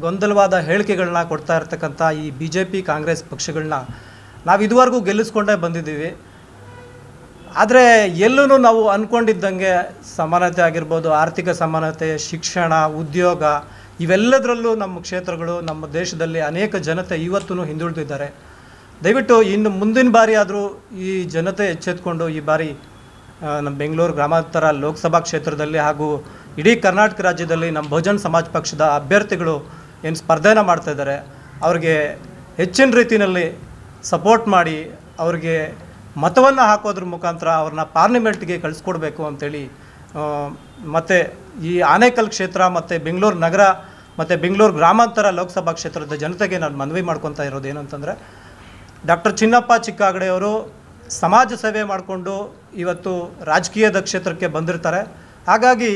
ಗೊಂದಲವಾದ ಹೇಳಿಕೆಗಳನ್ನ ಕೊಡ್ತಾ ಇರ್ತಕ್ಕಂಥ ಈ BJP ಕಾಂಗ್ರೆಸ್ ಪಕ್ಷಗಳನ್ನ ನಾವು ಇದುವರೆಗೂ ಗೆಲ್ಲಿಸ್ಕೊಂಡೇ ಬಂದಿದ್ದೀವಿ. ಆದರೆ ಎಲ್ಲೂ ನಾವು ಅಂದ್ಕೊಂಡಿದ್ದಂಗೆ ಸಮಾನತೆ ಆಗಿರ್ಬೋದು, ಆರ್ಥಿಕ ಸಮಾನತೆ, ಶಿಕ್ಷಣ, ಉದ್ಯೋಗ ಇವೆಲ್ಲದರಲ್ಲೂ ನಮ್ಮ ಕ್ಷೇತ್ರಗಳು ನಮ್ಮ ದೇಶದಲ್ಲಿ ಅನೇಕ ಜನತೆ ಇವತ್ತೂ ಹಿಂದುಳಿದಿದ್ದಾರೆ. ದಯವಿಟ್ಟು ಇನ್ನು ಮುಂದಿನ ಬಾರಿ ಆದರೂ ಈ ಜನತೆ ಎಚ್ಚೆತ್ಕೊಂಡು ಈ ಬಾರಿ ನಮ್ಮ ಬೆಂಗಳೂರು ಗ್ರಾಮಾಂತರ ಲೋಕಸಭಾ ಕ್ಷೇತ್ರದಲ್ಲಿ ಹಾಗೂ ಇಡೀ ಕರ್ನಾಟಕ ರಾಜ್ಯದಲ್ಲಿ ನಮ್ಮ ಬಹುಜನ್ ಸಮಾಜ್ ಪಕ್ಷದ ಅಭ್ಯರ್ಥಿಗಳು ಏನು ಸ್ಪರ್ಧೆನ ಮಾಡ್ತಾಯಿದ್ದಾರೆ ಅವ್ರಿಗೆ ಹೆಚ್ಚಿನ ರೀತಿಯಲ್ಲಿ ಸಪೋರ್ಟ್ ಮಾಡಿ ಅವ್ರಿಗೆ ಮತವನ್ನು ಹಾಕೋದ್ರ ಮುಖಾಂತರ ಅವ್ರನ್ನ ಪಾರ್ಲಿಮೆಂಟ್ಗೆ ಕಳಿಸ್ಕೊಡ್ಬೇಕು ಅಂತೇಳಿ ಮತ್ತು ಈ ಆನೇಕಲ್ ಕ್ಷೇತ್ರ ಮತ್ತು ಬೆಂಗಳೂರು ನಗರ ಮತ್ತು ಬೆಂಗಳೂರು ಗ್ರಾಮಾಂತರ ಲೋಕಸಭಾ ಕ್ಷೇತ್ರದ ಜನತೆಗೆ ನಾನು ಮನವಿ ಮಾಡ್ಕೊತಾ ಇರೋದು ಏನು ಅಂತಂದರೆ ಡಾಕ್ಟರ್ ಚಿನ್ನಪ್ಪ ಚಿಕ್ಕಾಗಡೆಯವರು ಸಮಾಜ ಸೇವೆ ಮಾಡಿಕೊಂಡು ಇವತ್ತು ರಾಜಕೀಯದ ಕ್ಷೇತ್ರಕ್ಕೆ ಬಂದಿರ್ತಾರೆ. ಹಾಗಾಗಿ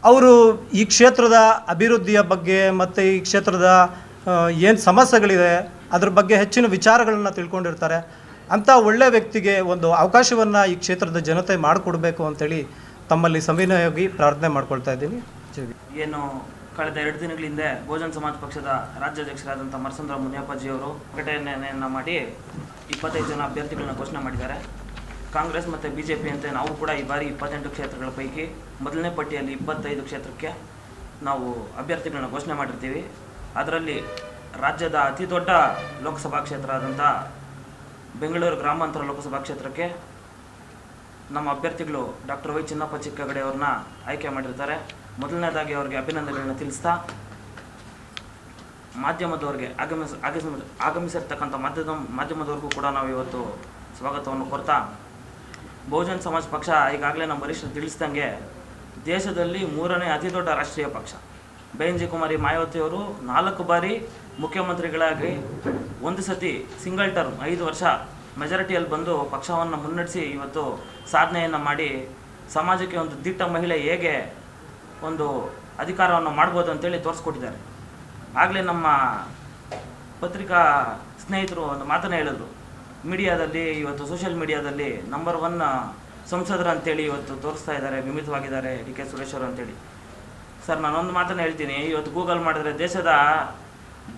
ಅವರು ಈ ಕ್ಷೇತ್ರದ ಅಭಿವೃದ್ಧಿಯ ಬಗ್ಗೆ ಮತ್ತು ಈ ಕ್ಷೇತ್ರದ ಏನು ಸಮಸ್ಯೆಗಳಿದೆ ಅದ್ರ ಬಗ್ಗೆ ಹೆಚ್ಚಿನ ವಿಚಾರಗಳನ್ನು ತಿಳ್ಕೊಂಡಿರ್ತಾರೆ. ಅಂಥ ಒಳ್ಳೆಯ ವ್ಯಕ್ತಿಗೆ ಒಂದು ಅವಕಾಶವನ್ನು ಈ ಕ್ಷೇತ್ರದ ಜನತೆ ಮಾಡಿಕೊಡ್ಬೇಕು ಅಂತೇಳಿ ತಮ್ಮಲ್ಲಿ ಸವಿನಯವಾಗಿ ಪ್ರಾರ್ಥನೆ ಮಾಡ್ಕೊಳ್ತಾ ಇದ್ದೀನಿ. ಏನು ಕಳೆದ 2 ದಿನಗಳ ಹಿಂದೆ ಬಹುಜನ ಸಮಾಜ ಪಕ್ಷದ ರಾಜ್ಯಾಧ್ಯಕ್ಷರಾದಂಥ ಮರಸಂದ್ರ ಮುನಿಯಪ್ಪಾಜಿಯವರು ಪ್ರಕಟಣೆಯನ್ನು ಮಾಡಿ 25 ಜನ ಅಭ್ಯರ್ಥಿಗಳನ್ನ ಘೋಷಣೆ ಮಾಡಿದ್ದಾರೆ. ಕಾಂಗ್ರೆಸ್ ಮತ್ತು BJP ಅಂತ ನಾವು ಕೂಡ ಈ ಬಾರಿ 28 ಕ್ಷೇತ್ರಗಳ ಪೈಕಿ ಮೊದಲನೇ ಪಟ್ಟಿಯಲ್ಲಿ 25 ಕ್ಷೇತ್ರಕ್ಕೆ ನಾವು ಅಭ್ಯರ್ಥಿಗಳನ್ನ ಘೋಷಣೆ ಮಾಡಿರ್ತೀವಿ. ಅದರಲ್ಲಿ ರಾಜ್ಯದ ಅತಿ ದೊಡ್ಡ ಲೋಕಸಭಾ ಕ್ಷೇತ್ರ ಆದಂಥ ಬೆಂಗಳೂರು ಗ್ರಾಮಾಂತರ ಲೋಕಸಭಾ ಕ್ಷೇತ್ರಕ್ಕೆ ನಮ್ಮ ಅಭ್ಯರ್ಥಿಗಳು ಡಾಕ್ಟರ್ ವೈ ಚಿನ್ನಪ್ಪ ಚಿಕ್ಕಗಡೆ ಅವ್ರನ್ನ ಆಯ್ಕೆ ಮಾಡಿರ್ತಾರೆ. ಮೊದಲನೇದಾಗಿ ಅವರಿಗೆ ಅಭಿನಂದನೆಗಳನ್ನ ತಿಳಿಸ್ತಾ ಮಾಧ್ಯಮದವ್ರಿಗೆ ಆಗಮಿಸಿರ್ತಕ್ಕಂಥ ಮಾಧ್ಯಮದವ್ರಿಗೂ ಕೂಡ ನಾವು ಇವತ್ತು ಸ್ವಾಗತವನ್ನು ಕೊಡ್ತಾ, ಬಹುಜನ ಸಮಾಜ ಪಕ್ಷ ಈಗಾಗಲೇ ನಮ್ಮ ವರಿಷ್ಠರು ತಿಳಿಸ್ದಂಗೆ ದೇಶದಲ್ಲಿ 3ನೇ ಅತಿ ದೊಡ್ಡ ರಾಷ್ಟ್ರೀಯ ಪಕ್ಷ. ಬೇಂಜಿ ಕುಮಾರಿ ಮಾಯಾವತಿಯವರು 4 ಬಾರಿ ಮುಖ್ಯಮಂತ್ರಿಗಳಾಗಿ ಒಂದು ಸತಿ ಸಿಂಗಲ್ ಟರ್ಮ್ 5 ವರ್ಷ ಮೆಜಾರಿಟಿಯಲ್ಲಿ ಬಂದು ಪಕ್ಷವನ್ನು ಮುನ್ನಡೆಸಿ ಇವತ್ತು ಸಾಧನೆಯನ್ನು ಮಾಡಿ ಸಮಾಜಕ್ಕೆ ಒಂದು ದಿಟ್ಟ ಮಹಿಳೆ ಹೇಗೆ ಒಂದು ಅಧಿಕಾರವನ್ನು ಮಾಡ್ಬೋದು ಅಂತೇಳಿ ತೋರಿಸ್ಕೊಟ್ಟಿದ್ದಾರೆ. ಆಗಲೇ ನಮ್ಮ ಪತ್ರಿಕಾ ಸ್ನೇಹಿತರು ಒಂದು ಮಾತನ್ನು ಹೇಳಿದ್ರು, ಮೀಡಿಯಾದಲ್ಲಿ ಇವತ್ತು ಸೋಷಿಯಲ್ ಮೀಡಿಯಾದಲ್ಲಿ ನಂಬರ್ 1 ಸಂಸದರು ಅಂತೇಳಿ ಇವತ್ತು ತೋರಿಸ್ತಾ ಇದ್ದಾರೆ, ಬಿಂಬಿತವಾಗಿದ್ದಾರೆ DK ಸುರೇಶ್ ಅವರು ಅಂತೇಳಿ. ಸರ್, ನಾನೊಂದು ಮಾತನ್ನು ಹೇಳ್ತೀನಿ, ಇವತ್ತು ಗೂಗಲ್ ಮಾಡಿದ್ರೆ ದೇಶದ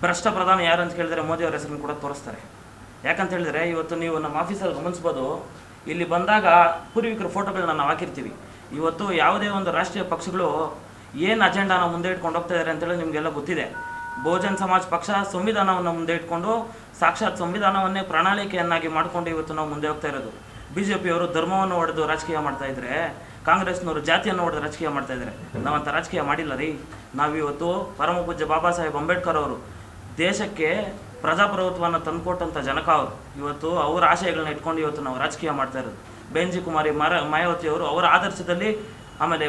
ಭ್ರಷ್ಟ ಪ್ರಧಾನಿ ಯಾರು ಅಂತ ಕೇಳಿದರೆ ಮೋದಿ ಅವರ ಹೆಸರನ್ನು ಕೂಡ ತೋರಿಸ್ತಾರೆ. ಯಾಕಂತ ಹೇಳಿದ್ರೆ ಇವತ್ತು ನೀವು ನಮ್ಮ ಆಫೀಸಲ್ಲಿ ಗಮನಿಸ್ಬೋದು, ಇಲ್ಲಿ ಬಂದಾಗ ಪೂರ್ವಿಕರ ಫೋಟೋಗಳನ್ನ ನಾವು ಹಾಕಿರ್ತೀವಿ. ಇವತ್ತು ಯಾವುದೇ ಒಂದು ರಾಷ್ಟ್ರೀಯ ಪಕ್ಷಗಳು ಏನು ಅಜೆಂಡಾನ ಮುಂದೆ ಇಟ್ಕೊಂಡು ಹೋಗ್ತಾ ಇದ್ದಾರೆ ಅಂತೇಳಿ ನಿಮಗೆಲ್ಲ ಗೊತ್ತಿದೆ. ಬಹುಜನ ಸಮಾಜ ಪಕ್ಷ ಸಂವಿಧಾನವನ್ನು ಮುಂದೆ ಇಟ್ಕೊಂಡು ಸಾಕ್ಷಾತ್ ಸಂವಿಧಾನವನ್ನೇ ಪ್ರಣಾಳಿಕೆಯನ್ನಾಗಿ ಮಾಡಿಕೊಂಡು ಇವತ್ತು ನಾವು ಮುಂದೆ ಹೋಗ್ತಾ ಇರೋದು. BJP ಅವರು ಧರ್ಮವನ್ನು ಹೊಡೆದು ರಾಜಕೀಯ ಮಾಡ್ತಾ ಇದ್ರೆ, ಕಾಂಗ್ರೆಸ್ನವರು ಜಾತಿಯನ್ನು ಹೊಡೆದು ರಾಜಕೀಯ ಮಾಡ್ತಾ ಇದ್ದಾರೆ. ನಾವಂಥ ರಾಜಕೀಯ ಮಾಡಿಲ್ಲ ರೀ. ನಾವಿವತ್ತು ಪರಮ ಪೂಜ್ಯ ಬಾಬಾ ಸಾಹೇಬ್ ಅಂಬೇಡ್ಕರ್ ಅವರು ದೇಶಕ್ಕೆ ಪ್ರಜಾಪ್ರಭುತ್ವವನ್ನು ತಂದುಕೊಟ್ಟಂಥ ಜನಕ ಅವರು. ಇವತ್ತು ಅವರ ಆಶಯಗಳನ್ನ ಇಟ್ಕೊಂಡು ಇವತ್ತು ನಾವು ರಾಜಕೀಯ ಮಾಡ್ತಾ ಇರೋದು. ಬೇಂಜಿ ಕುಮಾರಿ ಮಾಯಾವತಿಯವರು ಅವರ ಆದರ್ಶದಲ್ಲಿ, ಆಮೇಲೆ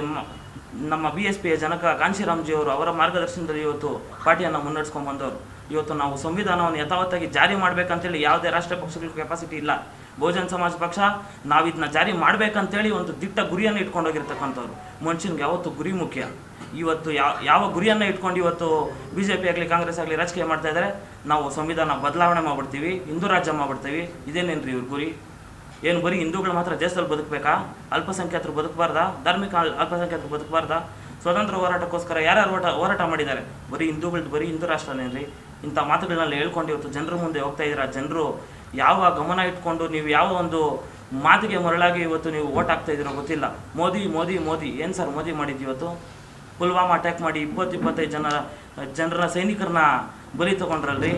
ನಮ್ಮ BSPಯ ಜನಕ ಕಾಂಶಿರಾಮ್ಜಿಯವರು ಅವರ ಮಾರ್ಗದರ್ಶನದಲ್ಲಿ ಇವತ್ತು ಪಾರ್ಟಿಯನ್ನು ಮುನ್ನಡೆಸ್ಕೊಂಡು ಬಂದವರು. ಇವತ್ತು ನಾವು ಸಂವಿಧಾನವನ್ನು ಯಥಾವತ್ತಾಗಿ ಜಾರಿ ಮಾಡಬೇಕಂತೇಳಿ ಯಾವುದೇ ರಾಷ್ಟ್ರೀಯ ಪಕ್ಷಗಳ ಕೆಪಾಸಿಟಿ ಇಲ್ಲ. ಬಹುಜನ ಸಮಾಜ ಪಕ್ಷ ನಾವು ಇದನ್ನ ಜಾರಿ ಮಾಡಬೇಕಂತೇಳಿ ಒಂದು ದಿಟ್ಟ ಗುರಿಯನ್ನು ಇಟ್ಕೊಂಡೋಗಿರ್ತಕ್ಕಂಥವ್ರು. ಮನುಷ್ಯನಿಗೆ ಯಾವತ್ತು ಗುರಿ ಮುಖ್ಯ. ಇವತ್ತು ಯಾವ ಗುರಿಯನ್ನು ಇಟ್ಕೊಂಡು ಇವತ್ತು BJP ಆಗಲಿ ಕಾಂಗ್ರೆಸ್ ಆಗಲಿ ರಾಜಕೀಯ ಮಾಡ್ತಾ ಇದ್ದಾರೆ, ನಾವು ಸಂವಿಧಾನ ಬದಲಾವಣೆ ಮಾಡ್ಬಿಡ್ತೀವಿ, ಹಿಂದೂ ರಾಜ್ಯ ಮಾಡ್ಬಿಡ್ತೀವಿ. ಇದೇನೇನ್ರಿ ಇವ್ರ ಗುರಿ? ಏನು ಬರೀ ಹಿಂದೂಗಳು ಮಾತ್ರ ದೇಶದಲ್ಲಿ ಬದುಕಬೇಕಾ? ಅಲ್ಪಸಂಖ್ಯಾತರು ಬದುಕಬಾರ್ದಾ? ಧಾರ್ಮಿಕ ಅಲ್ಪಸಂಖ್ಯಾತರು ಬದುಕಬಾರ್ದಾ? ಸ್ವತಂತ್ರ ಹೋರಾಟಕ್ಕೋಸ್ಕರ ಯಾರ್ಯಾರು ಹೋರಾಟ ಮಾಡಿದ್ದಾರೆ? ಬರೀ ಹಿಂದೂಗಳದ್ದು ಬರೀ ಹಿಂದೂ ರಾಷ್ಟ್ರನೇನ್ರಿ? ಇಂಥ ಮಾತುಗಳನ್ನೆಲ್ಲ ಹೇಳ್ಕೊಂಡು ಇವತ್ತು ಜನರ ಮುಂದೆ ಹೋಗ್ತಾ ಇದ್ದೀರಾ. ಜನರು ಯಾವ ಗಮನ ಇಟ್ಕೊಂಡು ನೀವು ಯಾವ ಒಂದು ಮಾತಿಗೆ ಮರಳಾಗಿ ಇವತ್ತು ನೀವು ಓಟ್ ಹಾಕ್ತಾ ಇದ್ದೀರೋ ಗೊತ್ತಿಲ್ಲ. ಮೋದಿ ಮೋದಿ ಮೋದಿ ಏನು ಸರ್ ಮೋದಿ ಮಾಡಿದ್ದು? ಇವತ್ತು ಪುಲ್ವಾಮಾ ಅಟ್ಯಾಕ್ ಮಾಡಿ 20-25 ಜನರ ಸೈನಿಕರನ್ನ ಬಲಿ ತೊಗೊಂಡ್ರಲ್ರಿ.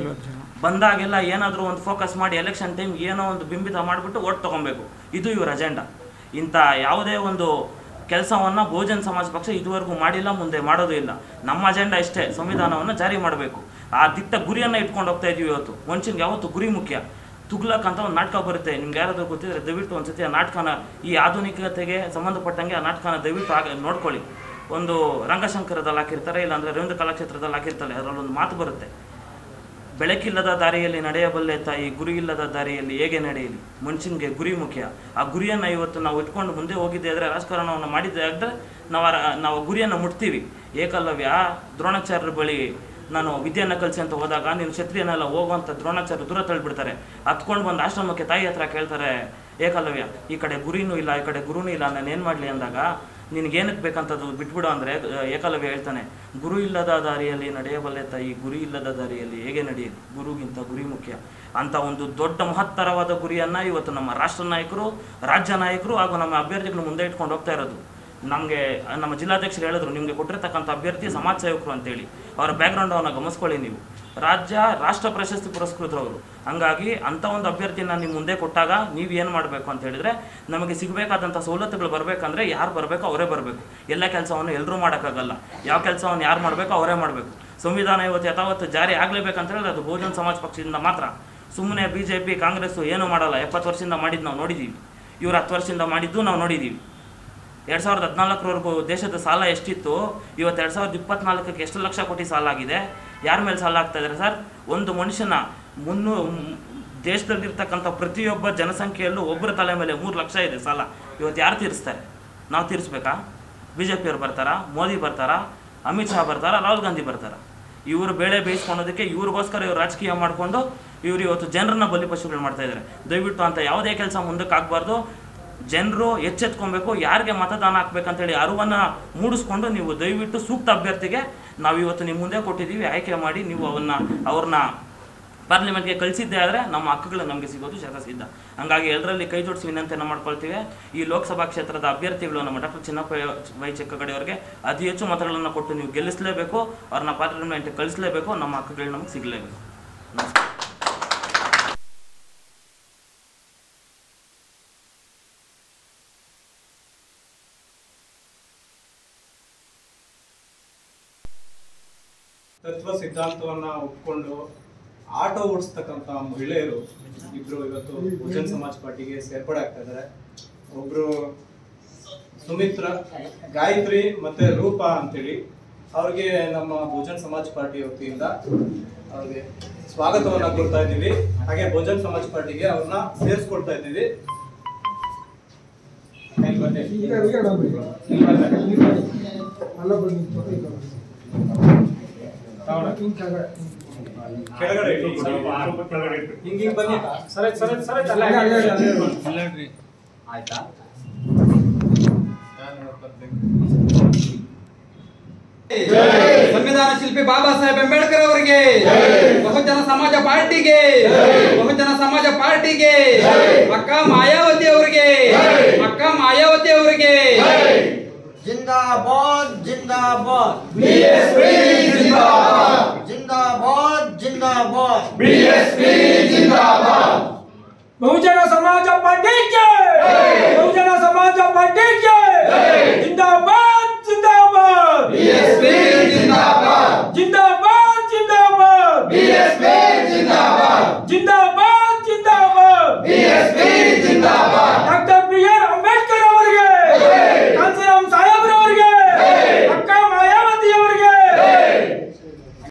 ಬಂದಾಗೆಲ್ಲ ಏನಾದರೂ ಒಂದು ಫೋಕಸ್ ಮಾಡಿ ಎಲೆಕ್ಷನ್ ಟೈಮ್ ಏನೋ ಒಂದು ಬಿಂಬಿತ ಮಾಡಿಬಿಟ್ಟು ಓಟ್ ತೊಗೊಬೇಕು. ಇದು ಇವ್ರ ಅಜೆಂಡಾ. ಇಂಥ ಯಾವುದೇ ಒಂದು ಕೆಲಸವನ್ನು ಬಹುಜನ ಸಮಾಜ ಪಕ್ಷ ಇದುವರೆಗೂ ಮಾಡಿಲ್ಲ, ಮುಂದೆ ಮಾಡೋದು ಇಲ್ಲ. ನಮ್ಮ ಅಜೆಂಡಾ ಇಷ್ಟೇ, ಸಂವಿಧಾನವನ್ನು ಜಾರಿ ಮಾಡಬೇಕು. ಆ ದಿಟ್ಟ ಗುರಿಯನ್ನು ಇಟ್ಕೊಂಡು ಹೋಗ್ತಾ ಇದೀವಿ. ಇವತ್ತು ಮನುಷ್ಯನಿಗೆ ಯಾವತ್ತು ಗುರಿ ಮುಖ್ಯ. ತುಗ್ಲಕ್ ಅಂತ ಒಂದು ನಾಟಕ ಬರುತ್ತೆ, ನಿಮ್ಗೆ ಯಾರಾದರೂ ಗೊತ್ತಿದ್ರೆ ದಯವಿಟ್ಟು ಒಂದು ಸತಿ ಆ ನಾಟಕನ, ಈ ಆಧುನಿಕತೆಗೆ ಸಂಬಂಧಪಟ್ಟಂಗೆ ಆ ನಾಟಕನ ದಯವಿಟ್ಟು ನೋಡ್ಕೊಳ್ಳಿ. ಒಂದು ರಂಗಶಂಕರದಲ್ಲಿ ಹಾಕಿರ್ತಾರೆ, ಇಲ್ಲಾಂದರೆ ರವೀಂದ್ರ ಕಲಾಕ್ಷೇತ್ರದಲ್ಲಿ ಹಾಕಿರ್ತಾರೆ. ಅದರಲ್ಲೊಂದು ಮಾತು ಬರುತ್ತೆ, ಬೆಳಕಿಲ್ಲದ ದಾರಿಯಲ್ಲಿ ನಡೆಯಬಲ್ಲೆ ತಾಯಿ, ಗುರಿ ಇಲ್ಲದ ದಾರಿಯಲ್ಲಿ ಹೇಗೆ ನಡೆಯಲಿ. ಮನುಷ್ಯನಿಗೆ ಗುರಿ ಮುಖ್ಯ. ಆ ಗುರಿಯನ್ನು ಇವತ್ತು ನಾವು ಇಟ್ಕೊಂಡು ಮುಂದೆ ಹೋಗಿದ್ದೆ ಆದರೆ, ರಾಜಕಾರಣವನ್ನು ಮಾಡಿದ್ದೆ ಆದರೆ ನಾವು ಗುರಿಯನ್ನು ಮುಟ್ತೀವಿ. ಏಕಲವ್ಯ ದ್ರೋಣಾಚಾರ್ಯರ ಬಳಿ ನಾನು ವಿದ್ಯೆಯನ್ನು ಕಲಿಸಿ ಅಂತ ಹೋದಾಗ, ನೀನು ಕ್ಷತ್ರಿಯನೆಲ್ಲ ಹೋಗುವಂಥ ದ್ರೋಣಾಚಾರ್ಯ ದೂರ ತಳ್ಳಿಬಿಡ್ತಾರೆ. ಹತ್ಕೊಂಡು ಬಂದು ಆಶ್ರಮಕ್ಕೆ ತಾಯಿ ಹತ್ರ ಕೇಳ್ತಾರೆ ಏಕಲವ್ಯ, ಈ ಕಡೆ ಗುರಿನೂ ಇಲ್ಲ, ಈ ಕಡೆ ಗುರುನೂ ಇಲ್ಲ, ನಾನು ಏನು ಮಾಡಲಿ ಅಂದಾಗ, ನಿನಗೇನಕ್ಕೆ ಬೇಕಂತದ್ದು ಬಿಟ್ಬಿಡು ಅಂದರೆ ಏಕಲವ್ಯ ಹೇಳ್ತಾನೆ, ಗುರು ಇಲ್ಲದ ದಾರಿಯಲ್ಲಿ ನಡೆಯಬಲ್ಲೆ ತಾಯಿ, ಗುರಿ ಇಲ್ಲದ ದಾರಿಯಲ್ಲಿ ಹೇಗೆ ನಡೆಯಲಿ, ಗುರುಗಿಂತ ಗುರಿ ಮುಖ್ಯ. ಅಂತ ಒಂದು ದೊಡ್ಡ ಮಹತ್ತರವಾದ ಗುರಿಯನ್ನು ಇವತ್ತು ನಮ್ಮ ರಾಷ್ಟ್ರ ನಾಯಕರು, ರಾಜ್ಯ ನಾಯಕರು ಹಾಗೂ ನಮ್ಮ ಅಭ್ಯರ್ಥಿಗಳು ಮುಂದೆ ಇಟ್ಕೊಂಡು ಹೋಗ್ತಾ ಇರೋದು. ನಮಗೆ ನಮ್ಮ ಜಿಲ್ಲಾಧ್ಯಕ್ಷರು ಹೇಳಿದ್ರು, ನಿಮಗೆ ಕೊಟ್ಟಿರ್ತಕ್ಕಂಥ ಅಭ್ಯರ್ಥಿ ಸಮಾಜ ಸೇವಕರು ಅಂತೇಳಿ. ಅವರ ಬ್ಯಾಕ್ಗ್ರೌಂಡನ್ನು ಗಮನಿಸ್ಕೊಳ್ಳಿ ನೀವು. ರಾಷ್ಟ್ರ ಪ್ರಶಸ್ತಿ ಪುರಸ್ಕೃತರವರು. ಹಂಗಾಗಿ ಅಂಥ ಒಂದು ಅಭ್ಯರ್ಥಿನ ನೀವು ಮುಂದೆ ಕೊಟ್ಟಾಗ ನೀವು ಏನು ಮಾಡಬೇಕು ಅಂತ ಹೇಳಿದರೆ, ನಮಗೆ ಸಿಗಬೇಕಾದಂಥ ಸವಲತ್ತುಗಳು ಬರಬೇಕಂದ್ರೆ ಯಾರು ಬರಬೇಕು ಅವರೇ ಬರಬೇಕು. ಎಲ್ಲ ಕೆಲಸವನ್ನು ಎಲ್ಲರೂ ಮಾಡೋಕ್ಕಾಗಲ್ಲ. ಯಾವ ಕೆಲಸವನ್ನು ಯಾರು ಮಾಡಬೇಕು ಅವರೇ ಮಾಡಬೇಕು. ಸಂವಿಧಾನ ಇವತ್ತು ಯಥಾವತ್ತು ಜಾರಿ ಆಗಲೇಬೇಕಂತ ಹೇಳಿದ್ರೆ ಅದು ಬಹುಜನ ಸಮಾಜ ಪಕ್ಷದಿಂದ ಮಾತ್ರ. ಸುಮ್ಮನೆ BJP ಕಾಂಗ್ರೆಸ್ಸು ಏನೂ ಮಾಡಲ್ಲ. 70 ವರ್ಷದಿಂದ ಮಾಡಿದ್ದು ನಾವು ನೋಡಿದ್ದೀವಿ, ಇವರು 10 ವರ್ಷದಿಂದ ಮಾಡಿದ್ದು ನಾವು ನೋಡಿದ್ದೀವಿ. 2014ವರೆಗೂ ದೇಶದ ಸಾಲ ಎಷ್ಟಿತ್ತು, ಇವತ್ತು 2024ಕ್ಕೆ ಎಷ್ಟು ಲಕ್ಷ ಕೋಟಿ ಸಾಲ ಆಗಿದೆ. ಯಾರ ಮೇಲೆ ಸಾಲ ಆಗ್ತಾ ಇದ್ದಾರೆ ಸರ್? ಒಂದು ಮನುಷ್ಯನ ದೇಶದಲ್ಲಿರ್ತಕ್ಕಂಥ ಪ್ರತಿಯೊಬ್ಬ ಜನಸಂಖ್ಯೆಯಲ್ಲೂ ಒಬ್ಬರ ತಲೆ ಮೇಲೆ 3 ಲಕ್ಷ ಇದೆ ಸಾಲ. ಇವತ್ತು ಯಾರು ತೀರಿಸ್ತಾರೆ? ನಾವು ತೀರಿಸ್ಬೇಕಾ? BJP ಅವ್ರು ಬರ್ತಾರಾ? ಮೋದಿ ಬರ್ತಾರಾ? ಅಮಿತ್ ಶಾ ಬರ್ತಾರಾ? ರಾಹುಲ್ ಗಾಂಧಿ ಬರ್ತಾರಾ? ಇವರು ಬೇಳೆ ಬೇಯಿಸ್ಕೊಳೋದಕ್ಕೆ ಇವ್ರಿಗೋಸ್ಕರ ಇವರು ರಾಜಕೀಯ ಮಾಡಿಕೊಂಡು ಇವರು ಇವತ್ತು ಜನರನ್ನ ಬಲಿಪಶುಗಳು ಮಾಡ್ತಾ ಇದ್ದಾರೆ. ದಯವಿಟ್ಟು ಅಂತ ಯಾವುದೇ ಕೆಲಸ ಮುಂದಕ್ಕೆ ಆಗಬಾರ್ದು. ಜನರು ಎಚ್ಚೆತ್ಕೊಬೇಕು. ಯಾರಿಗೆ ಮತದಾನ ಹಾಕ್ಬೇಕಂತೇಳಿ ಅರಿವನ್ನು ಮೂಡಿಸ್ಕೊಂಡು ನೀವು ದಯವಿಟ್ಟು ಸೂಕ್ತ ಅಭ್ಯರ್ಥಿಗೆ ನಾವು ಇವತ್ತು ನಿಮ್ಮ ಮುಂದೆ ಕೊಟ್ಟಿದ್ದೀವಿ, ಆಯ್ಕೆ ಮಾಡಿ ನೀವು ಅವ್ರನ್ನ ಪಾರ್ಲಿಮೆಂಟ್ಗೆ ಕಳಿಸಿದ್ದೇ ಆದರೆ ನಮ್ಮ ಹಕ್ಕುಗಳು ನಮಗೆ ಸಿಗೋದು ಶತಸಿದ್ಧ. ಹಂಗಾಗಿ ಎಲ್ಲರಲ್ಲಿ ಕೈ ಜೋಡಿಸಿ ವಿನಂತಿಯನ್ನು ಮಾಡ್ಕೊಳ್ತೀವಿ. ಈ ಲೋಕಸಭಾ ಕ್ಷೇತ್ರದ ಅಭ್ಯರ್ಥಿಗಳು ನಮ್ಮ ಡಾಕ್ಟರ್ ಚಿನ್ನಪ್ಪ ಚಿಕ್ಕಗಡೆ ಅವರಿಗೆ ಅತಿ ಹೆಚ್ಚು ಮತಗಳನ್ನು ಕೊಟ್ಟು ನೀವು ಗೆಲ್ಲಿಸಲೇಬೇಕು, ಅವ್ರನ್ನ ಪಾರ್ಲಿಮೆಂಟ್ಗೆ ಕಳಿಸಲೇಬೇಕು, ನಮ್ಮ ಹಕ್ಕುಗಳು ನಮಗೆ ಸಿಗಲೇಬೇಕು. ತತ್ವ ಸಿದ್ಧಾಂತವನ್ನ ಒಪ್ಕೊಂಡು ಆಟೋ ಓಡಿಸ್ತಕ್ಕಂಥ ಮಹಿಳೆಯರು ಇಬ್ರು ಇವತ್ತು ಬಹುಜನ ಸಮಾಜ ಪಾರ್ಟಿಗೆ ಸೇರ್ಪಡೆ ಆಗ್ತಾ ಇದ್ದಾರೆ. ಒಬ್ರು ಸುಮಿತ್ರ, ಗಾಯತ್ರಿ ಮತ್ತೆ ರೂಪಾ ಅಂತೇಳಿ. ಅವ್ರಿಗೆ ನಮ್ಮ ಬಹುಜನ ಸಮಾಜ ಪಾರ್ಟಿ ವತಿಯಿಂದ ಅವ್ರಿಗೆ ಸ್ವಾಗತವನ್ನ ಕೊಡ್ತಾ ಇದ್ದೀವಿ. ಹಾಗೆ ಬಹುಜನ ಸಮಾಜ ಪಾರ್ಟಿಗೆ ಅವ್ರನ್ನ ಸೇರಿಸ್ಕೊಡ್ತಾ ಇದ್ದೀವಿ. ಕೆಳಗಡೆ ಹಿಂಗೆ ಬನ್ನಿ ಸರಿ ಆಯ್ತಾ? ಸಂವಿಧಾನ ಶಿಲ್ಪಿ ಬಾಬಾ ಸಾಹೇಬ್ ಅಂಬೇಡ್ಕರ್ ಅವರಿಗೆ, ಬಹುಜನ ಸಮಾಜ ಪಾರ್ಟಿಗೆ, ಬಹುಜನ ಸಮಾಜ ಪಾರ್ಟಿಗೆ, ಅಕ್ಕ ಮಾಯಾವತಿ ಅವರಿಗೆ, ಅಕ್ಕ ಮಾಯಾವತಿ ಅವರಿಗೆ जिंदाबाद जिंदाबाद बीएसपी जिंदाबाद जिंदाबाद जिंदाबाद बीएसपी जिंदाबाद ಬಹುಜನ ಸಮಾಜ